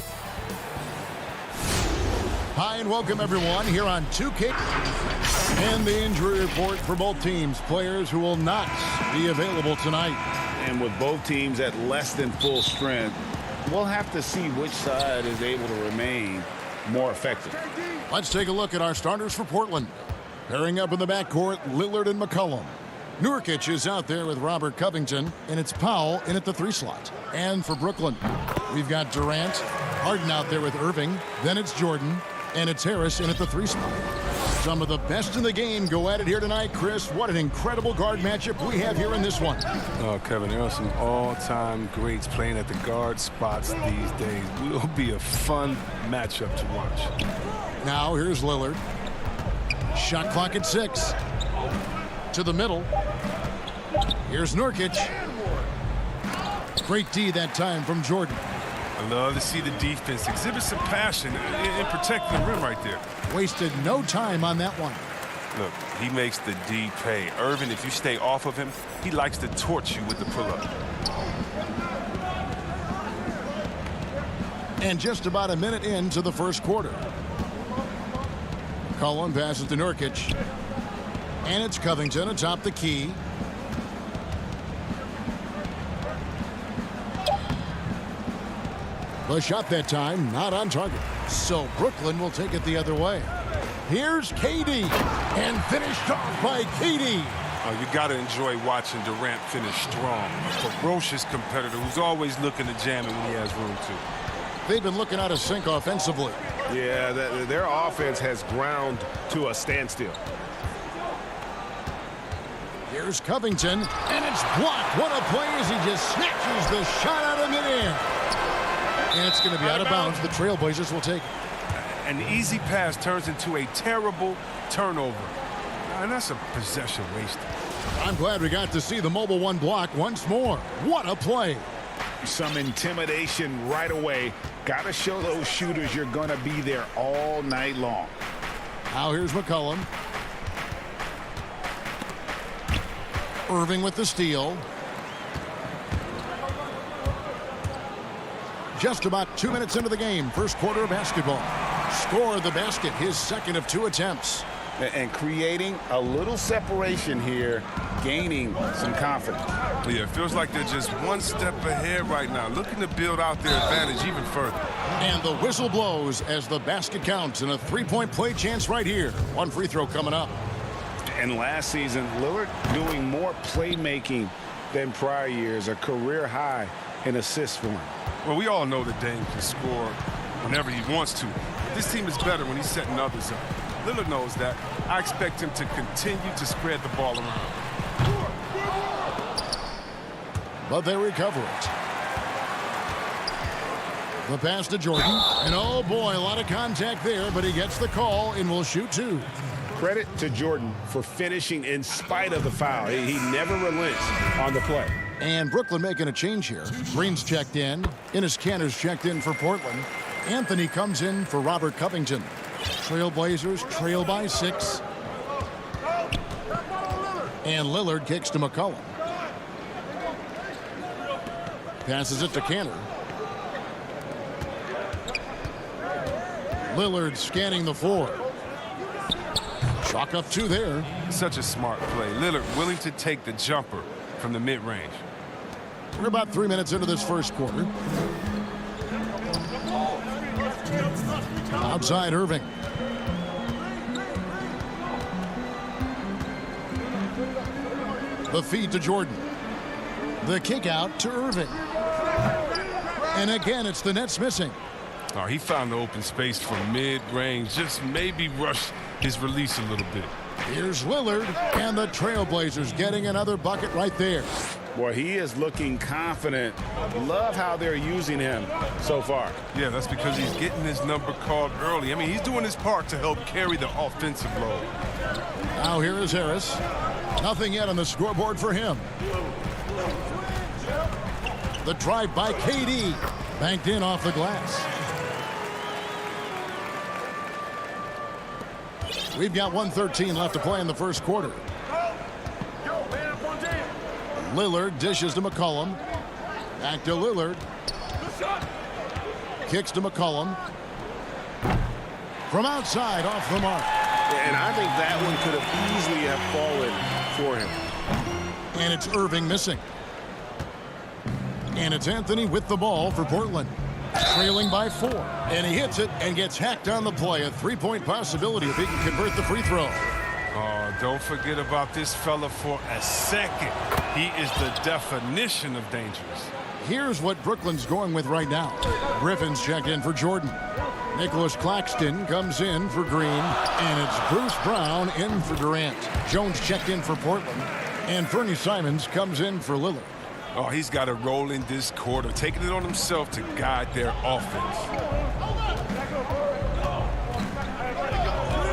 Hi, and welcome, everyone, here on 2K. And the injury report for both teams. Players who will not be available tonight. And with both teams at less than full strength, we'll have to see which side is able to remain more effective. Let's take a look at our starters for Portland. Pairing up in the backcourt, Lillard and McCollum. Nurkic is out there with Robert Covington, and it's Powell in at the 3 slot. And for Brooklyn, we've got Durant, Harden out there with Irving, then it's Jordan, and it's Harris in at the 3 spot. Some of the best in the game go at it here tonight. Chris, what an incredible guard matchup we have here in this one. Oh, Kevin, there are some all-time greats playing at the guard spots these days. Will be a fun matchup to watch. Now here's Lillard. Shot clock at 6. To the middle. Here's Nurkic. Great D that time from Jordan. I love to see the defense exhibit some passion in protecting the rim right there. Wasted no time on that one. Look, he makes the D pay. Irvin, if you stay off of him, he likes to torch you with the pull-up. And just about a minute into the first quarter. Cullen passes to Nurkic. And it's Covington atop the key. The shot that time not on target. So Brooklyn will take it the other way. Here's KD. And finished off by KD. Oh, you got to enjoy watching Durant finish strong. A ferocious competitor who's always looking to jam it when he has room to. They've been looking out of sync offensively. Yeah, their offense has ground to a standstill. Here's Covington, and it's blocked. What a play as he just snatches the shot out of midair. And it's going to be out of bounds. The Trailblazers will take it. An easy pass turns into a terrible turnover. And that's a possession wasted. I'm glad we got to see the mobile 1 block once more. What a play. Some intimidation right away. Got to show those shooters you're going to be there all night long. Now here's McCollum. Irving with the steal. Just about 2 minutes into the game. First quarter of basketball. Scored the basket, his second of 2 attempts. And creating a little separation here, gaining some confidence. Yeah, it feels like they're just one step ahead right now, looking to build out their advantage even further. And the whistle blows as the basket counts, and a 3-point play chance right here. 1 free throw coming up. And last season, Lillard doing more playmaking than prior years, a career high in assists for him. Well, we all know that Dame can score whenever he wants to. This team is better when he's setting others up. Lillard knows that. I expect him to continue to spread the ball around. But they recover it. The pass to Jordan. And oh boy, a lot of contact there, but he gets the call and will shoot 2. Credit to Jordan for finishing in spite of the foul. He never relents on the play. And Brooklyn making a change here. Green's checked in. Enes Kanter's checked in for Portland. Anthony comes in for Robert Covington. Trailblazers trail by 6. And Lillard kicks to McCollum. Passes it to Kanter. Lillard scanning the floor. Chalk up 2 there. Such a smart play. Lillard willing to take the jumper from the mid-range. We're about 3 minutes into this first quarter. Outside Irving. The feed to Jordan. The kick out to Irving. And again, it's the Nets missing. Oh, he found the open space from mid-range. Just maybe rush his release a little bit. Here's Lillard, and the Trailblazers getting another bucket right there. Boy, he is looking confident. Love how they're using him so far. Yeah, that's because he's getting his number called early. I mean, he's doing his part to help carry the offensive load. Now here is Harris. Nothing yet on the scoreboard for him. The drive by KD. Banked in off the glass. We've got 1:13 left to play in the first quarter. Lillard dishes to McCollum. Back to Lillard. Kicks to McCollum. from outside off the mark. And I think that one could have easily have fallen for him. And it's Irving missing. And it's Anthony with the ball for Portland. Trailing by 4. And he hits it and gets hacked on the play. A 3-point possibility if he can convert the free throw. Oh, don't forget about this fella for a second. He is the definition of dangerous. Here's what Brooklyn's going with right now. Griffin's checked in for Jordan. Nicholas Claxton comes in for Green. And it's Bruce Brown in for Durant. Jones checked in for Portland. And Fernie Simons comes in for Lillard. Oh, he's got a role in this quarter, taking it on himself to guide their offense.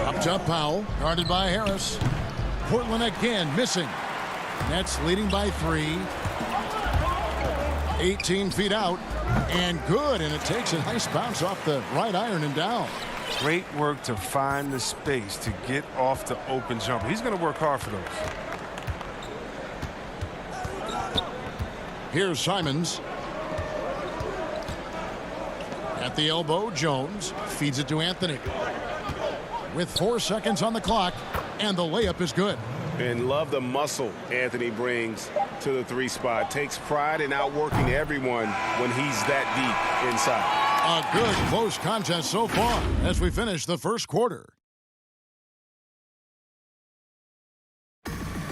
Up top, Powell, guarded by Harris. Portland again missing. Nets leading by 3. 18 feet out. And good, and it takes a nice bounce off the right iron and down. Great work to find the space to get off the open jumper. He's going to work hard for those. Here's Simons. At the elbow, Jones feeds it to Anthony. With 4 seconds on the clock, and the layup is good. And love the muscle Anthony brings to the 3 spot. Takes pride in outworking everyone when he's that deep inside. A good close contest so far as we finish the first quarter.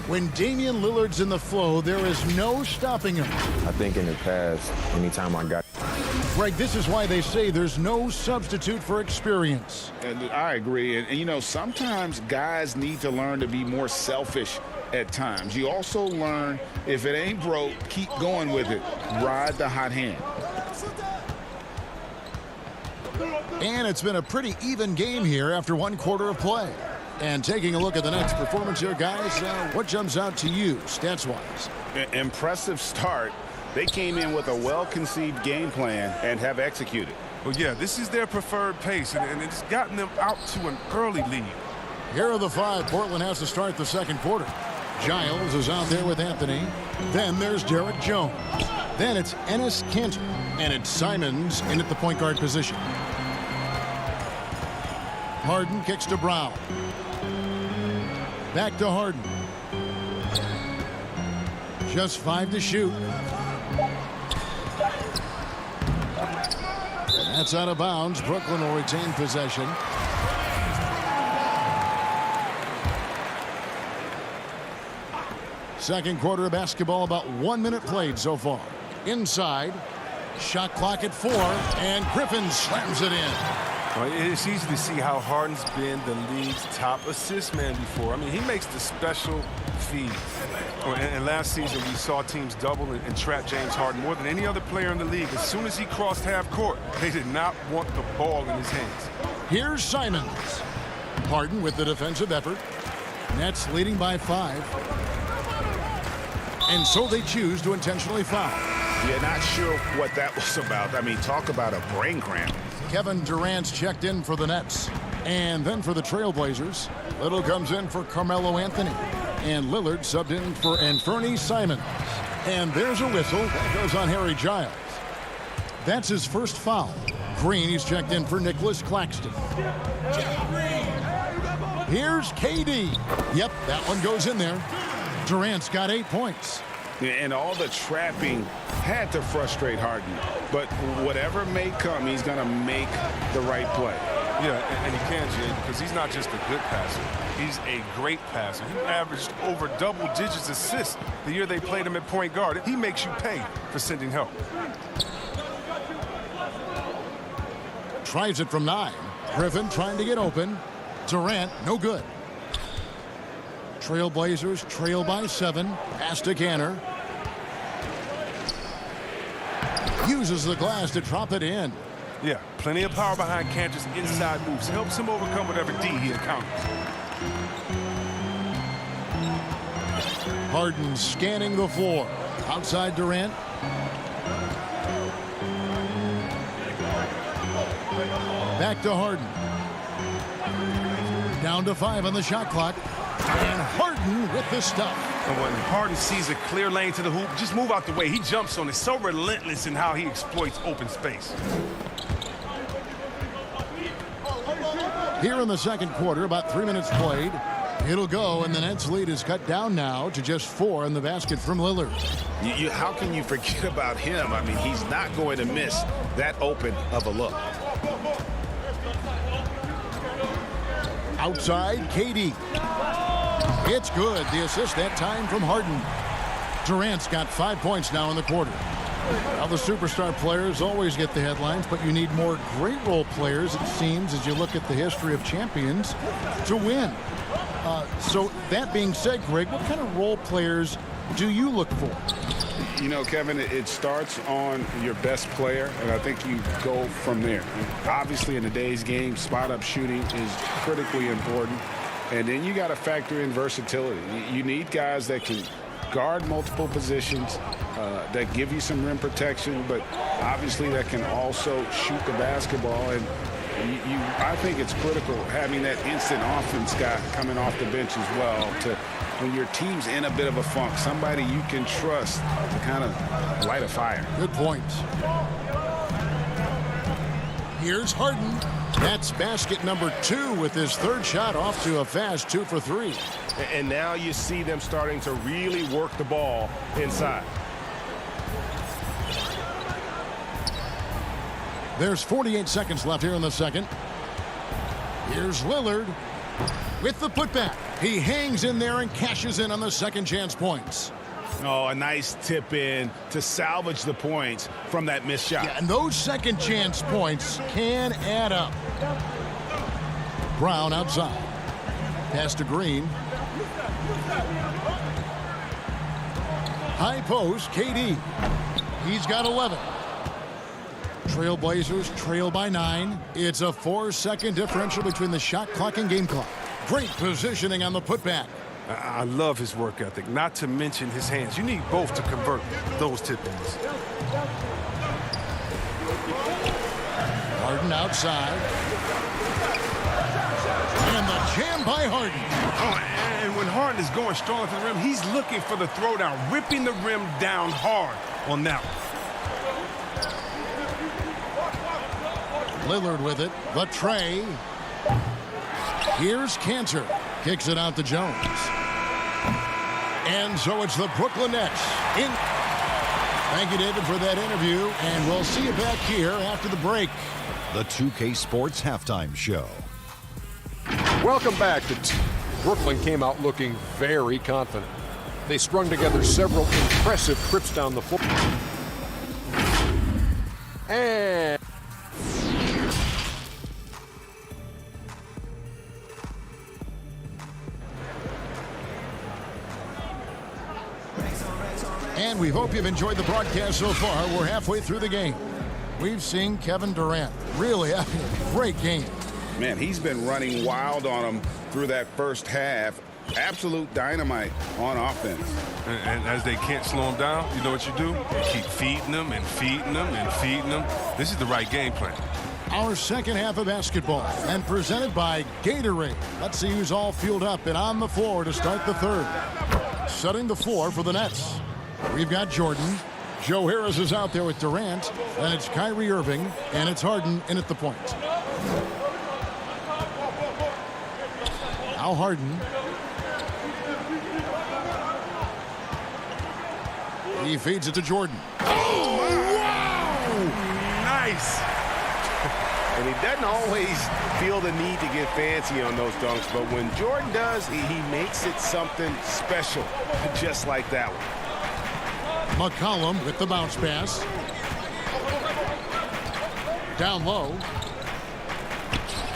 When Damian Lillard's in the flow, there is no stopping him. I think in the past, anytime I got... Greg, this is why they say there's no substitute for experience. And I agree. And, you know, sometimes guys need to learn to be more selfish at times. You also learn, if it ain't broke, keep going with it. Ride the hot hand. And it's been a pretty even game here after 1 quarter of play. And taking a look at the Nets' performance here, guys, what jumps out to you, stats-wise? Impressive start. They came in with a well-conceived game plan and have executed. Well, yeah, this is their preferred pace, and it's gotten them out to an early lead. Here are the 5 Portland has to start the second quarter. Giles is out there with Anthony. Then there's Derek Jones. Then it's Enes Kanter. And it's Simons in at the point guard position. Harden kicks to Brown. Back to Harden. Just 5 to shoot. That's out of bounds. Brooklyn will retain possession. Second quarter of basketball, about 1 minute played so far. Inside, shot clock at 4, and Griffin slams it in. Well, it's easy to see how Harden's been the league's top assist man before. I mean, he makes the special feeds. And last season, we saw teams double and trap James Harden more than any other player in the league. As soon as he crossed half court, they did not want the ball in his hands. Here's Simons. Harden with the defensive effort. Nets leading by 5. And so they choose to intentionally foul. Yeah, not sure what that was about. I mean, talk about a brain cramp. Kevin Durant's checked in for the Nets. And then for the Trailblazers, Little comes in for Carmelo Anthony. And Lillard subbed in for Fernie Simons. And there's a whistle that goes on Harry Giles. That's his first foul. Green, he's checked in for Nicholas Claxton. Here's KD. Yep, that one goes in there. Durant's got 8 points. And all the trapping had to frustrate Harden. But whatever may come, he's going to make the right play. Yeah, and he can, Jay, because he's not just a good passer. He's a great passer. He averaged over double-digits assists the year they played him at point guard. He makes you pay for sending help. Tries it from 9. Griffin trying to get open. Durant, no good. Trailblazers trail by 7. Pass to Kanter. Uses the glass to drop it in. Yeah, plenty of power behind Kanter's inside moves. Helps him overcome whatever D he encounters. Harden scanning the floor. Outside Durant. Back to Harden. Down to 5 on the shot clock. And Harden with the stuff. And when Harden sees a clear lane to the hoop, just move out the way. He jumps on it. So relentless in how he exploits open space. Here in the second quarter, about 3 minutes played. It'll go, and the Nets lead is cut down now to just 4 in the basket from Lillard. How can you forget about him? I mean, he's not going to miss that open of a look. Outside, KD. It's good. The assist that time from Harden. Durant's got 5 points now in the quarter. Now, the superstar players always get the headlines, but you need more great role players, it seems, as you look at the history of champions, to win. So that being said, Greg, what kind of role players do you look for? You know, Kevin, it starts on your best player, and I think you go from there. Obviously, in today's game, spot-up shooting is critically important, and then you got to factor in versatility. You need guys that can guard multiple positions, that give you some rim protection, but obviously that can also shoot the basketball. And I think it's critical having that instant offense guy coming off the bench as well to, when your team's in a bit of a funk, somebody you can trust to kind of light a fire. Good point. Here's Harden. That's basket number 2 with his third shot off to a fast 2 for 3. And now you see them starting to really work the ball inside. There's 48 seconds left here in the second. Here's Lillard with the putback. He hangs in there and cashes in on the second chance points. Oh, a nice tip in to salvage the points from that missed shot. Yeah, and those second chance points can add up. Brown outside. Pass to Green. High post, KD. He's got 11. Trailblazers trail by 9. It's a 4-second differential between the shot clock and game clock. Great positioning on the putback. I love his work ethic, not to mention his hands. You need both to convert those tip-ins. Harden outside. And the jam by Harden. Oh, and when Harden is going strong to the rim, he's looking for the throwdown, ripping the rim down hard on that one. Lillard with it. The tray. Here's Cantor. Kicks it out to Jones. And so it's the Brooklyn Nets. Thank you, David, for that interview. And we'll see you back here after the break. The 2K Sports Halftime Show. Welcome back to Brooklyn came out looking very confident. They strung together several impressive trips down the floor. And we hope you've enjoyed the broadcast so far. We're halfway through the game. We've seen Kevin Durant really having a great game. Man, he's been running wild on them through that first half. Absolute dynamite on offense. And as they can't slow him down, you know what you do? You keep feeding them and feeding them and feeding them. This is the right game plan. Our second half of basketball and presented by Gatorade. Let's see who's all fueled up and on the floor to start the third. Setting the floor for the Nets. We've got Jordan. Joe Harris is out there with Durant. Then it's Kyrie Irving. And it's Harden in at the point. Now Harden. He feeds it to Jordan. Oh, wow! Nice. And he doesn't always feel the need to get fancy on those dunks, but when Jordan does, he makes it something special, just like that one. McCollum with the bounce pass. Down low.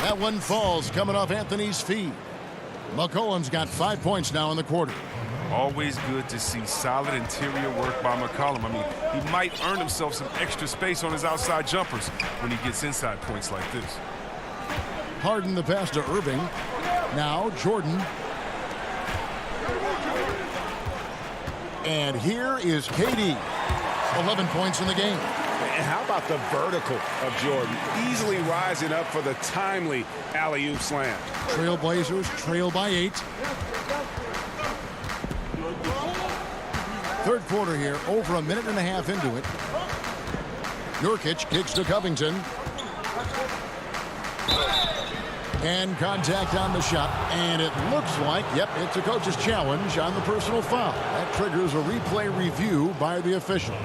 That one falls coming off Anthony's feet. McCollum's got 5 points now in the quarter. Always good to see solid interior work by McCollum. I mean, he might earn himself some extra space on his outside jumpers when he gets inside points like this. Harden the pass to Irving. Now Jordan. And here is KD. 11 points in the game. And how about the vertical of Jordan? Easily rising up for the timely alley-oop slam. Trailblazers trail by 8. Third quarter here, over a minute and a half into it. Nurkic kicks to Covington. And contact on the shot. And it looks like, yep, it's a coach's challenge on the personal foul. That triggers a replay review by the officials.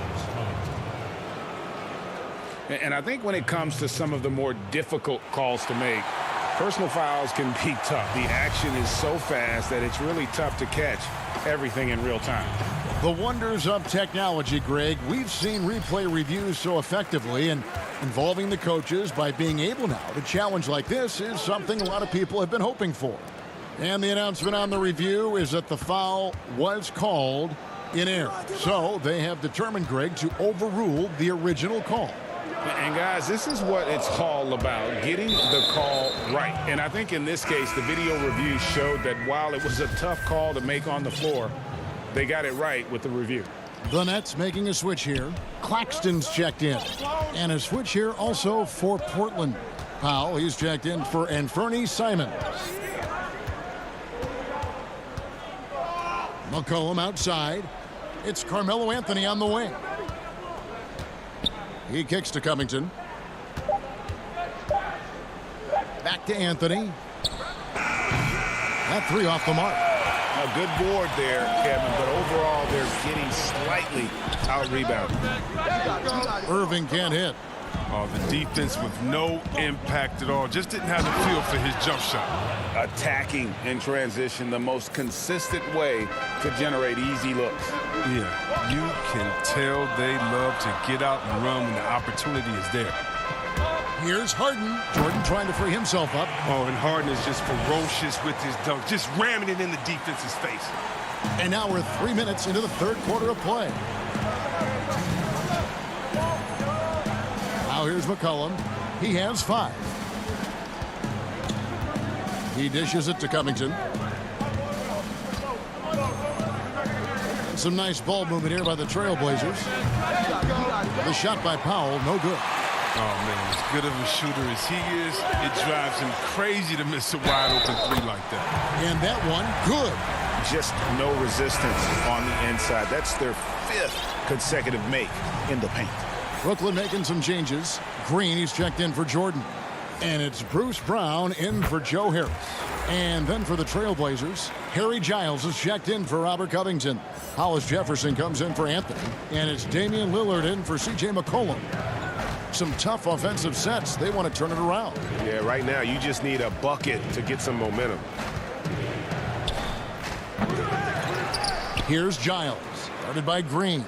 And I think when it comes to some of the more difficult calls to make, personal fouls can be tough. The action is so fast that it's really tough to catch everything in real time. The wonders of technology, Greg. We've seen replay reviews so effectively, and involving the coaches by being able now to challenge like this is something a lot of people have been hoping for. And the announcement on the review is that the foul was called in error. So they have determined, Greg, to overrule the original call. And guys, this is what it's all about, getting the call right. And I think in this case, the video review showed that while it was a tough call to make on the floor, they got it right with the review. The Nets making a switch here. Claxton's checked in. And a switch here also for Portland. Powell, he's checked in for Anfernee Simons. McCollum outside. It's Carmelo Anthony on the wing. He kicks to Covington. Back to Anthony. That three off the mark. A good board there, Kevin, but overall they're getting slightly out-rebounded. Irving can't hit. Oh, the defense with no impact at all. Just didn't have the feel for his jump shot. Attacking in transition, the most consistent way to generate easy looks. Yeah, you can tell they love to get out and run when the opportunity is there. Here's Harden. Jordan trying to free himself up. Oh, and Harden is just ferocious with his dunk, just ramming it in the defense's face. And now we're 3 minutes into the third quarter of play. Now here's McCollum. He has 5. He dishes it to Covington. Some nice ball movement here by the Trailblazers. The shot by Powell, no good. Oh, man, as good of a shooter as he is, it drives him crazy to miss a wide-open three like that. And that one, good. Just no resistance on the inside. That's their 5th consecutive make in the paint. Brooklyn making some changes. Green, he's checked in for Jordan. And it's Bruce Brown in for Joe Harris. And then for the Trailblazers, Harry Giles is checked in for Robert Covington. Hollis Jefferson comes in for Anthony. And it's Damian Lillard in for C.J. McCollum. Some tough offensive sets. They want to turn it around. Yeah, right now you just need a bucket to get some momentum. Here's Giles, guarded by Green.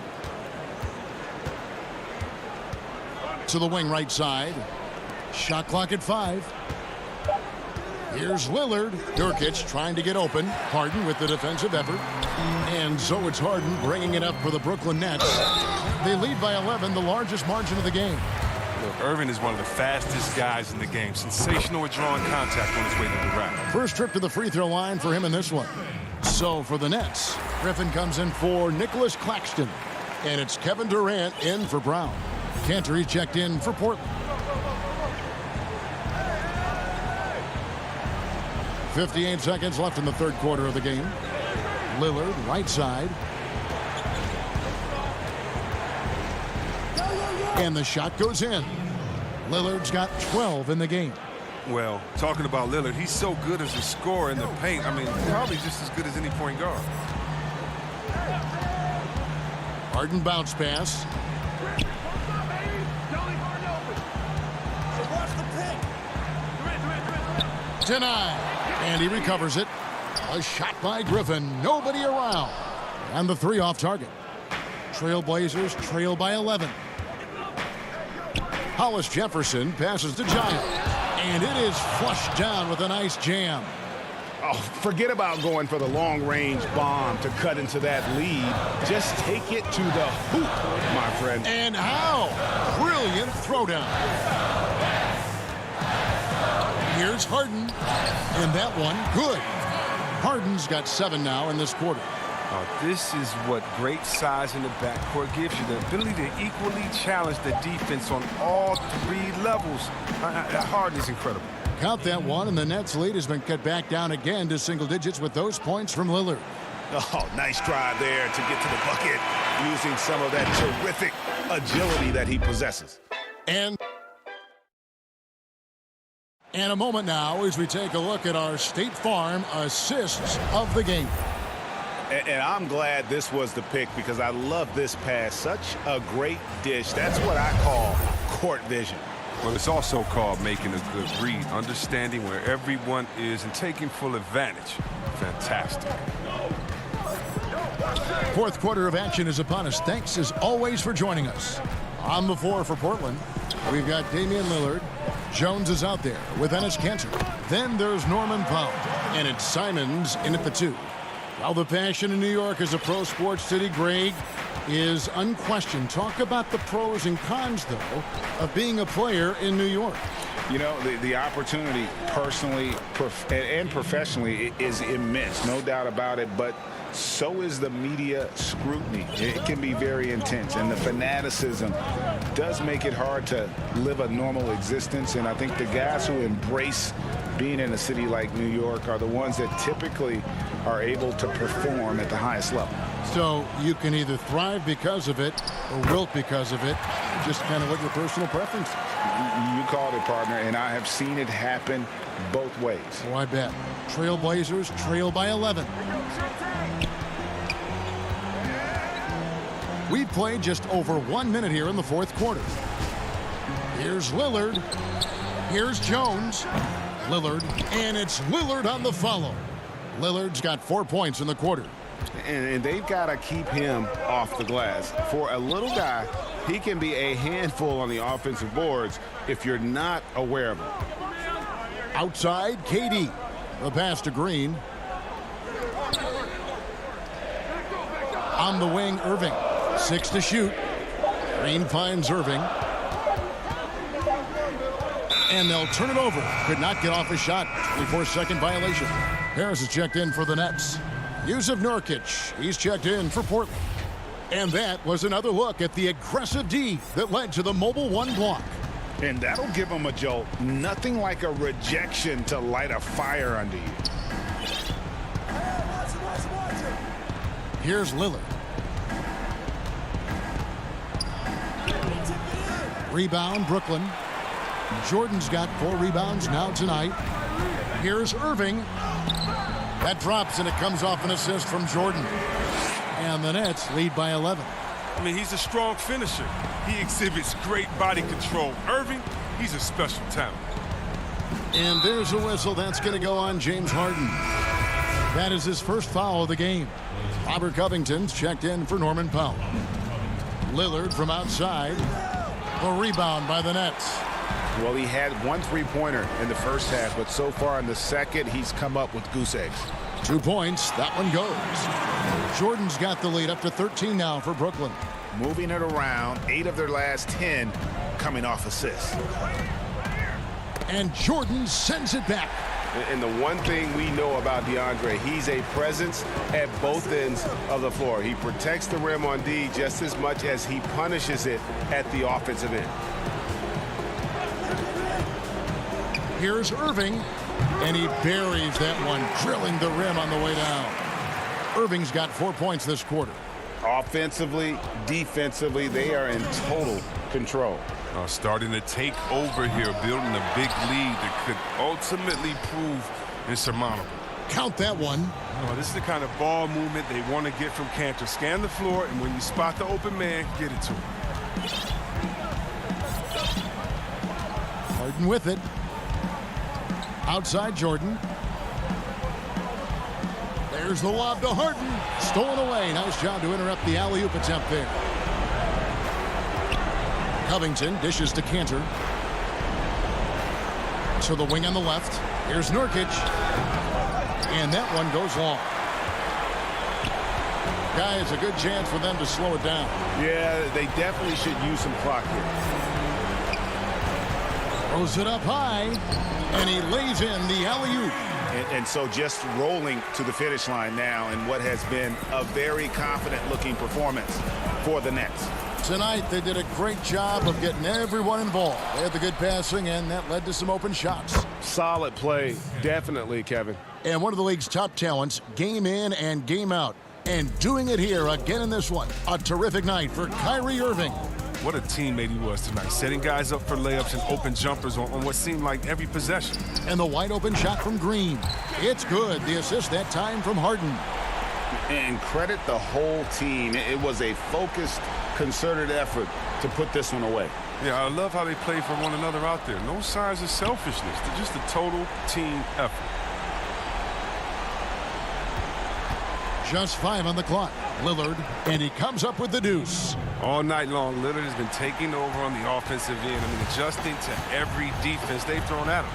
To the wing right side. Shot clock at 5. Here's Lillard. Nurkic trying to get open. Harden with the defensive effort. And so it's Harden bringing it up for the Brooklyn Nets. They lead by 11, the largest margin of the game. Look, Irvin is one of the fastest guys in the game. Sensational at drawing contact on his way to the rack. First trip to the free throw line for him in this one. So for the Nets, Griffin comes in for Nicholas Claxton. And it's Kevin Durant in for Brown. Cantor, he's checked in for Portland. 58 seconds left in the third quarter of the game. Lillard, right side. And the shot goes in. Lillard's got 12 in the game. Well, talking about Lillard, he's so good as a scorer in the paint. I mean, probably just as good as any point guard. Harden bounce pass. Denied. And he recovers it. A shot by Griffin. Nobody around. And the three off target. Trailblazers trail by 11. Hollis Jefferson passes to Giles. And it is flushed down with a nice jam. Oh, forget about going for the long-range bomb to cut into that lead. Just take it to the hoop, my friend. And how? Brilliant throwdown. Here's Harden. And that one, good. Harden's got 7 now in this quarter. This is what great size in the backcourt gives you, the ability to equally challenge the defense on all 3 levels. Harden is incredible. Count that one, and the Nets' lead has been cut back down again to single digits with those points from Lillard. Oh, nice drive there to get to the bucket using some of that terrific agility that he possesses. And a moment now as we take a look at our State Farm assists of the game. And I'm glad this was the pick because I love this pass. Such a great dish. That's what I call court vision. Well, it's also called making a good read, understanding where everyone is and taking full advantage. Fantastic. Fourth quarter of action is upon us. Thanks as always for joining us. On the floor for Portland, we've got Damian Lillard. Jones is out there with Enes Kanter. Then there's Norman Powell. And it's Simons in at the 2. While the passion in New York is a pro sports city, Greg, is unquestioned. Talk about the pros and cons, though, of being a player in New York. You know, the opportunity personally and professionally is immense, no doubt about it, but so is the media scrutiny. It can be very intense, and the fanaticism does make it hard to live a normal existence, and I think the guys who embrace being in a city like New York are the ones that typically are able to perform at the highest level. So you can either thrive because of it or wilt because of it, just kind of what your personal preference is. You called it, partner, and I have seen it happen both ways. Oh, I bet. Trailblazers trail by 11. We've played just over 1 minute here in the fourth quarter. Here's Lillard. Here's Jones. Lillard, and it's Lillard on the follow. Lillard's got 4 points in the quarter. And they've got to keep him off the glass. For a little guy, he can be a handful on the offensive boards if you're not aware of him. Outside, KD. The pass to Green. On the wing, Irving. 6 to shoot. Green finds Irving. And they'll turn it over. Could not get off a shot. 24-second violation. Harris is checked in for the Nets. Yusuf Nurkic, he's checked in for Portland. And that was another look at the aggressive D that led to the mobile 1 block. And that'll give them a jolt. Nothing like a rejection to light a fire under you. Here's Lillard. Rebound, Brooklyn. Jordan's got 4 rebounds now tonight. Here's Irving. That drops, and it comes off an assist from Jordan. And the Nets lead by 11. I mean, he's a strong finisher. He exhibits great body control. Irving, he's a special talent. And there's a whistle. That's going to go on James Harden. That is his first foul of the game. Robert Covington's checked in for Norman Powell. Lillard from outside. A rebound by the Nets. Well, he had 1 3-pointer in the first half, but so far in the second, he's come up with goose eggs. 2 points. That one goes. Jordan's got the lead up to 13 now for Brooklyn. Moving it around, 8 of their last 10 coming off assists. And Jordan sends it back. And the one thing we know about DeAndre, he's a presence at both ends of the floor. He protects the rim on D just as much as he punishes it at the offensive end. Here's Irving, and he buries that one, drilling the rim on the way down. Irving's got 4 points this quarter. Offensively, defensively, they are in total control. Starting to take over here, building a big lead that could ultimately prove insurmountable. Count that one. This is the kind of ball movement they want to get from Kanter. Scan the floor, and when you spot the open man, get it to him. Harden with it. Outside Jordan. There's the lob to Harden. Stolen away. Nice job to interrupt the alley-oop attempt there. Covington dishes to Kanter. To the wing on the left. Here's Nurkic. And that one goes long. Guys, a good chance for them to slow it down. Yeah, they definitely should use some clock here. Throws it up high, and he lays in the alley-oop. And so just rolling to the finish line now in what has been a very confident-looking performance for the Nets. Tonight, they did a great job of getting everyone involved. They had the good passing, and that led to some open shots. Solid play, definitely, Kevin. And one of the league's top talents, game in and game out. And doing it here again in this one. A terrific night for Kyrie Irving. What a teammate he was tonight, setting guys up for layups and open jumpers on what seemed like every possession. And the wide open shot from Green. It's good. The assist that time from Harden. And credit the whole team. It was a focused, concerted effort to put this one away. Yeah, I love how they play for one another out there. No signs of selfishness. They're just a total team effort. Just 5 on the clock. Lillard, and he comes up with the deuce. All night long, Lillard has been taking over on the offensive end. I mean, adjusting to every defense they've thrown at him.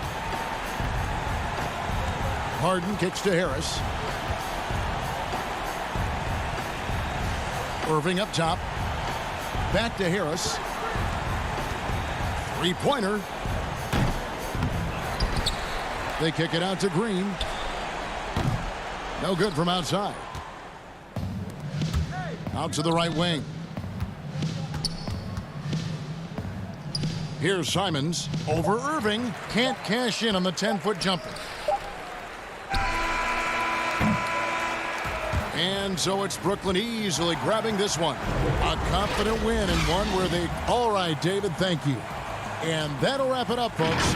Harden kicks to Harris. Irving up top. Back to Harris. Three-pointer. They kick it out to Green. No good from outside. Out to the right wing. Here's Simons over Irving. Can't cash in on the 10-foot jumper. And so it's Brooklyn easily grabbing this one. A confident win and one where they... All right, David, thank you. And that'll wrap it up, folks.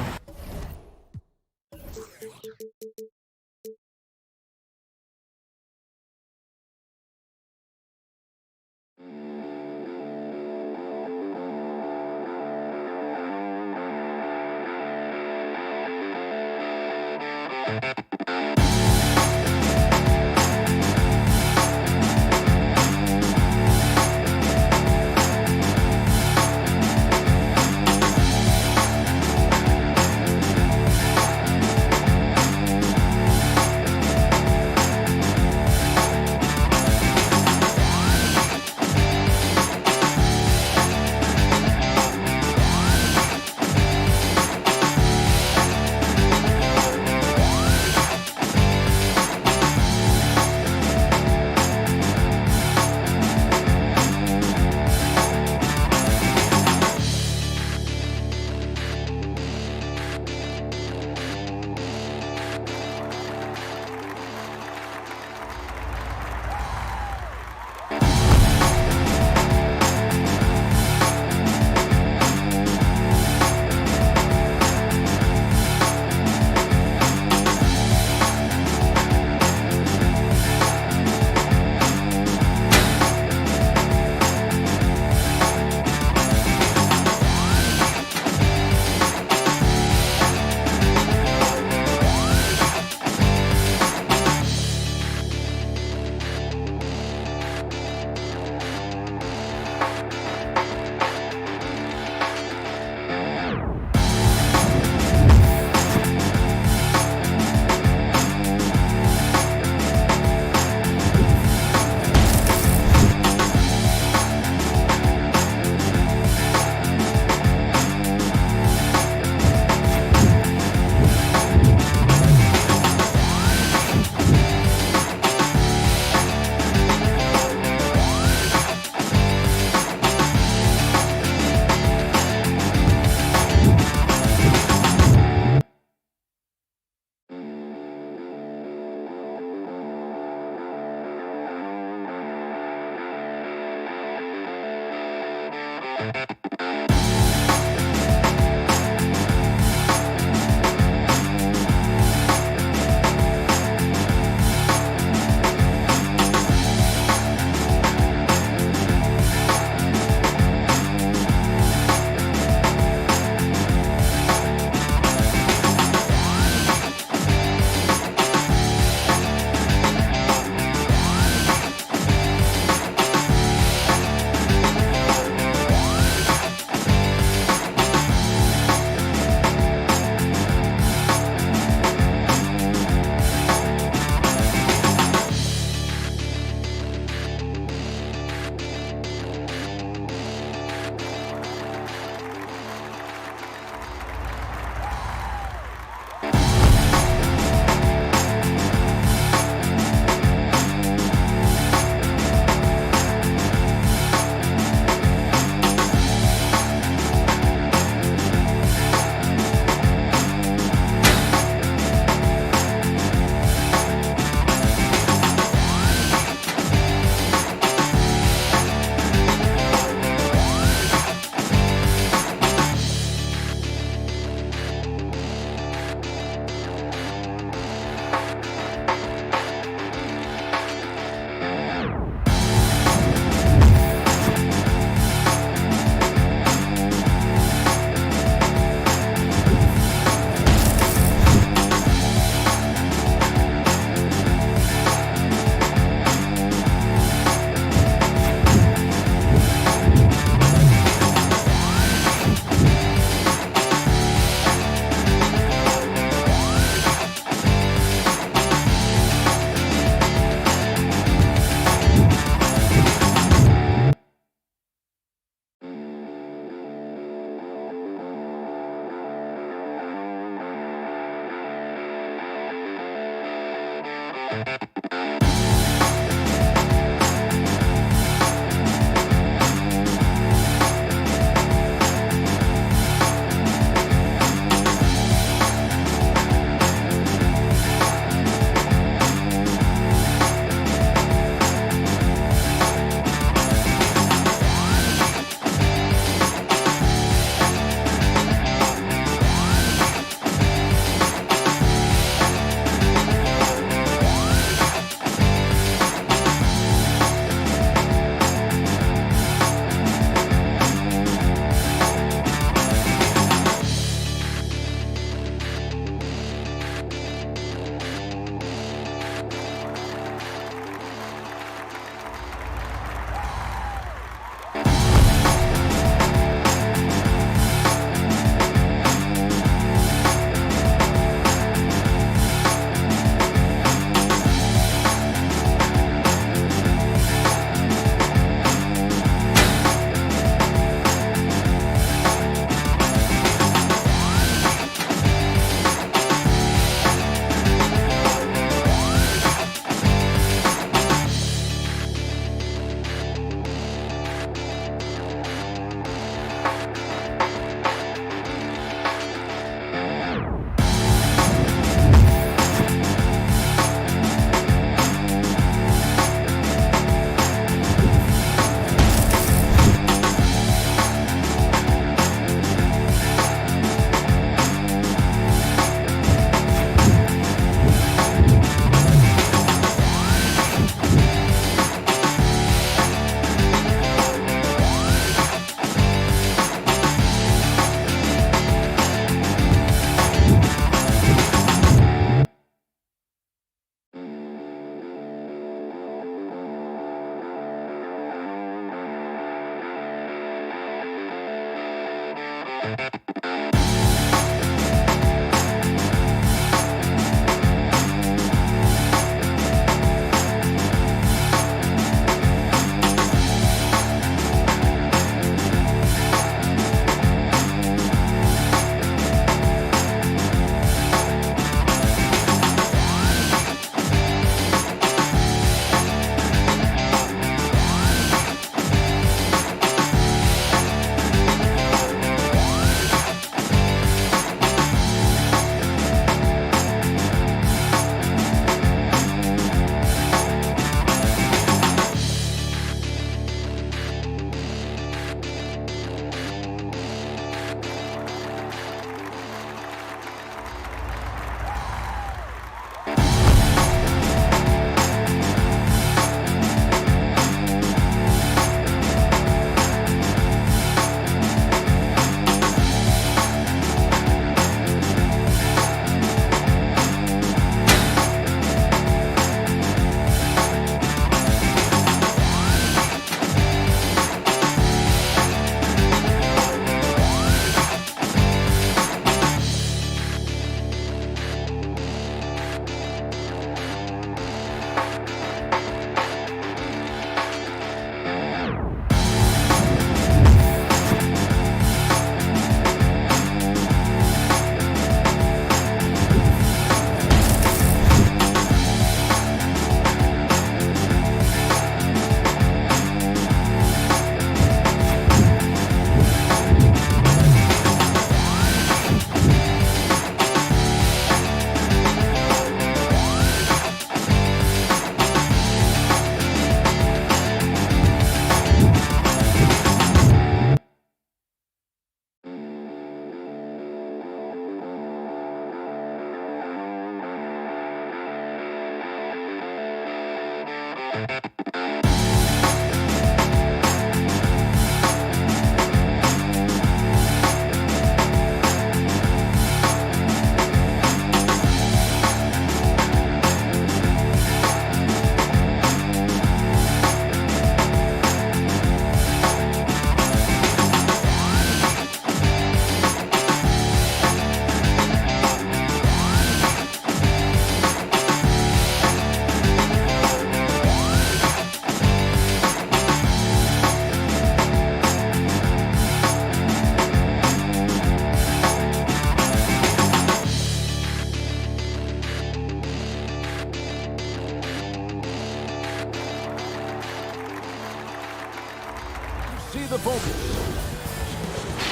See the focus.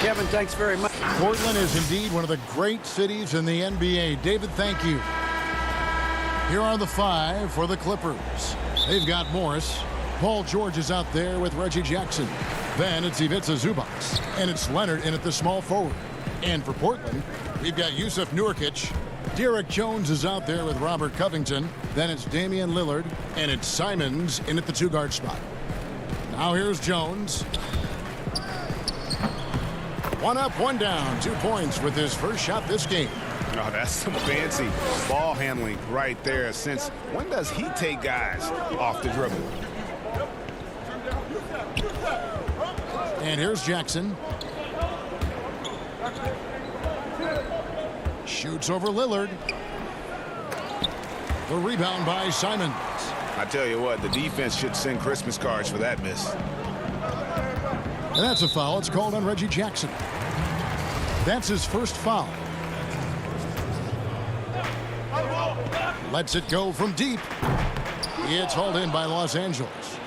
Kevin, thanks very much. Portland is indeed one of the great cities in the NBA. David, thank you. Here are the five for the Clippers. They've got Morris. Paul George is out there with Reggie Jackson. Then it's Ivica Zubac. And it's Leonard in at the small forward. And for Portland, we've got Yusuf Nurkic. Derek Jones is out there with Robert Covington. Then it's Damian Lillard. And it's Simons in at the two-guard spot. Now here's Jones. One up, one down. 2 points with his first shot this game. Oh, that's some fancy ball handling right there. Since when does he take guys off the dribble? And here's Jackson. Shoots over Lillard. The rebound by Simons. I tell you what, the defense should send Christmas cards for that miss. And that's a foul. It's called on Reggie Jackson. That's his first foul. Lets it go from deep. It's hauled in by Los Angeles.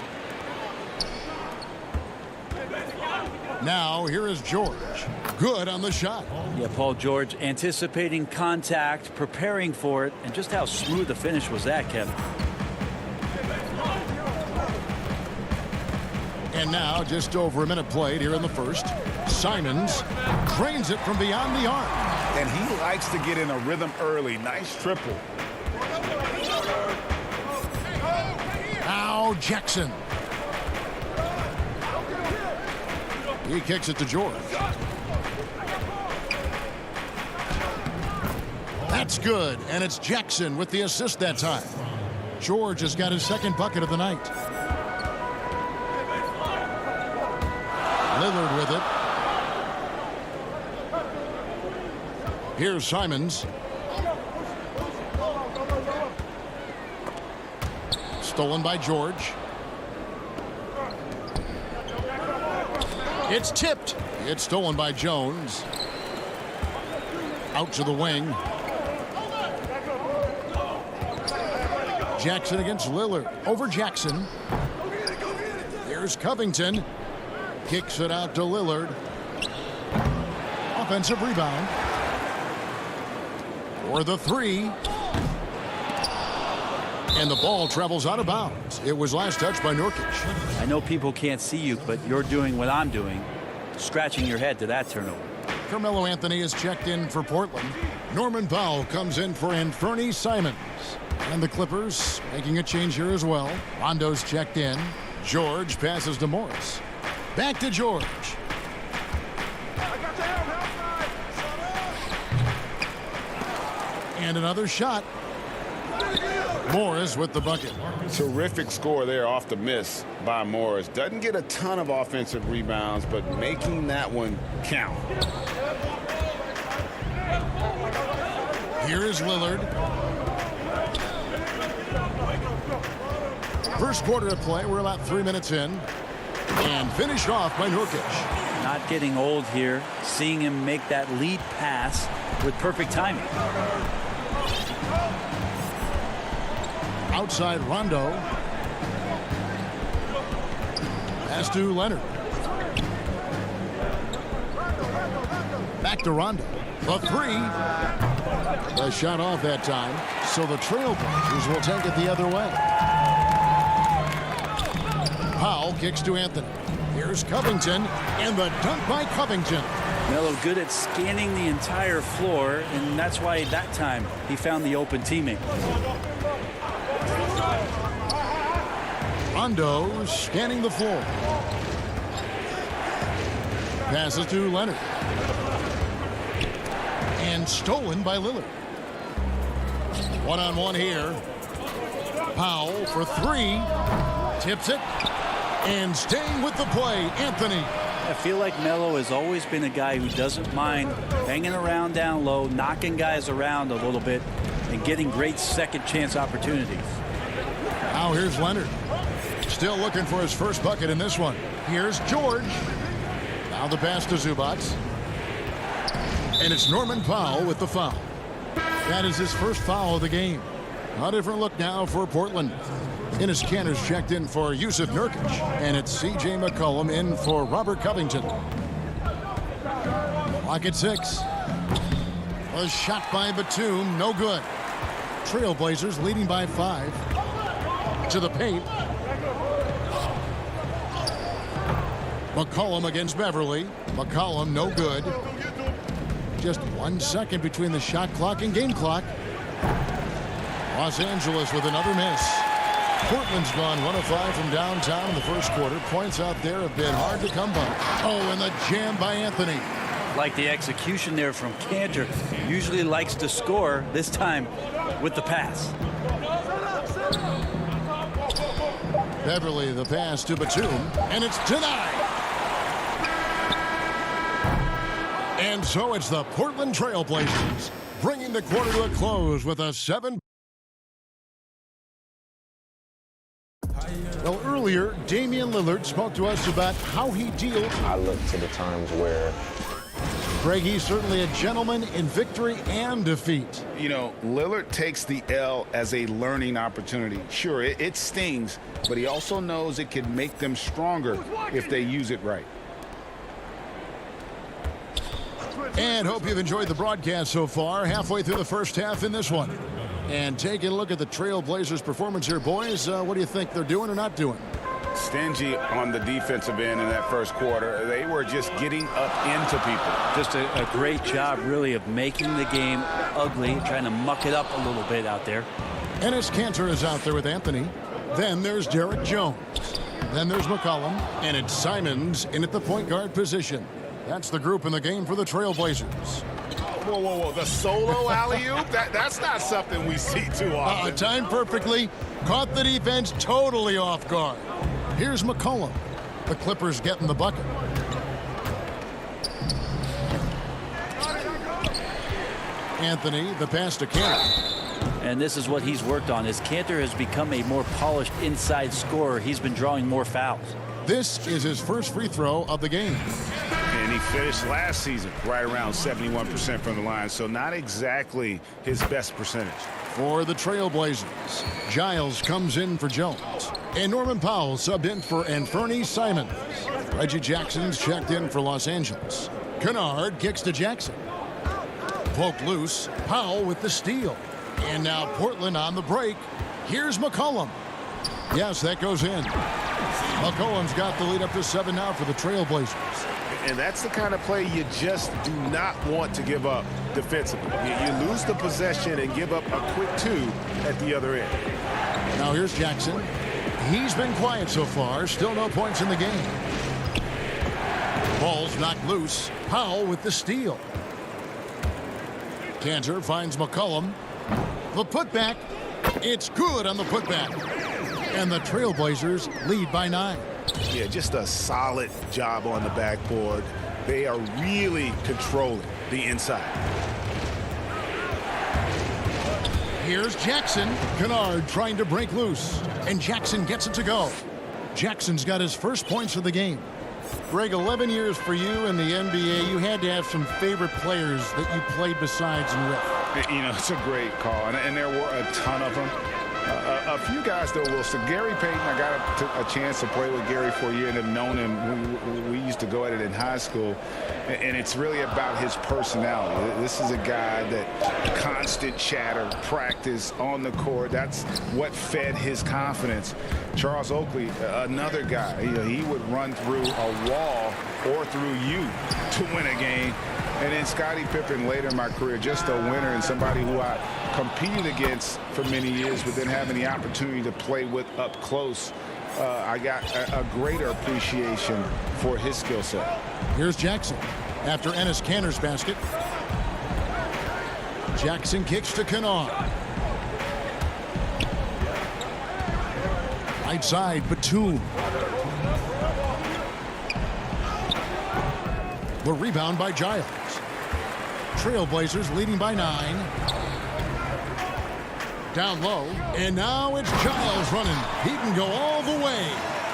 Now here is George. Good on the shot. Yeah, Paul George anticipating contact, preparing for it, and just how smooth the finish was that, Kevin. And now just over a minute played here in the first. Simons drains it from beyond the arc. And he likes to get in a rhythm early. Nice triple. Now Jackson. He kicks it to George. That's good, and it's Jackson with the assist that time. George has got his second bucket of the night. Lillard with it. Here's Simons. Stolen by George. It's tipped. It's stolen by Jones. Out to the wing. Jackson against Lillard. Over Jackson. Here's Covington. Kicks it out to Lillard. Offensive rebound. For the three. And the ball travels out of bounds. It was last touched by Nurkic. I know people can't see you, but you're doing what I'm doing, scratching your head to that turnover. Carmelo Anthony is checked in for Portland. Norman Powell comes in for Anthony Simons. And the Clippers making a change here as well. Rondo's checked in. George passes to Morris. Back to George. And another shot. Morris with the bucket. Terrific score there off the miss by Morris. Doesn't get a ton of offensive rebounds, but making that one count. Here is Lillard. First quarter of play. We're about 3 minutes in. And finished off by Nurkic. Not getting old here. Seeing him make that lead pass with perfect timing. Outside Rondo. Pass to Leonard. Back to Rondo. The three. The shot off that time. So the Trailblazers will take it the other way. Powell kicks to Anthony. Here's Covington. And the dunk by Covington. Melo good at scanning the entire floor, and that's why that time he found the open teammate. Rondo scanning the floor. Passes to Leonard. And stolen by Lillard. One-on-one here. Powell for three. Tips it. And staying with the play, Anthony. I feel like Melo has always been a guy who doesn't mind hanging around down low, knocking guys around a little bit, and getting great second chance opportunities. Now here's Leonard. Still looking for his first bucket in this one. Here's George. Now the pass to Zubac. And it's Norman Powell with the foul. That is his first foul of the game. A different look now for Portland. Enes Kanter's checked in for Yusuf Nurkic. And it's C.J. McCollum in for Robert Covington. Clock at 6. A shot by Batum. No good. Trailblazers leading by 5. To the paint. McCollum against Beverly. McCollum no good. Just 1 second between the shot clock and game clock. Los Angeles with another miss. Portland's gone 1 of 5 from downtown in the first quarter. Points out there have been hard to come by. Oh, and the jam by Anthony. Like the execution there from Kanter. Usually likes to score, this time with the pass. Beverly the pass to Batum, and it's denied. And so it's the Portland Trailblazers bringing the quarter to a close with a 7. Well, earlier, Damian Lillard spoke to us about how he deals. I look to the times where Greg, he's certainly a gentleman in victory and defeat. You know, Lillard takes the L as a learning opportunity. Sure, it stings, but he also knows it can make them stronger if they use it right. And hope you've enjoyed the broadcast so far. Halfway through the first half in this one. And taking a look at the Trailblazers' performance here, boys. What do you think they're doing or not doing? Stingy on the defensive end in that first quarter. They were just getting up into people. Just a great job, really, of making the game ugly, trying to muck it up a little bit out there. Enes Kanter is out there with Anthony. Then there's Derek Jones. Then there's McCollum. And it's Simons in at the point guard position. That's the group in the game for the Trailblazers. Whoa, whoa, whoa. The solo alley-oop? That's not something we see too often. Timed perfectly. Caught the defense totally off guard. Here's McCollum. The Clippers getting the bucket. Anthony, the pass to Cantor. And this is what he's worked on. As Cantor has become a more polished inside scorer, he's been drawing more fouls. This is his first free throw of the game. And he finished last season right around 71% from the line, so not exactly his best percentage. For the Trailblazers, Giles comes in for Jones. And Norman Powell subbed in for Anferny Simons. Reggie Jackson's checked in for Los Angeles. Kennard kicks to Jackson. Poked loose. Powell with the steal. And now Portland on the break. Here's McCollum. Yes, that goes in. McCollum's got the lead up to 7 now for the Trailblazers. And that's the kind of play you just do not want to give up defensively. You lose the possession and give up a quick 2 at the other end. Now here's Jackson. He's been quiet so far. Still no points in the game. Ball's knocked loose. Powell with the steal. Cantor finds McCollum. The putback. It's good on the putback. And the Trailblazers lead by 9. Yeah, just a solid job on the backboard. They are really controlling the inside. Here's Jackson. Kennard trying to break loose. And Jackson gets it to go. Jackson's got his first points of the game. Greg, 11 years for you in the NBA. You had to have some favorite players that you played besides and with. You know, it's a great call, and there were a ton of them. A few guys, though, Wilson. Gary Payton, I got a chance to play with Gary for a year and have known him. We used to go at it in high school, and it's really about his personality. This is a guy that constant chatter, practice on the court. That's what fed his confidence. Charles Oakley, another guy, he would run through a wall or through you to win a game. And then Scottie Pippen later in my career, just a winner and somebody who I competed against for many years, but then having the opportunity to play with up close, I got a greater appreciation for his skill set. Here's Jackson after Enes Kanter's basket. Jackson kicks to Kennard. Right side, Batum. The rebound by Giles. Trailblazers leading by 9. Down low, and now it's Giles running. He can go all the way.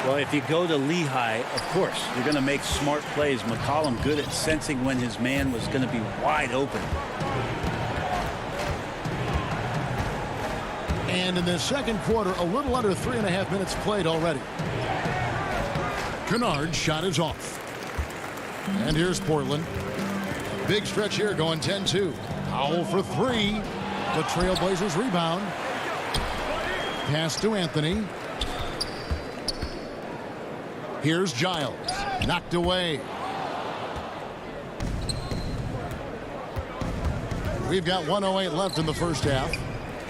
Well, if you go to Lehigh, of course, you're going to make smart plays. McCollum good at sensing when his man was going to be wide open. And in the second quarter, a little under 3.5 minutes played already. Kennard's shot is off. And here's Portland. Big stretch here going 10-2. Powell for 3. The Trailblazers rebound. Pass to Anthony. Here's Giles. Knocked away. We've got 1:08 left in the first half.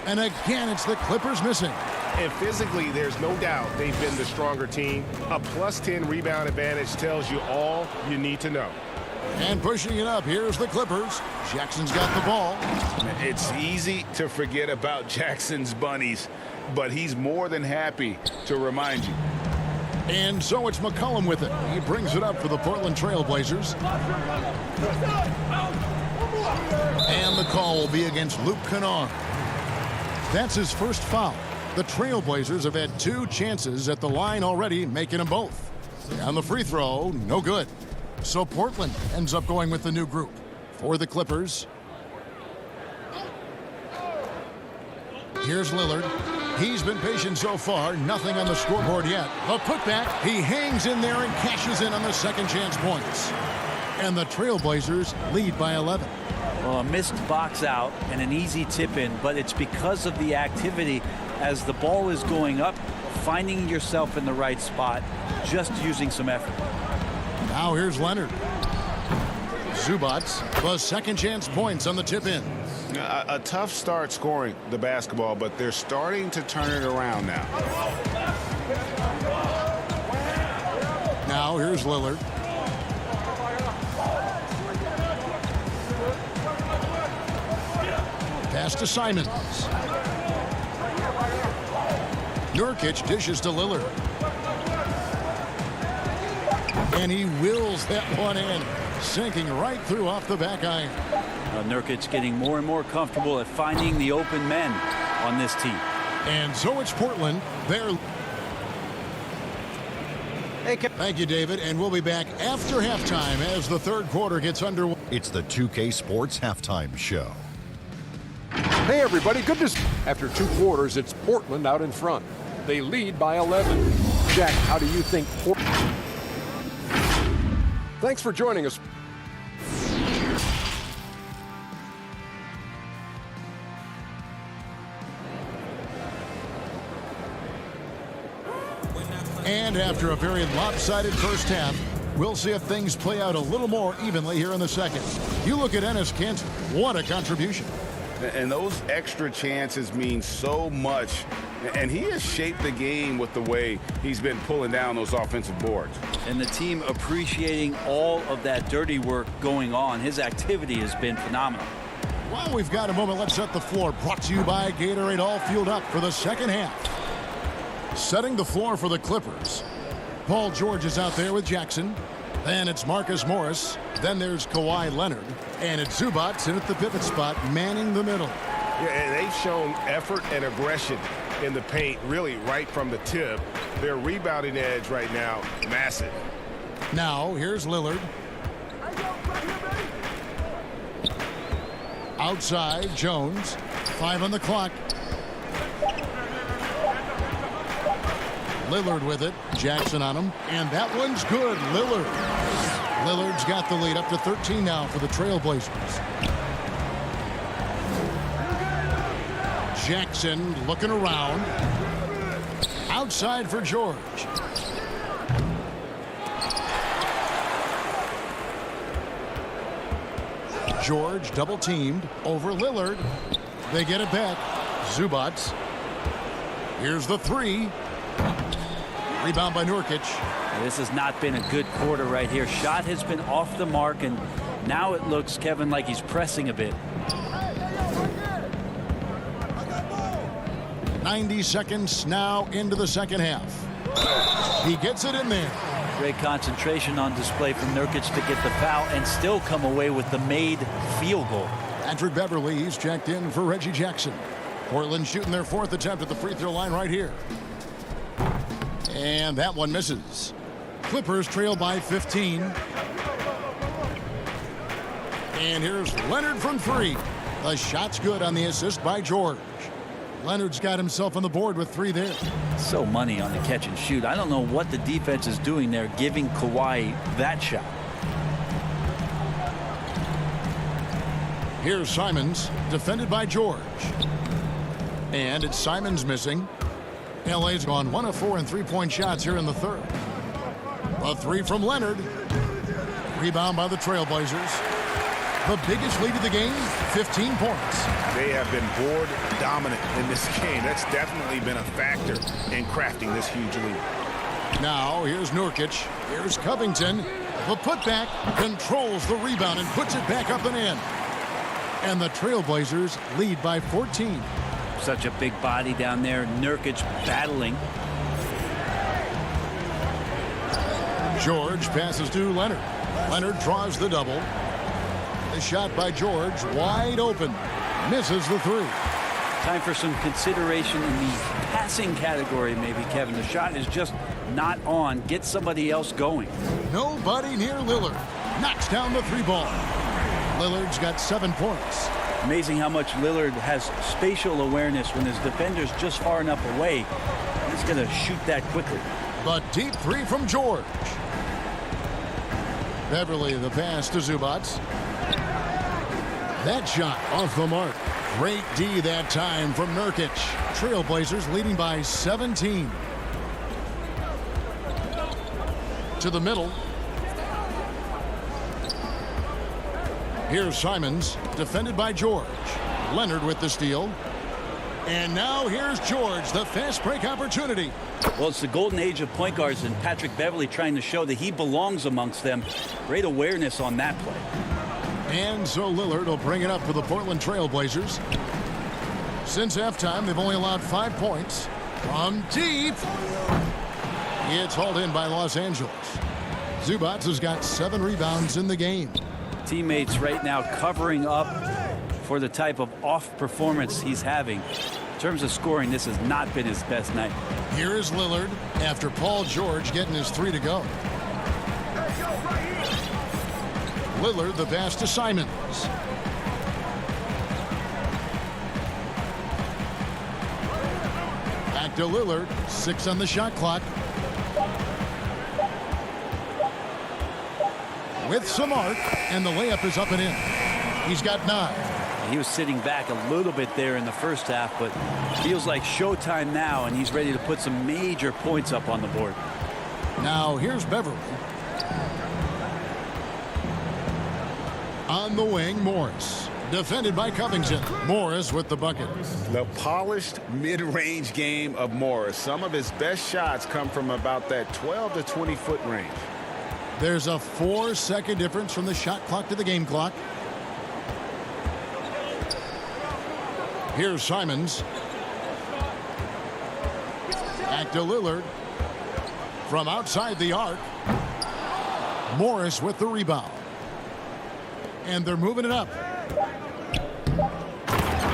And again, it's the Clippers missing. And physically, there's no doubt they've been the stronger team. A +10 rebound advantage tells you all you need to know. And pushing it up, here's the Clippers. Jackson's got the ball. It's easy to forget about Jackson's bunnies, but he's more than happy to remind you. And so it's McCollum with it. He brings it up for the Portland Trailblazers. And the call will be against Luke Kennard. That's his first foul. The Trailblazers have had 2 chances at the line already, making them both. On the free throw, no good. So Portland ends up going with the new group. For the Clippers, here's Lillard. He's been patient so far. Nothing on the scoreboard yet. The putback. He hangs in there and cashes in on the second chance points. And the Trailblazers lead by 11. Well, a missed box out and an easy tip in, but it's because of the activity as the ball is going up, finding yourself in the right spot, just using some effort. Now here's Leonard. Zubac, the second chance points on the tip in. A tough start scoring the basketball, but they're starting to turn it around now. Now here's Lillard. Pass to Simons. Nurkic dishes to Lillard. And he wills that one in, sinking right through off the back iron. Nurkic getting more and more comfortable at finding the open men on this team. And so it's Portland. Thank you, David. And we'll be back after halftime as the third quarter gets underway. It's the 2K Sports Halftime Show. Hey, everybody. Good to see. After 2 quarters, it's Portland out in front. They lead by 11. Jack, how do you think Portland... Thanks for joining us. And after a very lopsided first half, we'll see if things play out a little more evenly here in the second. You look at Enes Kanter, what a contribution. And those extra chances mean so much. And he has shaped the game with the way he's been pulling down those offensive boards. And the team appreciating all of that dirty work going on. His activity has been phenomenal. While we've got a moment, let's set the floor. Brought to you by Gatorade, all fueled up for the second half. Setting the floor for the Clippers. Paul George is out there with Jackson. Then it's Marcus Morris. Then there's Kawhi Leonard. And it's Zubac in at the pivot spot, manning the middle. Yeah, and they've shown effort and aggression in the paint, really right from the tip. Their rebounding edge right now, massive. Now, here's Lillard. Outside, Jones. 5 on the clock. Lillard with it. Jackson on him. And that one's good. Lillard's got the lead up to 13 now for the Trailblazers. Jackson looking around. Outside for George. George double teamed over Lillard. They get it back. Zubac. Here's the three. Rebound by Nurkic. This has not been a good quarter right here. Shot has been off the mark, and now it looks, Kevin, like he's pressing a bit. 90 seconds now into the second half. He gets it in there. Great concentration on display from Nurkic to get the foul and still come away with the made field goal. Patrick Beverly, he's checked in for Reggie Jackson. Portland shooting their 4th attempt at the free throw line right here. And that one misses. Clippers trail by 15. And here's Leonard from 3. The shot's good on the assist by George. Leonard's got himself on the board with 3 there. So money on the catch and shoot. I don't know what the defense is doing there, giving Kawhi that shot. Here's Simons, defended by George. And it's Simons missing. LA's gone 1 of 4 in 3-point shots here in the third. A 3 from Leonard. Rebound by the Trailblazers. The biggest lead of the game, 15 points. They have been board dominant in this game. That's definitely been a factor in crafting this huge lead. Now, here's Nurkic. Here's Covington. The putback controls the rebound and puts it back up and in. And the Trailblazers lead by 14. Such a big body down there. Nurkic battling. George passes to Leonard. Leonard draws the double. The shot by George, wide open. Misses the 3. Time for some consideration in the passing category, maybe, Kevin. The shot is just not on. Get somebody else going. Nobody near Lillard. Knocks down the 3 ball. Lillard's got 7 points. Amazing how much Lillard has spatial awareness when his defender's just far enough away. He's going to shoot that quickly. But deep 3 from George. Beverly, the pass to Zubac. That shot off the mark. Great D that time from Nurkic. Trailblazers leading by 17. To the middle. Here's Simons, defended by George. Leonard with the steal. And now here's George, the fast break opportunity. Well, it's the golden age of point guards, and Patrick Beverly trying to show that he belongs amongst them. Great awareness on that play. And so Lillard will bring it up for the Portland Trailblazers. Since halftime, they've only allowed 5 points. From deep. It's hauled in by Los Angeles. Zubac has got 7 rebounds in the game. teammates right now covering up for the type of off performance he's having. In terms of scoring, this has not been his best night. Here is Lillard after Paul George getting his 3 to go. Lillard the pass to Simons. Back to Lillard. 6 on the shot clock. With some arc, and the layup is up and in. He's got 9. He was sitting back a little bit there in the first half, but feels like showtime now, and he's ready to put some major points up on the board. Now here's Beverly. On the wing, Morris. Defended by Covington. Morris with the bucket. The polished mid-range game of Morris. Some of his best shots come from about that 12 to 20-foot range. There's a 4-second difference from the shot clock to the game clock. Here's Simons. Back to Lillard. From outside the arc. Morris with the rebound. And they're moving it up.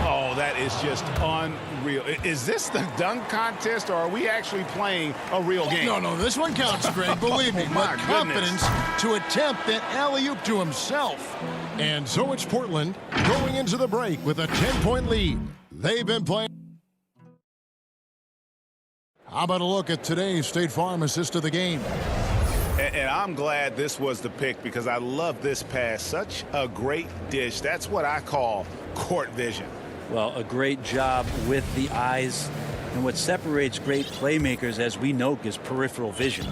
Oh, that is just unreal. Is this the dunk contest, or are we actually playing a real game? No, this one counts, Greg. Believe me. My But confidence to attempt that alley-oop to himself. And so it's Portland going into the break with a 10-point lead. They've been playing. How about a look at today's State Farm assist of the game? And I'm glad this was the pick because I love this pass. Such a great dish. That's what I call court vision. Well, a great job with the eyes. And what separates great playmakers, as we know, is peripheral vision.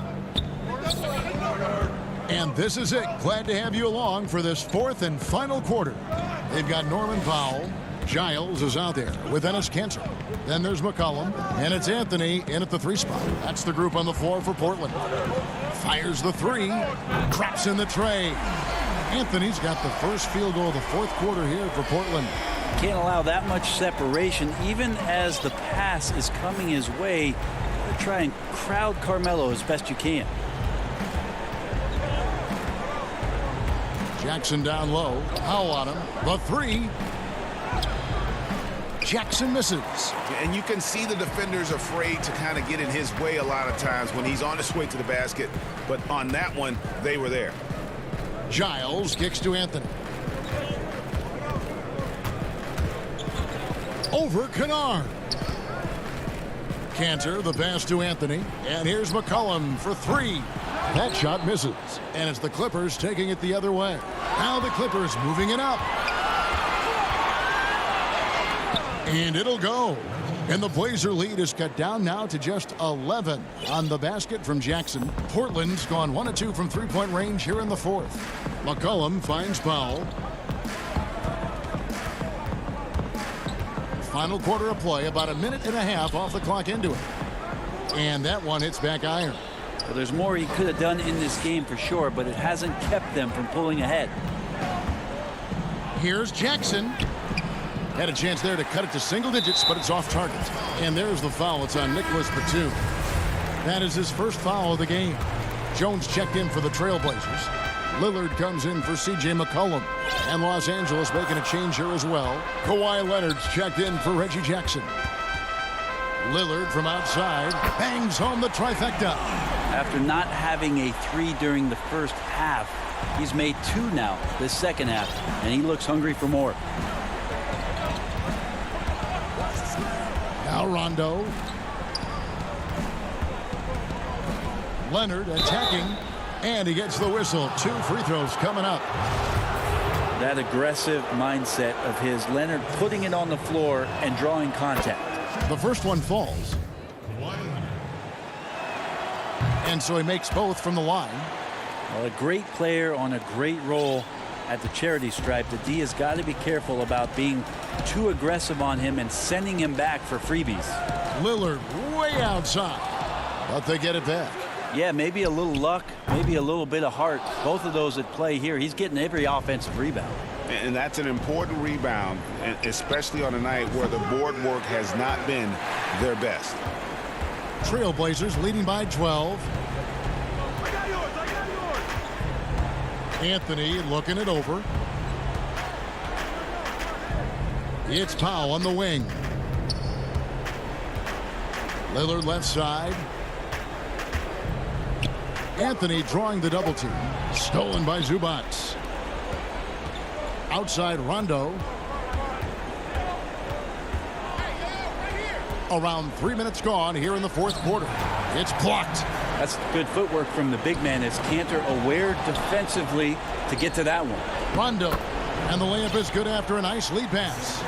And this is it. Glad to have you along for this 4th and final quarter. They've got Norman Powell. Giles is out there with Ennis Cantor. Then there's McCollum, and it's Anthony in at the 3 spot. That's the group on the floor for Portland. Fires the 3, traps in the tray. Anthony's got the first field goal of the 4th quarter here for Portland. Can't allow that much separation, even as the pass is coming his way. Try and crowd Carmelo as best you can. Jackson down low. Powell on him. The 3. Jackson misses. And you can see the defenders afraid to kind of get in his way a lot of times when he's on his way to the basket. But on that one, they were there. Giles kicks to Anthony. Over Kennard. Cantor, the pass to Anthony. And here's McCollum for 3. That shot misses. And it's the Clippers taking it the other way. Now the Clippers moving it up. And it'll go. And the Blazer lead is cut down now to just 11 on the basket from Jackson. Portland's gone 1 of 2 from 3-point range here in the 4th. McCollum finds Powell. Final quarter of play, about a minute and a half off the clock into it. And that one hits back iron. Well, there's more he could have done in this game for sure, but it hasn't kept them from pulling ahead. Here's Jackson. Had a chance there to cut it to single digits, but it's off target. And there's the foul. It's on Nicholas Batum. That is his first foul of the game. Jones checked in for the Trailblazers. Lillard comes in for C.J. McCollum. And Los Angeles making a change here as well. Kawhi Leonard's checked in for Reggie Jackson. Lillard from outside bangs home the trifecta. After not having a 3 during the first half, he's made 2 now this second half, and he looks hungry for more. Now Rondo. Leonard attacking, and he gets the whistle. 2 free throws coming up. That aggressive mindset of his, Leonard putting it on the floor and drawing contact. The first one falls. And so he makes both from the line. Well, a great player on a great role at the charity stripe. The D has got to be careful about being too aggressive on him and sending him back for freebies. Lillard way outside, but they get it back. Yeah, maybe a little luck, maybe a little bit of heart. Both of those at play here. He's getting every offensive rebound. And that's an important rebound, especially on a night where the board work has not been their best. Trailblazers leading by 12. Anthony looking it over. It's Powell on the wing. Lillard left side. Anthony drawing the double team. Stolen by Zubac. Outside Rondo. Around 3 minutes gone here in the fourth quarter. It's blocked. That's good footwork from the big man as Cantor aware defensively to get to that one. Rondo. And the layup is good after a nice lead pass.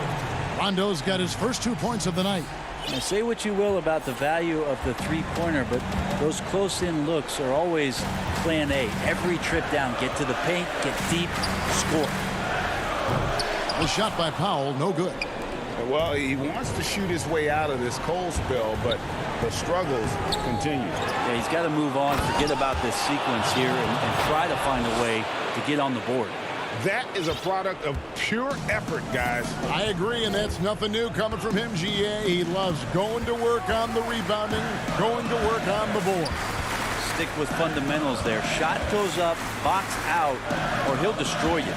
Rondo's got his first 2 points of the night. Now, say what you will about the value of the three-pointer, but those close-in looks are always plan A. Every trip down, get to the paint, get deep, score. The shot by Powell, no good. Well, he wants to shoot his way out of this cold spell, but the struggles continue. Yeah, he's got to move on, forget about this sequence here, and try to find a way to get on the board. That is a product of pure effort, guys. I agree, and that's nothing new coming from him, GA. He loves going to work on the rebounding, going to work on the board. Stick with fundamentals there. Shot goes up, box out, or he'll destroy you.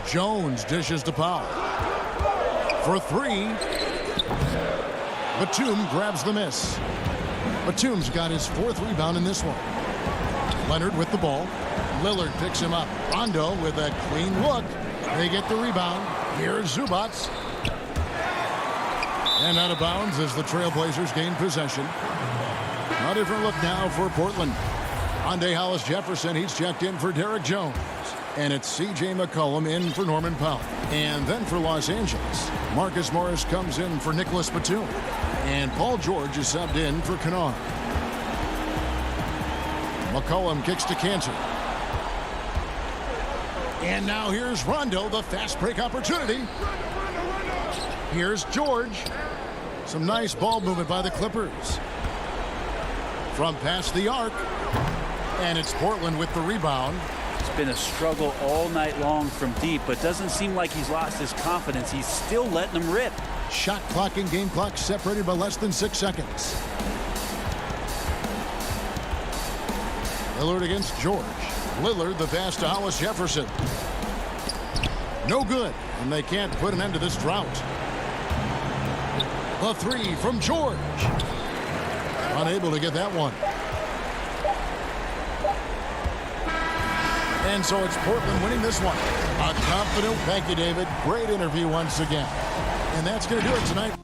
Jones dishes to Powell. For three. Batum grabs the miss. Batum's got his fourth rebound in this one. Leonard with the ball. Lillard picks him up. Rondo with a clean look. They get the rebound. Here's Zubac. And out of bounds as the Trailblazers gain possession. A different look now for Portland. Andre Hollis Jefferson, he's checked in for Derek Jones. And it's C.J. McCollum in for Norman Powell. And then for Los Angeles, Marcus Morris comes in for Nicholas Batum. And Paul George is subbed in for Kennard. McCollum kicks to Cantor. And now here's Rondo, the fast break opportunity. Here's George. Some nice ball movement by the Clippers. From past the arc. And it's Portland with the rebound. It's been a struggle all night long from deep, but doesn't seem like he's lost his confidence. He's still letting them rip. Shot clock and game clock separated by less than 6 seconds. Lillard against George. Lillard the pass to Hollis Jefferson. No good, and they can't put an end to this drought. The three from George. Unable to get that one. And so it's Portland winning this one. A confident, thank you, David. Great interview once again. And that's going to do it tonight.